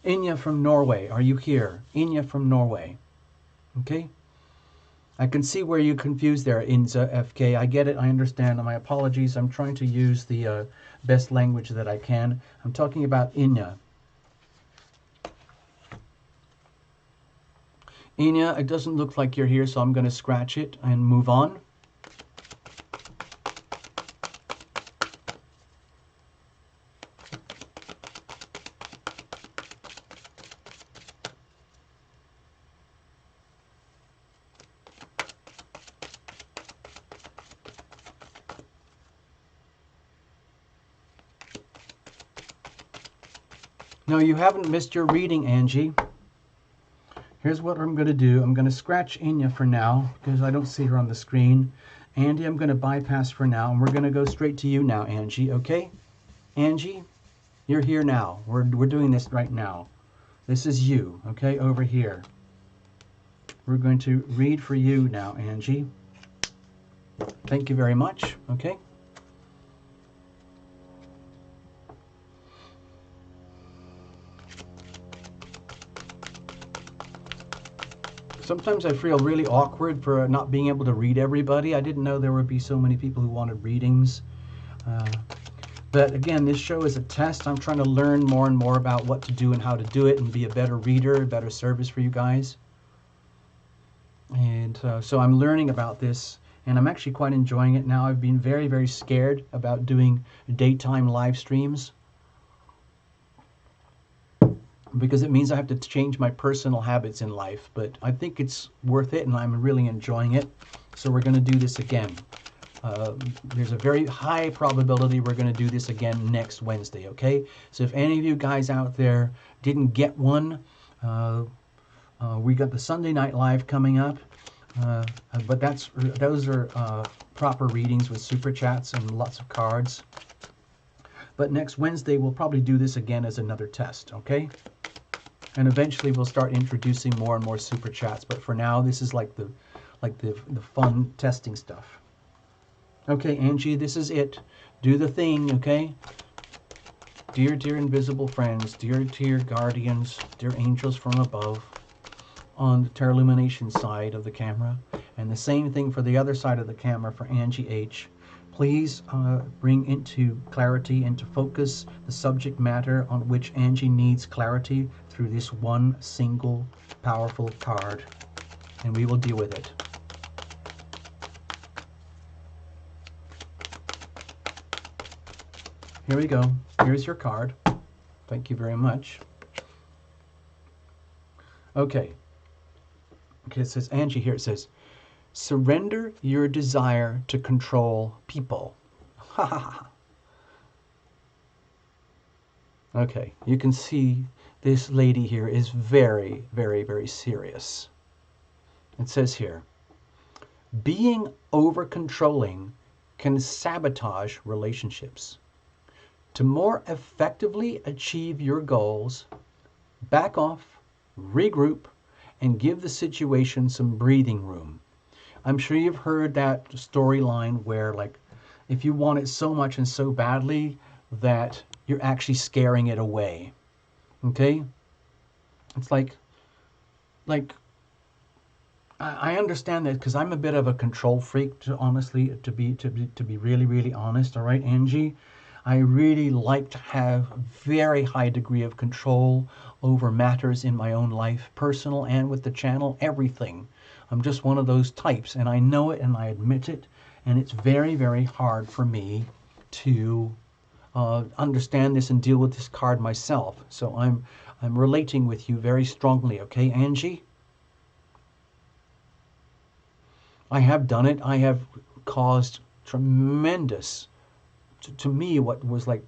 Inya from Norway, are you here? Inya from Norway. Okay? I can see where you're confused there, Inza FK. I get it, I understand. My apologies. I'm trying to use the best language that I can. I'm talking about Inya. Inya, it doesn't look like you're here, so I'm going to scratch it and move on. No, you haven't missed your reading, Angie. Here's what I'm going to do. I'm going to scratch Inya for now because I don't see her on the screen. Andy, I'm going to bypass for now, and we're going to go straight to you now, Angie, okay? Angie, you're here now. We're doing this right now. This is you, okay, over here. We're going to read for you now, Angie. Thank you very much, okay? Sometimes I feel really awkward for not being able to read everybody. I didn't know there would be so many people who wanted readings. But again, this show is a test. I'm trying to learn more and more about what to do and how to do it and be a better reader, a better service for you guys. And so I'm learning about this, and I'm actually quite enjoying it now. I've been very, very scared about doing daytime live streams, because it means I have to change my personal habits in life. But I think it's worth it, and I'm really enjoying it. So we're going to do this again. There's a very high probability we're going to do this again next Wednesday, okay? So if any of you guys out there didn't get one, we got the Sunday Night Live coming up. But those are proper readings with super chats and lots of cards. But next Wednesday, we'll probably do this again as another test, okay? And eventually we'll start introducing more and more super chats. But for now, this is like the fun testing stuff. Okay, Angie, this is it. Do the thing, okay? Dear, dear invisible friends, dear guardians, dear angels from above, on the Tarot Lumination side of the camera, and the same thing for the other side of the camera for Angie H. Please bring into clarity, into focus, the subject matter on which Angie needs clarity through this one single powerful card, and we will deal with it. Here we go. Here's your card. Thank you very much. Okay. Okay, it says, Angie here, it says, surrender your desire to control people. Ha ha ha. Okay, you can see this lady here is very, very, very serious. It says here, being over-controlling can sabotage relationships. To more effectively achieve your goals, back off, regroup, and give the situation some breathing room. I'm sure you've heard that storyline where, like, if you want it so much and so badly that you're actually scaring it away. Okay? It's like I understand that because I'm a bit of a control freak, to be really, really honest. All right, Angie? I really like to have a very high degree of control over matters in my own life, personal and with the channel, everything. I'm just one of those types, and I know it and I admit it, and it's very, very hard for me to understand this and deal with this card myself. So I'm relating with you very strongly, okay, Angie? I have done it. I have caused tremendous, to me, what was like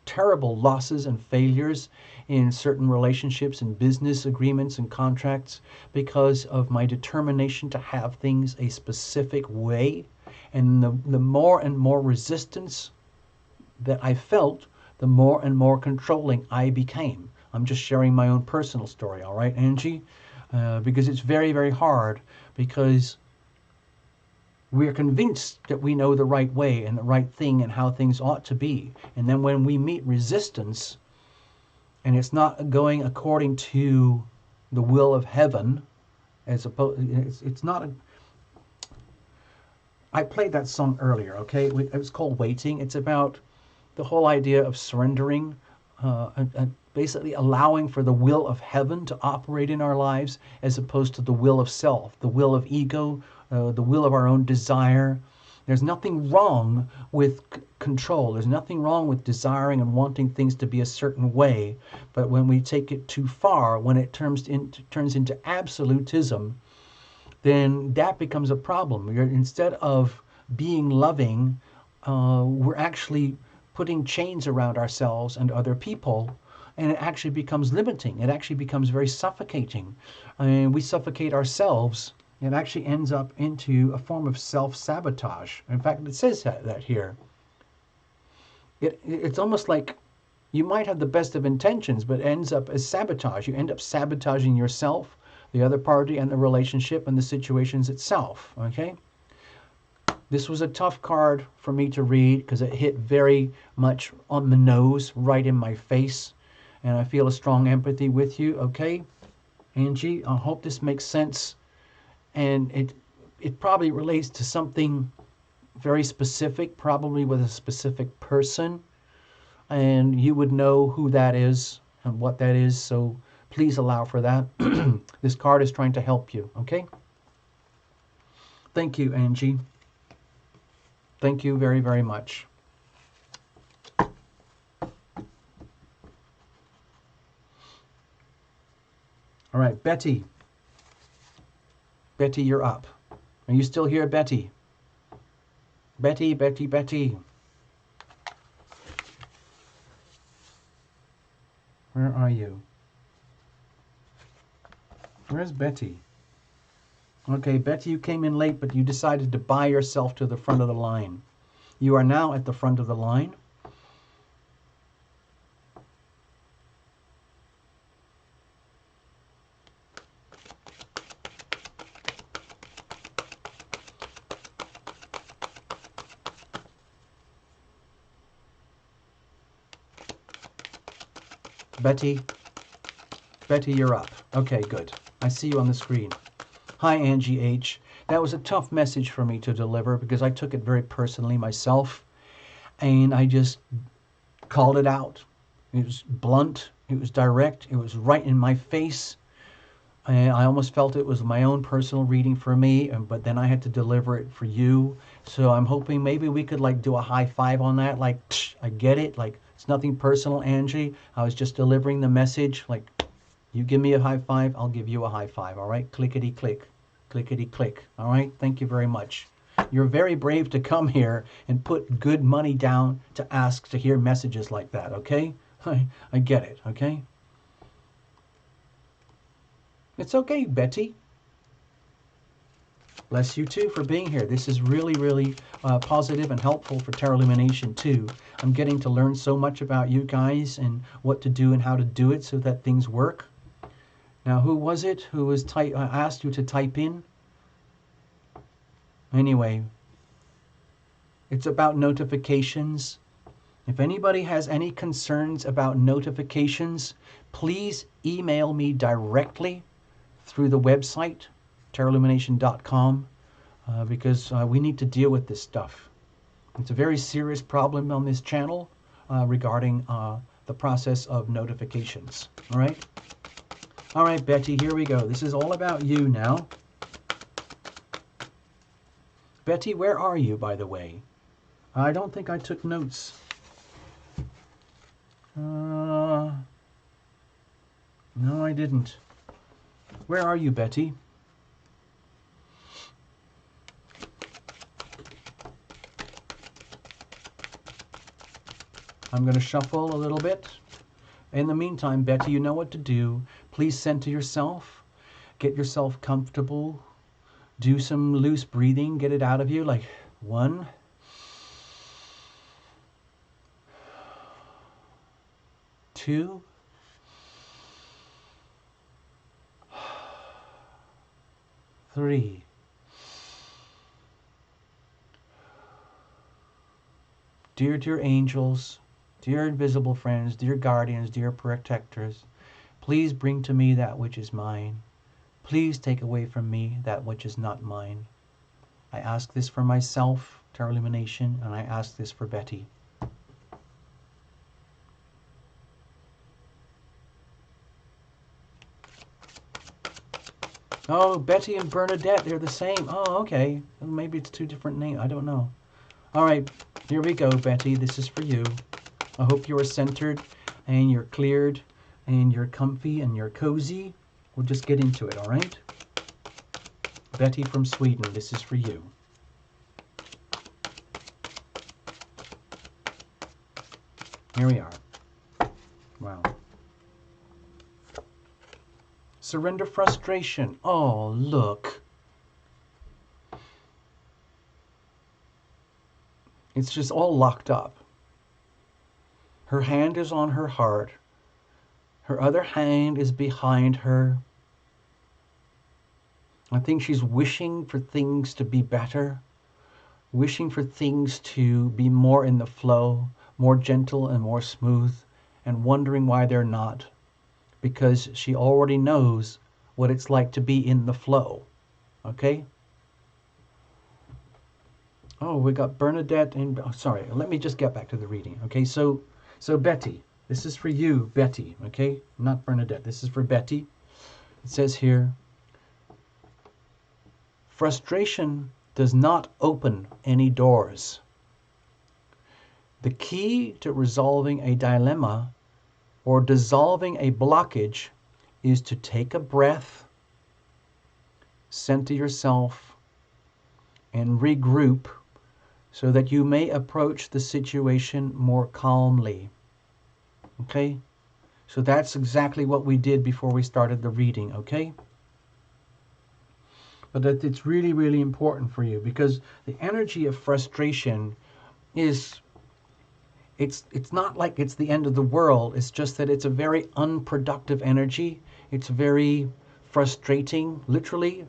terrible losses and failures in certain relationships and business agreements and contracts because of my determination to have things a specific way. And the more and more resistance that I felt, the more and more controlling I became. I'm just sharing my own personal story, all right, Angie? Because it's very, very hard, because we're convinced that we know the right way and the right thing and how things ought to be. And then when we meet resistance and it's not going according to the will of heaven, as opposed, it's not a... I played that song earlier, okay? It was called Waiting. It's about the whole idea of surrendering, and basically allowing for the will of heaven to operate in our lives as opposed to the will of self, the will of ego, the will of our own desire. There's nothing wrong with control. There's nothing wrong with desiring and wanting things to be a certain way. But when we take it too far, when it turns into absolutism, then that becomes a problem. Instead of being loving, we're actually putting chains around ourselves and other people, and it actually becomes limiting. It actually becomes very suffocating. And we suffocate ourselves. It actually ends up into a form of self-sabotage. In fact, it says that here. It's almost like you might have the best of intentions, but it ends up as sabotage. You end up sabotaging yourself, the other party, and the relationship and the situations itself. Okay? This was a tough card for me to read because it hit very much on the nose, right in my face. And I feel a strong empathy with you. Okay, Angie, I hope this makes sense. And it probably relates to something very specific, probably with a specific person. And you would know who that is and what that is. So please allow for that. This card is trying to help you. Okay? Thank you, Angie. Thank you very, very much. All right, Betty. Betty, you're up. Are you still here, Betty? Betty, Betty, Betty. Where are you? Where's Betty? Okay, Betty, you came in late, but you decided to buy yourself to the front of the line. You are now at the front of the line. Betty, Betty, you're up. Okay, good. I see you on the screen. Hi, Angie H. That was a tough message for me to deliver because I took it very personally myself, and I just called it out. It was blunt, it was direct, it was right in my face, and I almost felt it was my own personal reading for me, but then I had to deliver it for you. So I'm hoping maybe we could like do a high five on that, like, I get it, like, it's nothing personal, Angie. I was just delivering the message. Like, you give me a high five, I'll give you a high five. All right? Clickety click. Clickety click. All right? Thank you very much. You're very brave to come here and put good money down to ask to hear messages like that. Okay? I get it. Okay? It's okay, Betty. Bless you too for being here. This is really, really positive and helpful for Tarot Illumination too. I'm getting to learn so much about you guys and what to do and how to do it so that things work. Now, who was it who was asked you to type in? Anyway, it's about notifications. If anybody has any concerns about notifications, please email me directly through the website, tarotillumination.com, because we need to deal with this stuff. It's a very serious problem on this channel regarding the process of notifications. All right? All right, Betty, here we go. This is all about you now. Betty, where are you, by the way? I don't think I took notes. No, I didn't. Where are you, Betty? I'm going to shuffle a little bit. In the meantime, Betty, you know what to do. Please center yourself. Get yourself comfortable. Do some loose breathing. Get it out of you. Like 1, 2, 3. Dear angels, dear invisible friends, dear guardians, dear protectors, please bring to me that which is mine. Please take away from me that which is not mine. I ask this for myself, Tarot Illumination, and I ask this for Betty. Oh, Betty and Bernadette, they're the same. Oh, okay. Maybe it's 2 different names. I don't know. All right, here we go, Betty. This is for you. I hope you are centered and you're cleared and you're comfy and you're cozy. We'll just get into it, all right? Betty from Sweden, this is for you. Here we are. Wow. Surrender frustration. Oh, look. It's just all locked up. Her hand is on her heart. Her other hand is behind her. I think she's wishing for things to be better, wishing for things to be more in the flow, more gentle and more smooth, and wondering why they're not, because she already knows what it's like to be in the flow. Okay? Oh, we got Bernadette and... Oh, sorry, let me just get back to the reading. Okay, so Betty, this is for you, Betty, okay? Not Bernadette, this is for Betty. It says here, frustration does not open any doors. The key to resolving a dilemma or dissolving a blockage is to take a breath, center yourself, and regroup so that you may approach the situation more calmly. Okay? So that's exactly what we did before we started the reading, okay? But it's really, really important for you because the energy of frustration is, it's not like it's the end of the world. It's just that it's a very unproductive energy. It's very frustrating. Literally,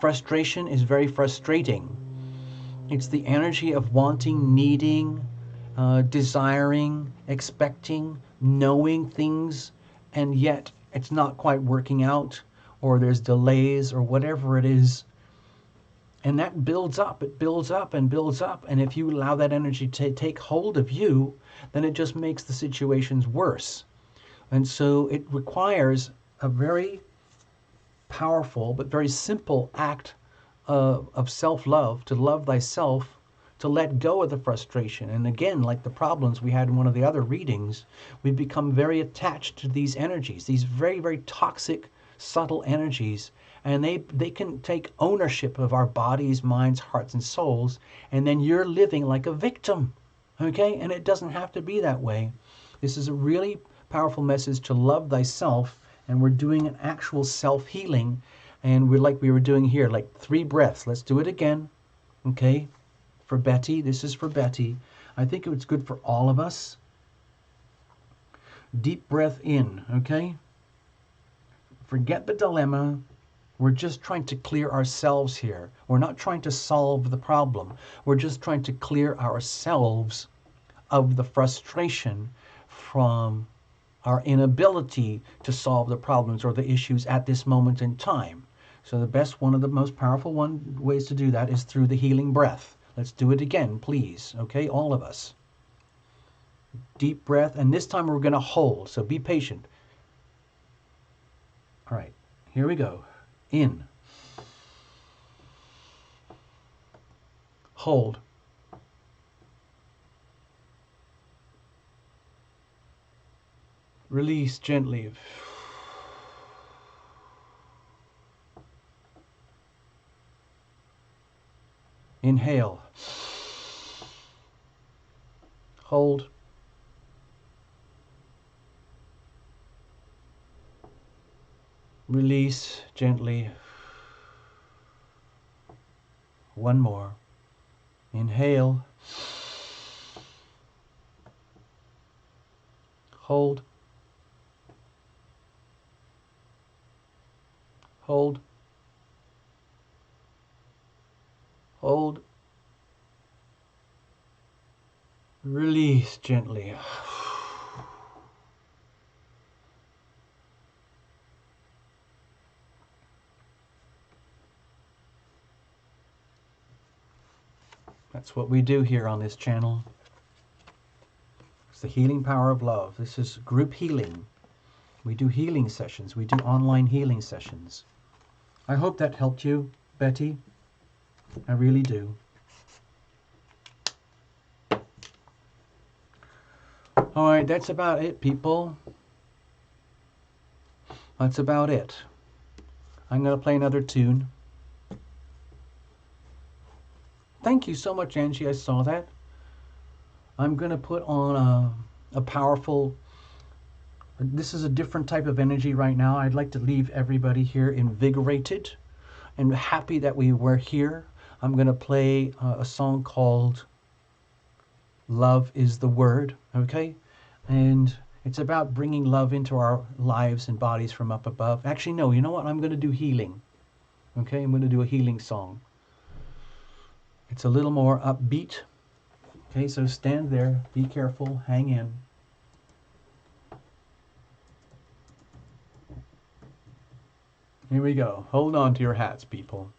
frustration is very frustrating. It's the energy of wanting, needing, desiring, expecting, knowing things, and yet it's not quite working out, or there's delays, or whatever it is. And that builds up. It builds up and builds up. And if you allow that energy to take hold of you, then it just makes the situations worse. And so it requires a very powerful but very simple act of self-love, to love thyself, to let go of the frustration. And again, like the problems we had in one of the other readings, we become very attached to these energies, these very, very toxic, subtle energies, and they can take ownership of our bodies, minds, hearts, and souls, and then you're living like a victim, okay? And it doesn't have to be that way. This is a really powerful message to love thyself, and we're doing an actual self-healing, and we're like we were doing here, like 3 breaths. Let's do it again, okay? For Betty, this is for Betty. I think it's good for all of us. Deep breath in, okay? Forget the dilemma. We're just trying to clear ourselves here. We're not trying to solve the problem. We're just trying to clear ourselves of the frustration from our inability to solve the problems or the issues at this moment in time. So one of the most powerful ways to do that is through the healing breath. Let's do it again, please. Okay, all of us. Deep breath, and this time we're going to hold, so be patient. All right, here we go. In. Hold. Release gently. Inhale. Hold. Release gently. One more. Inhale. Hold. Hold. Hold. Release gently. That's what we do here on this channel. It's the healing power of love. This is group healing. We do healing sessions. We do online healing sessions. I hope that helped you, Betty. I really do. All right, that's about it, people. That's about it. I'm going to play another tune. Thank you so much, Angie. I saw that. I'm going to put on a powerful This is a different type of energy right now. I'd like to leave everybody here invigorated and happy that we were here. I'm going to play a song called Love is the Word, okay? And it's about bringing love into our lives and bodies from up above. Actually, no, you know what? I'm going to do healing, okay? I'm going to do a healing song. It's a little more upbeat. Okay, so stand there, be careful, hang in. Here we go. Hold on to your hats, people.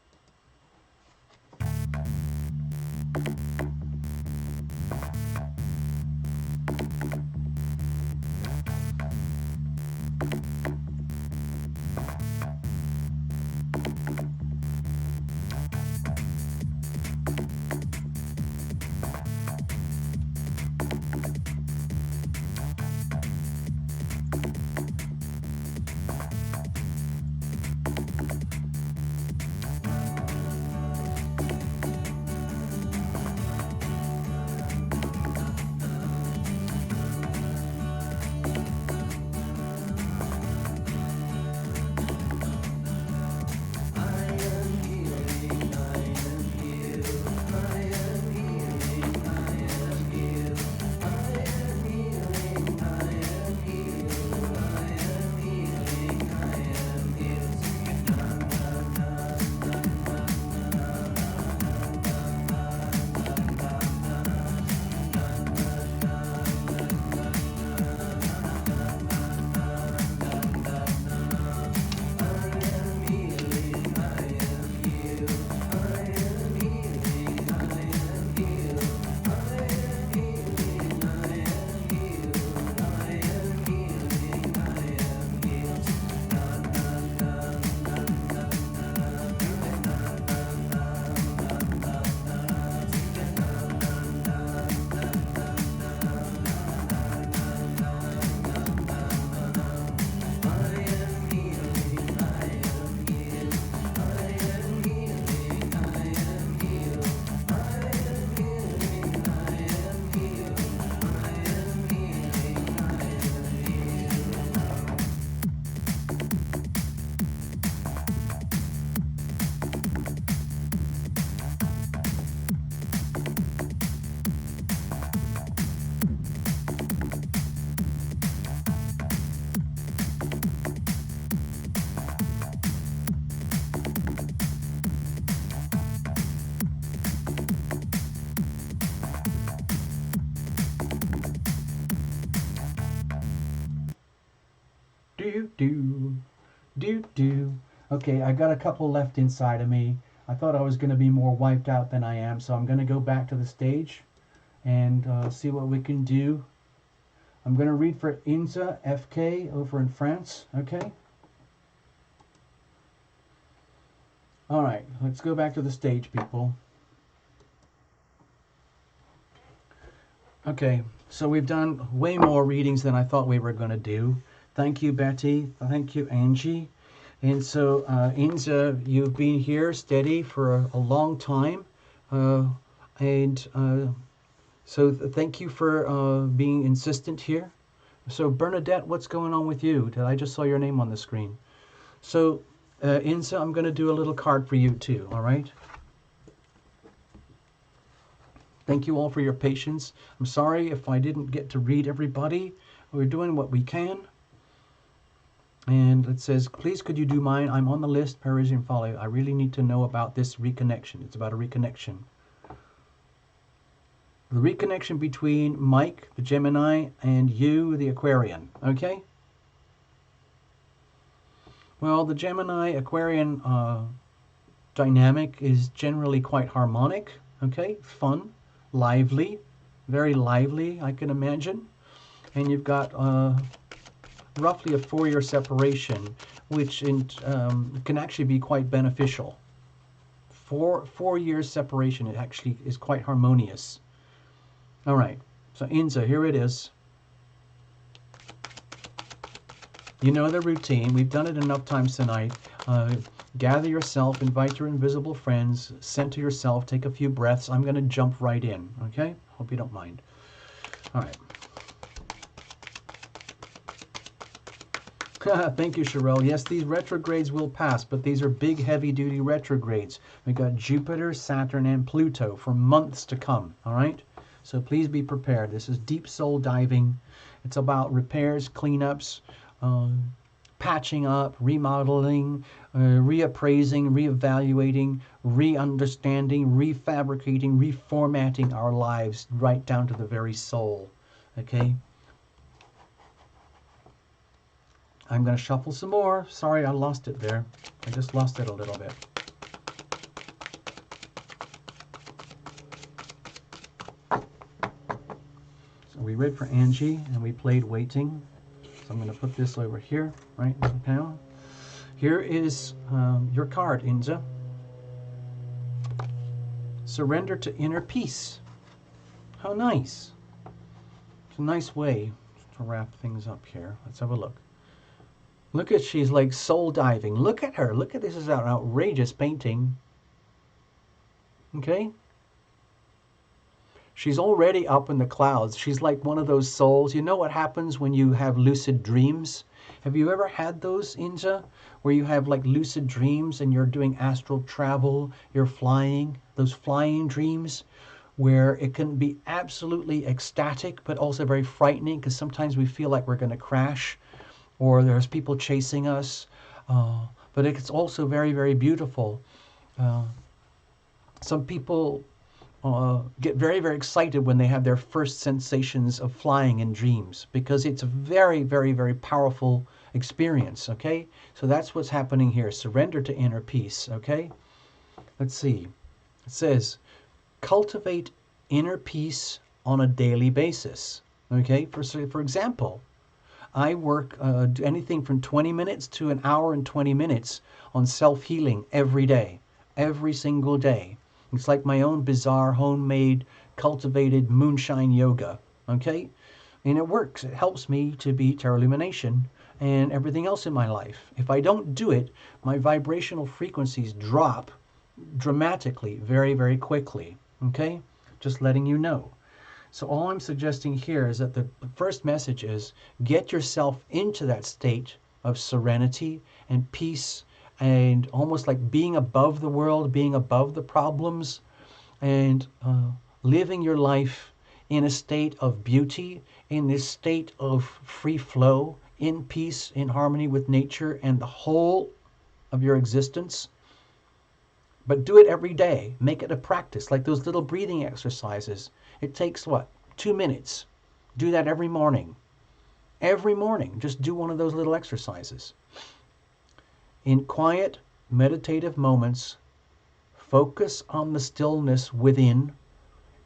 Do. Okay, I got a couple left inside of me. I thought I was going to be more wiped out than I am, so I'm going to go back to the stage and see what we can do. I'm going to read for Inza FK over in France, okay? Alright, let's go back to the stage, people. Okay, so we've done way more readings than I thought we were going to do. Thank you, Betty. Thank you, Angie. And so, Inza, you've been here steady for a long time. So thank you for being insistent here. So, Bernadette, what's going on with you? I just saw your name on the screen. So, Inza, I'm going to do a little card for you too, all right? Thank you all for your patience. I'm sorry if I didn't get to read everybody. We're doing what we can. And it says, please could you do mine? I'm on the list, Parisian Folly. I really need to know about this reconnection. It's about a reconnection. The reconnection between Mike, the Gemini, and you, the Aquarian. Okay? Well, the Gemini-Aquarian dynamic is generally quite harmonic. Okay? Fun, lively, very lively, I can imagine. And you've got roughly a 4-year separation, which can actually be quite beneficial. 4 years separation, it actually is quite harmonious. All right, so Inza, here it is. You know the routine. We've done it enough times tonight. Gather yourself, invite your invisible friends, center yourself, take a few breaths. I'm going to jump right in, okay? Hope you don't mind. All right. Thank you, Sherelle. Yes, these retrogrades will pass, but these are big, heavy-duty retrogrades. We got Jupiter, Saturn, and Pluto for months to come, all right? So please be prepared. This is deep soul diving. It's about repairs, cleanups, patching up, remodeling, reappraising, reevaluating, re-understanding, refabricating, reformatting our lives right down to the very soul, okay? I'm going to shuffle some more. Sorry, I lost it there. I just lost it a little bit. So we read for Angie, and we played Waiting. So I'm going to put this over here, right now. Here is your card, Inza. Surrender to inner peace. How nice. It's a nice way to wrap things up here. Let's have a look. Look at, she's like soul diving. Look at her. Look at this. Is an outrageous painting. Okay? She's already up in the clouds. She's like one of those souls. You know what happens when you have lucid dreams? Have you ever had those, Inja? Where you have like lucid dreams and you're doing astral travel, you're flying, those flying dreams where it can be absolutely ecstatic but also very frightening because sometimes we feel like we're going to crash. Or there's people chasing us, but it's also very, very beautiful. Some people get very, very excited when they have their first sensations of flying in dreams because it's a very, very, very powerful experience, okay? So that's what's happening here. Surrender to inner peace, okay? Let's see. It says, cultivate inner peace on a daily basis, okay? For example, I work anything from 20 minutes to an hour and 20 minutes on self-healing every day, every single day. It's like my own bizarre, homemade, cultivated moonshine yoga, okay? And it works. It helps me to beat Illumination and everything else in my life. If I don't do it, my vibrational frequencies drop dramatically, very, very quickly, okay? Just letting you know. So all I'm suggesting here is that the first message is get yourself into that state of serenity and peace and almost like being above the world, being above the problems, and living your life in a state of beauty, in this state of free flow, in peace, in harmony with nature and the whole of your existence. But do it every day. Make it a practice, like those little breathing exercises. It takes, 2 minutes. Do that every morning. Every morning, just do one of those little exercises. In quiet, meditative moments, focus on the stillness within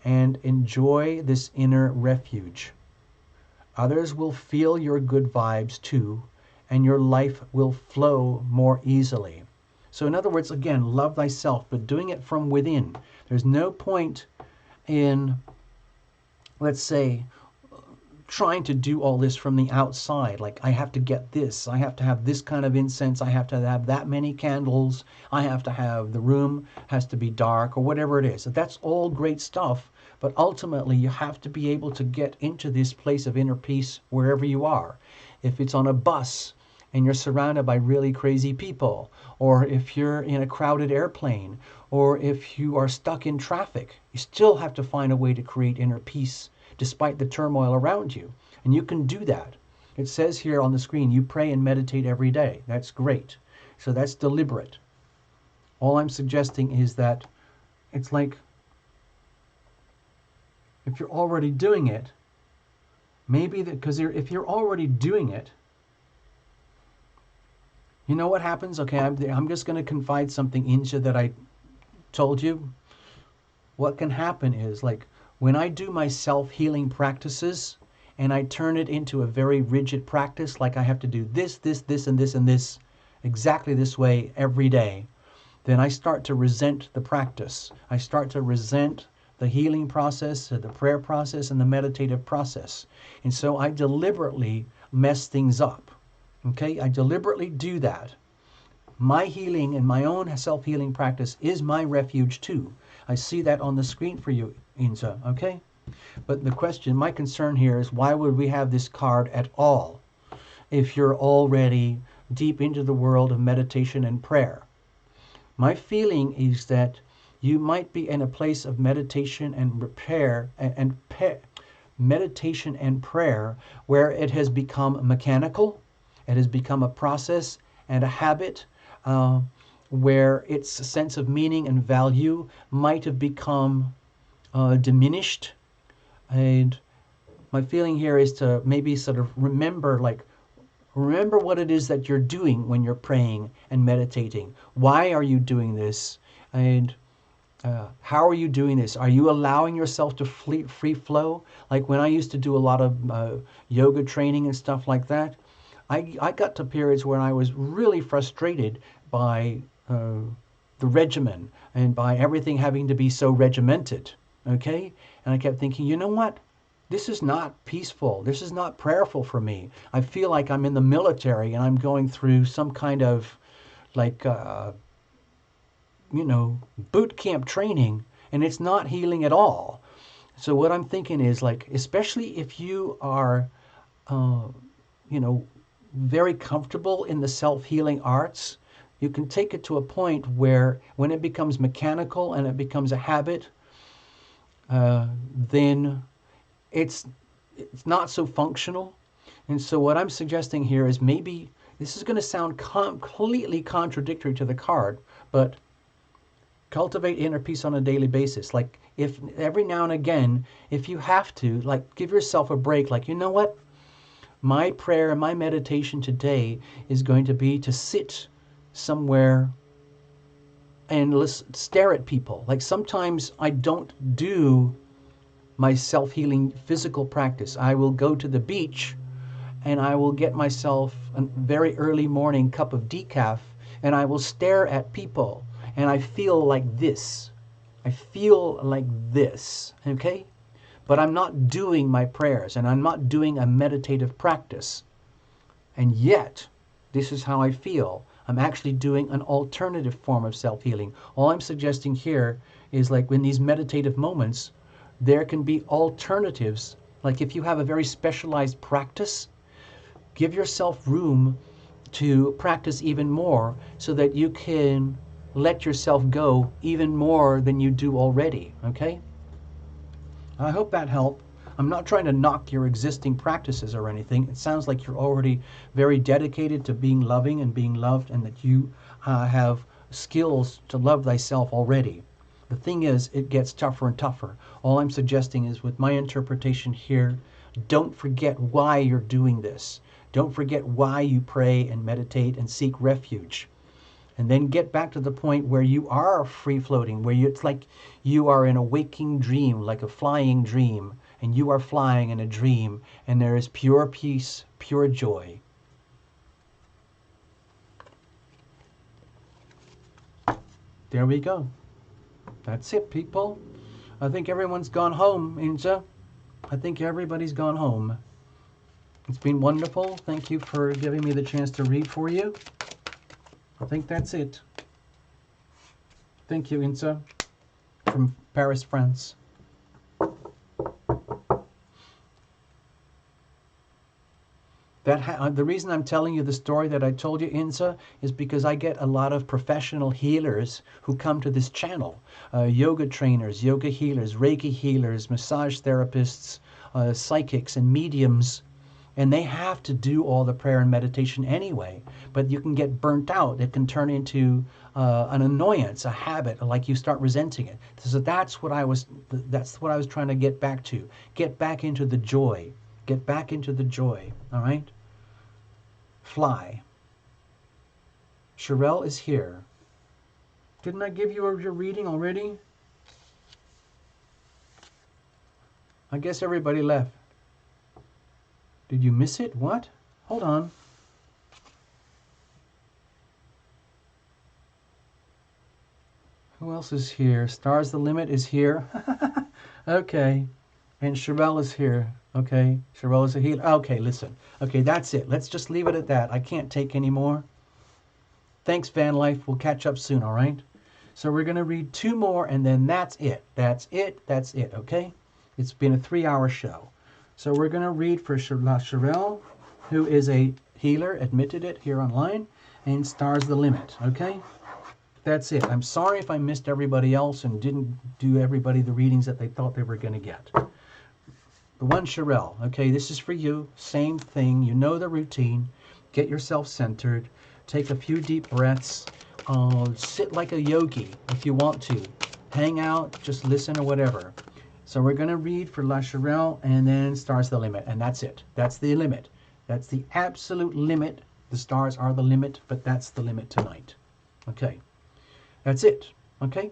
and enjoy this inner refuge. Others will feel your good vibes too, and your life will flow more easily. So in other words, again, love thyself, but doing it from within. There's no point in, let's say, trying to do all this from the outside. Like, I have to get this, I have to have this kind of incense, I have to have that many candles, I have to have, the room has to be dark, or whatever it is. That's all great stuff, but ultimately you have to be able to get into this place of inner peace wherever you are. If it's on a bus and you're surrounded by really crazy people, or if you're in a crowded airplane, or if you are stuck in traffic, you still have to find a way to create inner peace despite the turmoil around you. And you can do that. It says here on the screen, you pray and meditate every day. That's great. So that's deliberate. All I'm suggesting is that it's like, if you're already doing it, maybe that, because if you're already doing it, you know what happens? Okay, I'm just going to confide something into that I told you. What can happen is, like, when I do my self-healing practices and I turn it into a very rigid practice, like I have to do this, this, this, and this, and this, exactly this way every day, then I start to resent the practice. I start to resent the healing process, the prayer process, and the meditative process. And so I deliberately mess things up. Okay, I deliberately do that. My healing and my own self-healing practice is my refuge too. I see that on the screen for you, Inza, okay? But the question, my concern here is, why would we have this card at all? if you're already deep into the world of meditation and prayer. My feeling is that you might be in a place of meditation and prayer meditation and prayer where it has become mechanical, it has become a process and a habit, where its sense of meaning and value might have become diminished. And my feeling here is to maybe sort of remember what it is that you're doing when you're praying and meditating. Why are you doing this? And how are you doing this? Are you allowing yourself to free flow? Like when I used to do a lot of yoga training and stuff like that, I got to periods where I was really frustrated by the regimen and by everything having to be so regimented. Okay? And I kept thinking, you know what? This is not peaceful. This is not prayerful for me. I feel like I'm in the military and I'm going through some kind of like boot camp training, and it's not healing at all. So what I'm thinking is like, especially if you are, very comfortable in the self-healing arts, you can take it to a point where when it becomes mechanical and it becomes a habit, then it's not so functional. And so what I'm suggesting here is maybe this is going to sound completely contradictory to the card, but cultivate inner peace on a daily basis. Like if every now and again, if you have to, like give yourself a break, like, you know what? My prayer and my meditation today is going to be to sit somewhere and stare at people. Like sometimes I don't do my self-healing physical practice. I will go to the beach and I will get myself a very early morning cup of decaf and I will stare at people and I feel like this. I feel like this, okay? But I'm not doing my prayers and I'm not doing a meditative practice. And yet, this is how I feel. I'm actually doing an alternative form of self-healing. All I'm suggesting here is like in these meditative moments, there can be alternatives. Like if you have a very specialized practice, give yourself room to practice even more so that you can let yourself go even more than you do already, okay? I hope that helped. I'm not trying to knock your existing practices or anything. It sounds like you're already very dedicated to being loving and being loved and that you have skills to love thyself already. The thing is, it gets tougher and tougher. All I'm suggesting is with my interpretation here, don't forget why you're doing this. Don't forget why you pray and meditate and seek refuge. And then get back to the point where you are free floating, where it's like you are in a waking dream, like a flying dream, and you are flying in a dream, and there is pure peace, pure joy. There we go. That's it, people. I think everyone's gone home, Inja. I think everybody's gone home. It's been wonderful. Thank you for giving me the chance to read for you. I think that's it. Thank you, Insa, from Paris, France. The reason I'm telling you the story that I told you, Insa, is because I get a lot of professional healers who come to this channel. Yoga trainers, yoga healers, Reiki healers, massage therapists, psychics, and mediums. And they have to do all the prayer and meditation anyway. But you can get burnt out. It can turn into an annoyance, a habit, like you start resenting it. So that's what I was trying to get back to. Get back into the joy. Get back into the joy. All right? Fly. Sherelle is here. Didn't I give you your reading already? I guess everybody left. Did you miss it? What? Hold on. Who else is here? Stars the Limit is here. Okay. And Sherelle is here. Okay. Sherelle is a healer. Okay, listen. Okay, that's it. Let's just leave it at that. I can't take any more. Thanks, Van Life. We'll catch up soon, all right? So we're going to read 2 more, and then that's it. That's it. That's it, okay? It's been a 3-hour show. So we're going to read for Sherelle, who is a healer admitted it here online, and Stars the Limit, okay? That's it. I'm sorry if I missed everybody else and didn't do everybody the readings that they thought they were going to get. The one, Sherelle, okay, this is for you. Same thing. You know the routine. Get yourself centered. Take a few deep breaths. Sit like a yogi if you want to. Hang out, just listen or whatever. So we're going to read for La Sherelle and then Stars the Limit. And that's it. That's the limit. That's the absolute limit. The stars are the limit, but that's the limit tonight. Okay. That's it. Okay.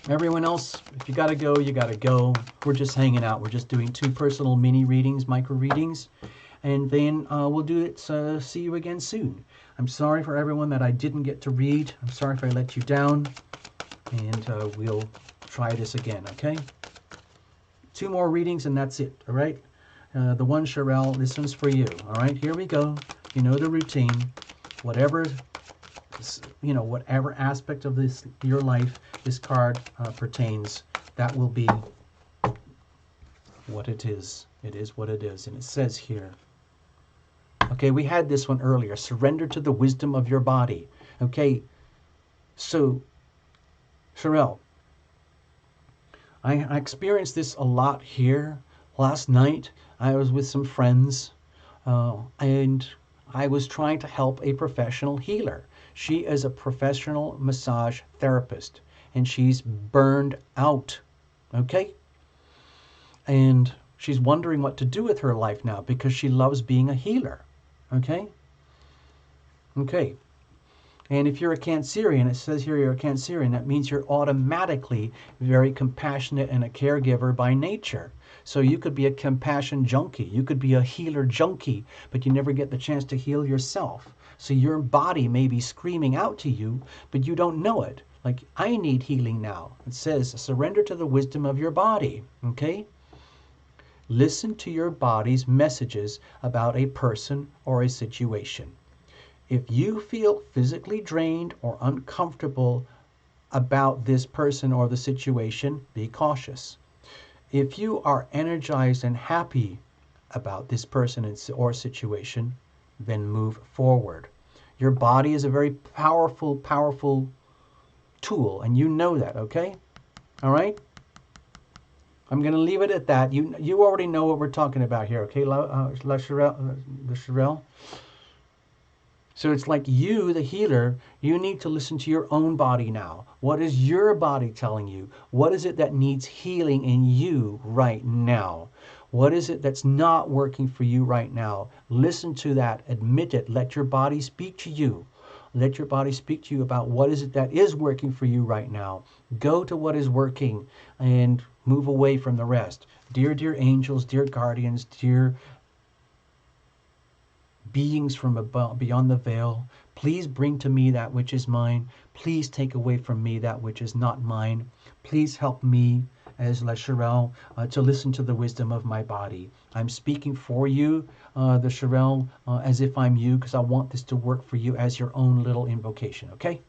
Everyone else, if you got to go, you got to go. We're just hanging out. We're just doing 2 personal mini readings, micro readings. And then we'll do it. See you again soon. I'm sorry for everyone that I didn't get to read. I'm sorry if I let you down. And we'll try this again, okay? 2 more readings and that's it, all right? The one, Sherelle, this one's for you, all right? Here we go. You know the routine. Whatever, whatever aspect of your life this card pertains, that will be what it is. It is what it is. And it says here, okay, we had this one earlier, surrender to the wisdom of your body. Okay, so, Sherelle, I experienced this a lot here. Last night, I was with some friends, and I was trying to help a professional healer. She is a professional massage therapist, and she's burned out, okay? And she's wondering what to do with her life now because she loves being a healer, okay? Okay. And if you're a Cancerian, it says here you're a Cancerian, that means you're automatically very compassionate and a caregiver by nature. So you could be a compassion junkie. You could be a healer junkie, but you never get the chance to heal yourself. So your body may be screaming out to you, but you don't know it. Like, I need healing now. It says, surrender to the wisdom of your body, okay? Listen to your body's messages about a person or a situation. If you feel physically drained or uncomfortable about this person or the situation, be cautious. If you are energized and happy about this person or situation, then move forward. Your body is a very powerful, powerful tool, and you know that, okay? All right? I'm going to leave it at that. You already know what we're talking about here, okay, La Sherelle? So it's like you, the healer, you need to listen to your own body now. What is your body telling you? What is it that needs healing in you right now? What is it that's not working for you right now? Listen to that. Admit it. Let your body speak to you. Let your body speak to you about what is it that is working for you right now. Go to what is working and move away from the rest. Dear angels, dear guardians, dear beings from above, beyond the veil, please bring to me that which is mine. Please take away from me that which is not mine. Please help me, as La Sherelle, to listen to the wisdom of my body. I'm speaking for you, the Sherelle, as if I'm you, because I want this to work for you as your own little invocation, okay?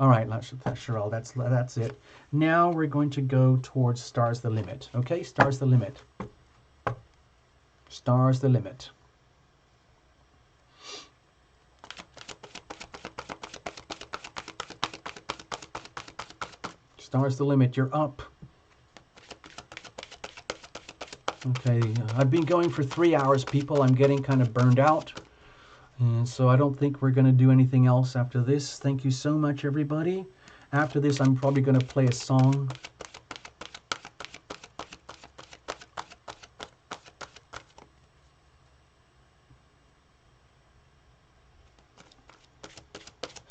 All right, Sherelle, that's it. Now we're going to go towards Stars the Limit, okay? Stars the Limit. Stars the Limit. Stars the Limit, you're up. Okay, I've been going for 3 hours, people. I'm getting kind of burned out. And so I don't think we're going to do anything else after this. Thank you so much, everybody. After this, I'm probably going to play a song.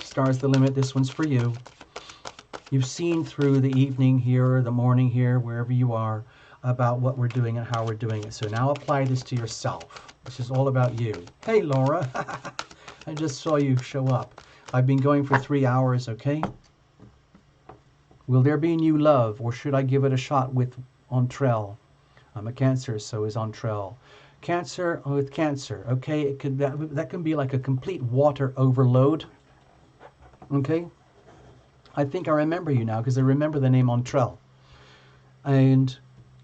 Stars the Limit, this one's for you. You've seen through the evening here or the morning here, wherever you are, about what we're doing and how we're doing it. So now apply this to yourself. This is all about you. Hey, Laura. I just saw you show up. I've been going for 3 hours, okay? Will there be new love, or should I give it a shot with Entrell? I'm a Cancer, so is Entrell. Cancer with Cancer, okay? It could, that can be like a complete water overload. Okay, I think I remember you now because I remember the name Entrell. And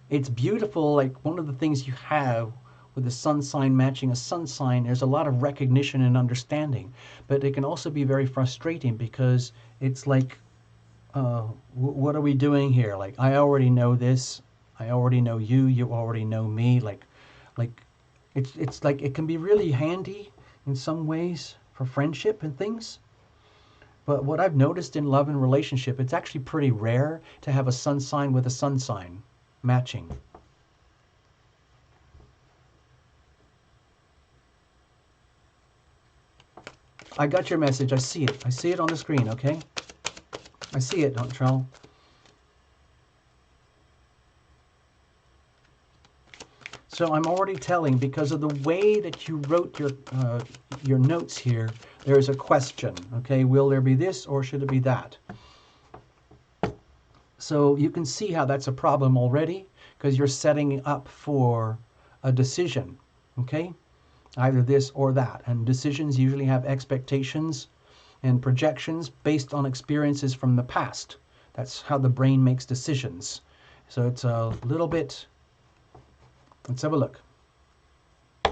it's beautiful, like one of the things you have with a sun sign matching a sun sign, there's a lot of recognition and understanding. But it can also be very frustrating because it's like, what are we doing here? Like, I already know this. I already know you. You already know me. Like, it's like it can be really handy in some ways for friendship and things. But what I've noticed in love and relationship, it's actually pretty rare to have a sun sign with a sun sign matching. I got your message. I see it. I see it on the screen, okay? I see it, don't Trell. So I'm already telling, because of the way that you wrote your notes here, there is a question, okay? Will there be this or should it be that? So you can see how that's a problem already, because you're setting up for a decision, okay? Either this or that. And decisions usually have expectations and projections based on experiences from the past. That's how the brain makes decisions. So it's a little bit... Let's have a look.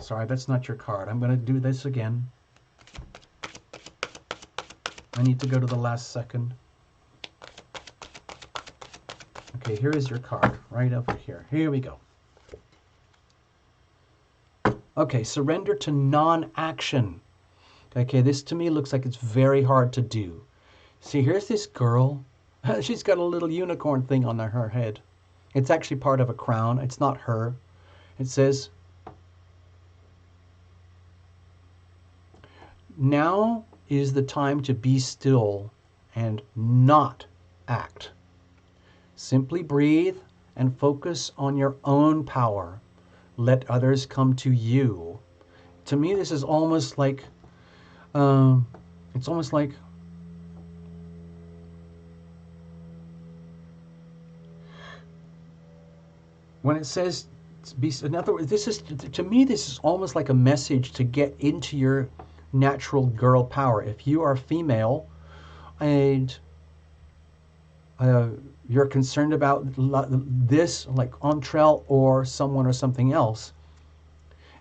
Sorry, that's not your card. I'm going to do this again. I need to go to the last second. Okay, here is your card, right over here. Here we go. Okay, surrender to non-action. Okay, this to me looks like it's very hard to do. See, here's this girl. She's got a little unicorn thing on her head. It's actually part of a crown. It's not her. It says, now is the time to be still and not act. Simply breathe and focus on your own power. Let others come to you. To me, this is almost like, it's almost like, when it says, in other words, this is, to me, this is almost like a message to get into your natural girl power. If you are female and you're concerned about this, like Entrell or someone or something else,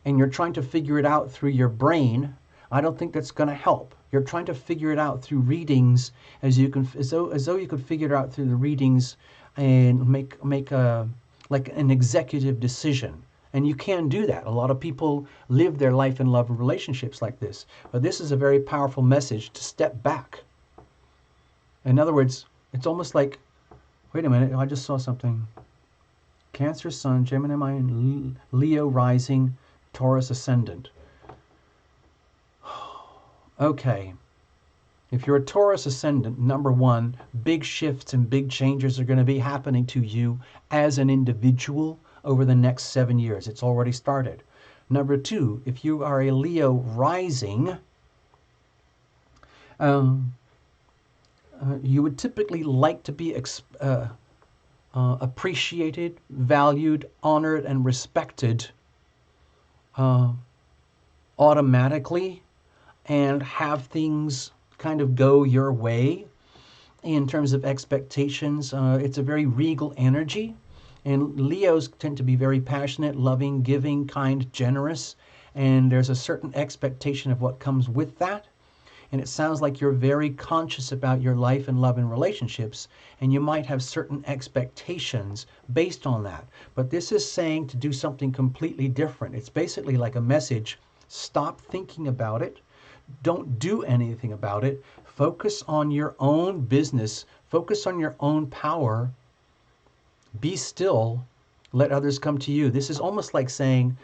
and you're trying to figure it out through your brain, I don't think that's going to help. You're trying to figure it out through readings, as though you could figure it out through the readings and make a like an executive decision. And you can do that. A lot of people live their life in love and relationships like this. But this is a very powerful message to step back. In other words, it's almost like, wait a minute, I just saw something. Cancer Sun, Gemini, Leo rising, Taurus ascendant. Okay. If you're a Taurus ascendant, number one, big shifts and big changes are going to be happening to you as an individual over the next 7 years. It's already started. Number two, if you are a Leo rising, you would typically like to be appreciated, valued, honored, and respected automatically, and have things kind of go your way in terms of expectations. It's a very regal energy, and Leos tend to be very passionate, loving, giving, kind, generous, and there's a certain expectation of what comes with that. And it sounds like you're very conscious about your life and love and relationships, and you might have certain expectations based on that. But this is saying to do something completely different. It's basically like a message: stop thinking about it. Don't do anything about it. Focus on your own business. Focus on your own power. Be still. Let others come to you. This is almost like saying,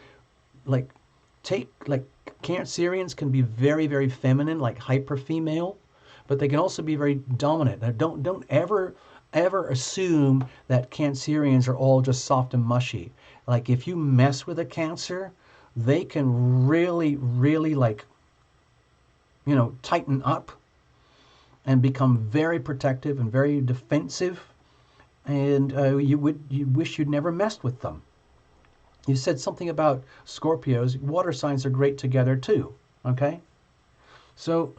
like Cancerians can be very, very feminine, like hyper female, but they can also be very dominant. Now, don't ever assume that Cancerians are all just soft and mushy. Like, if you mess with a Cancer, they can really, really, like, tighten up and become very protective and very defensive, and you wish you'd never messed with them. You said something about Scorpios. Water signs are great together too, okay? So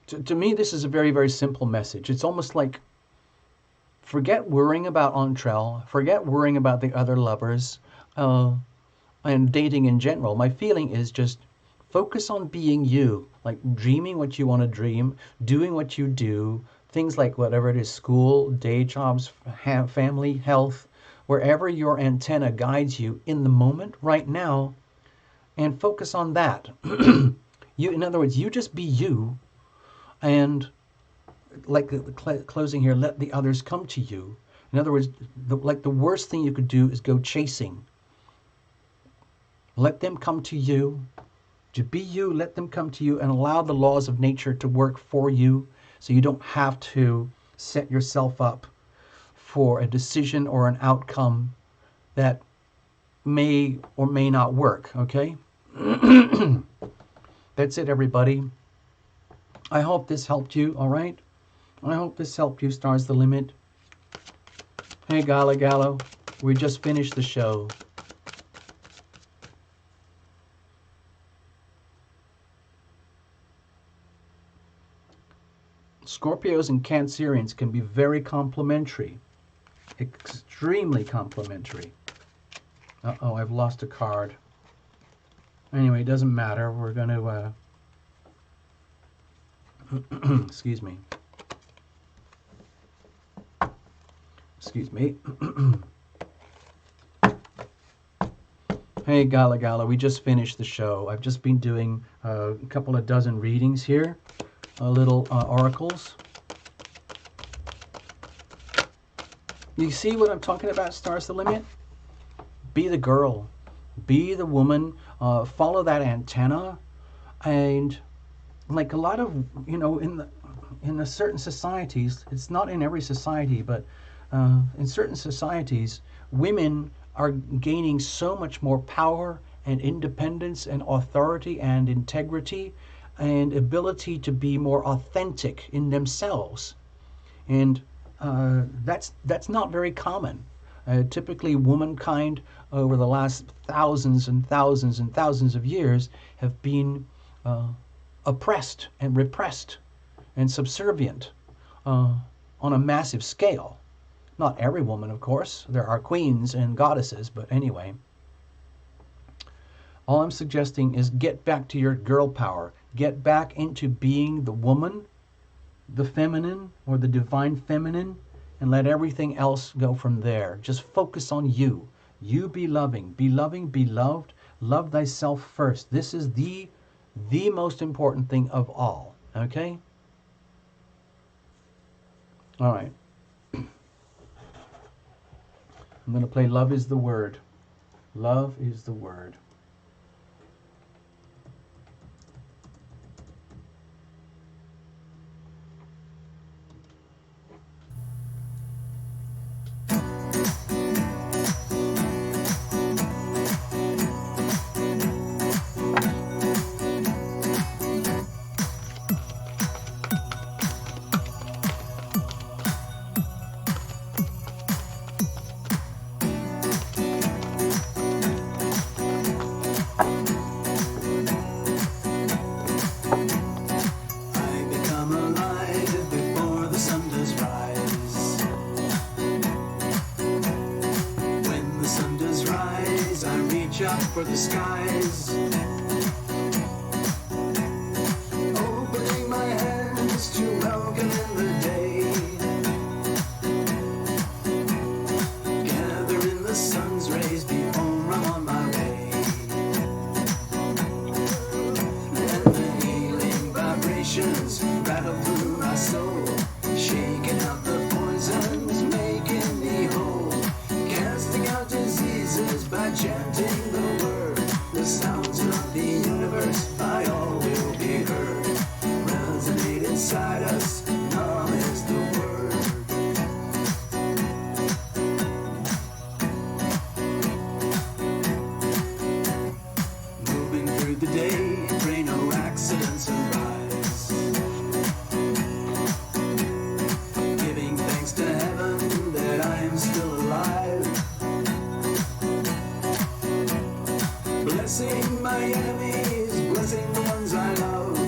to me, this is a very, very simple message. It's almost like Forget worrying about Entrell. Forget worrying about the other lovers and dating in general. My feeling is just focus on being you, like dreaming what you want to dream, doing what you do, things like whatever it is, school, day jobs, family, health, wherever your antenna guides you in the moment right now, and focus on that. In other words, you just be you, and like the closing here, let the others come to you. In other words, the worst thing you could do is go chasing. Let them come to you. To be you, let them come to you, and allow the laws of nature to work for you, so you don't have to set yourself up for a decision or an outcome that may or may not work, okay? That's it, everybody. I hope this helped you, all right? I hope this helped you, Stars the Limit. Hey, Gala Gallo, we just finished the show. Scorpios and Cancerians can be very complementary, extremely complementary. Uh-oh, I've lost a card. Anyway, it doesn't matter. We're going to, excuse me. Excuse me. Hey, Gala Gala, we just finished the show. I've just been doing a couple of dozen readings here, little oracles. You see what I'm talking about, Stars the Limit? Be the girl. Be the woman. Follow that antenna. And like a lot of, in the certain societies, it's not in every society, but in certain societies, women are gaining so much more power and independence and authority and integrity and ability to be more authentic in themselves. And that's not very common. Typically, womankind over the last thousands and thousands and thousands of years have been oppressed and repressed and subservient on a massive scale. Not every woman, of course. There are queens and goddesses, but anyway. All I'm suggesting is get back to your girl power. Get back into being the woman, the feminine, or the divine feminine, and let everything else go from there. Just focus on you. You be loving, be loved. Love thyself first. This is the most important thing of all. Okay? All right. I'm going to play Love is the Word. Love is the Word. For the skies, opening my hands to welcome in the day, gather in the sun's rays before I'm on my way, and the healing vibrations rattle through my soul, shaking out the poisons, making me whole, casting out diseases by chanting the word. The sounds of the universe by all will be heard. Resonate inside us, love is the word. Moving through the day, pray no accidents arise. Giving thanks to heaven that I am still alive. Blessing my enemies, blessing the ones I love.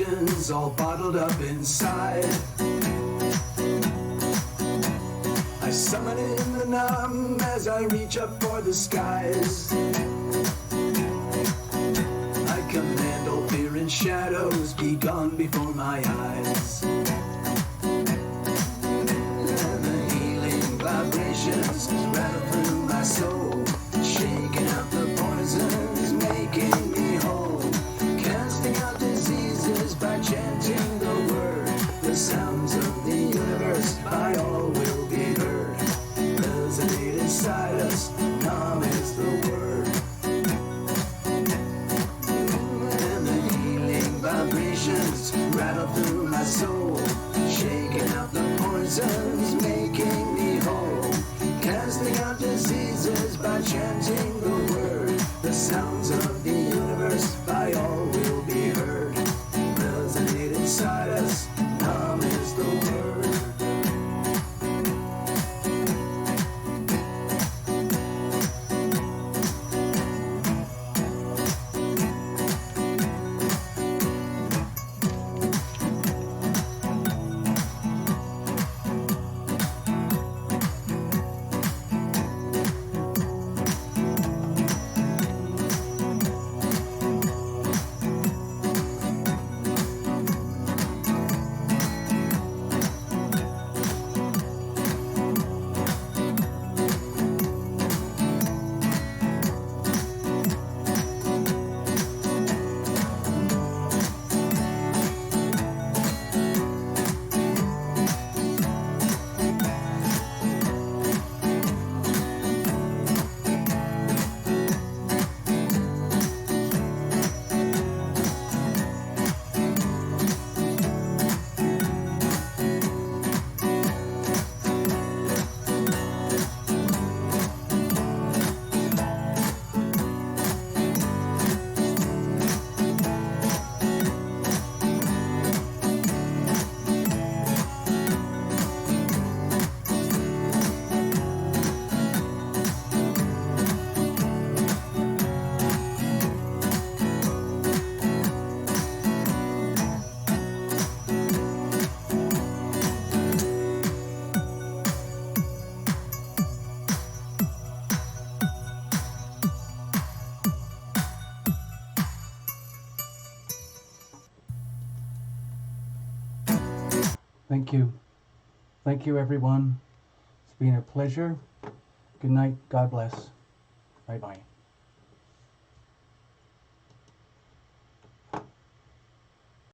vibrations all bottled up inside. I summon in the numb as I reach up for the skies. I command all fear and shadows be gone before my eyes. And the healing vibrations rattle through my soul, shaking out the poisons, making me whole, casting out diseases by chanting the word. The sounds of the universe by all will be heard, resonate inside us, calm is the word. And the healing vibrations rattle through my soul, shaking out the poisons, making me whole, casting out diseases by chanting the word. The sounds of the universe by all will be heard, resonate inside us, calm is the word. Thank you. Thank you, everyone. It's been a pleasure. Good night. God bless. Bye-bye.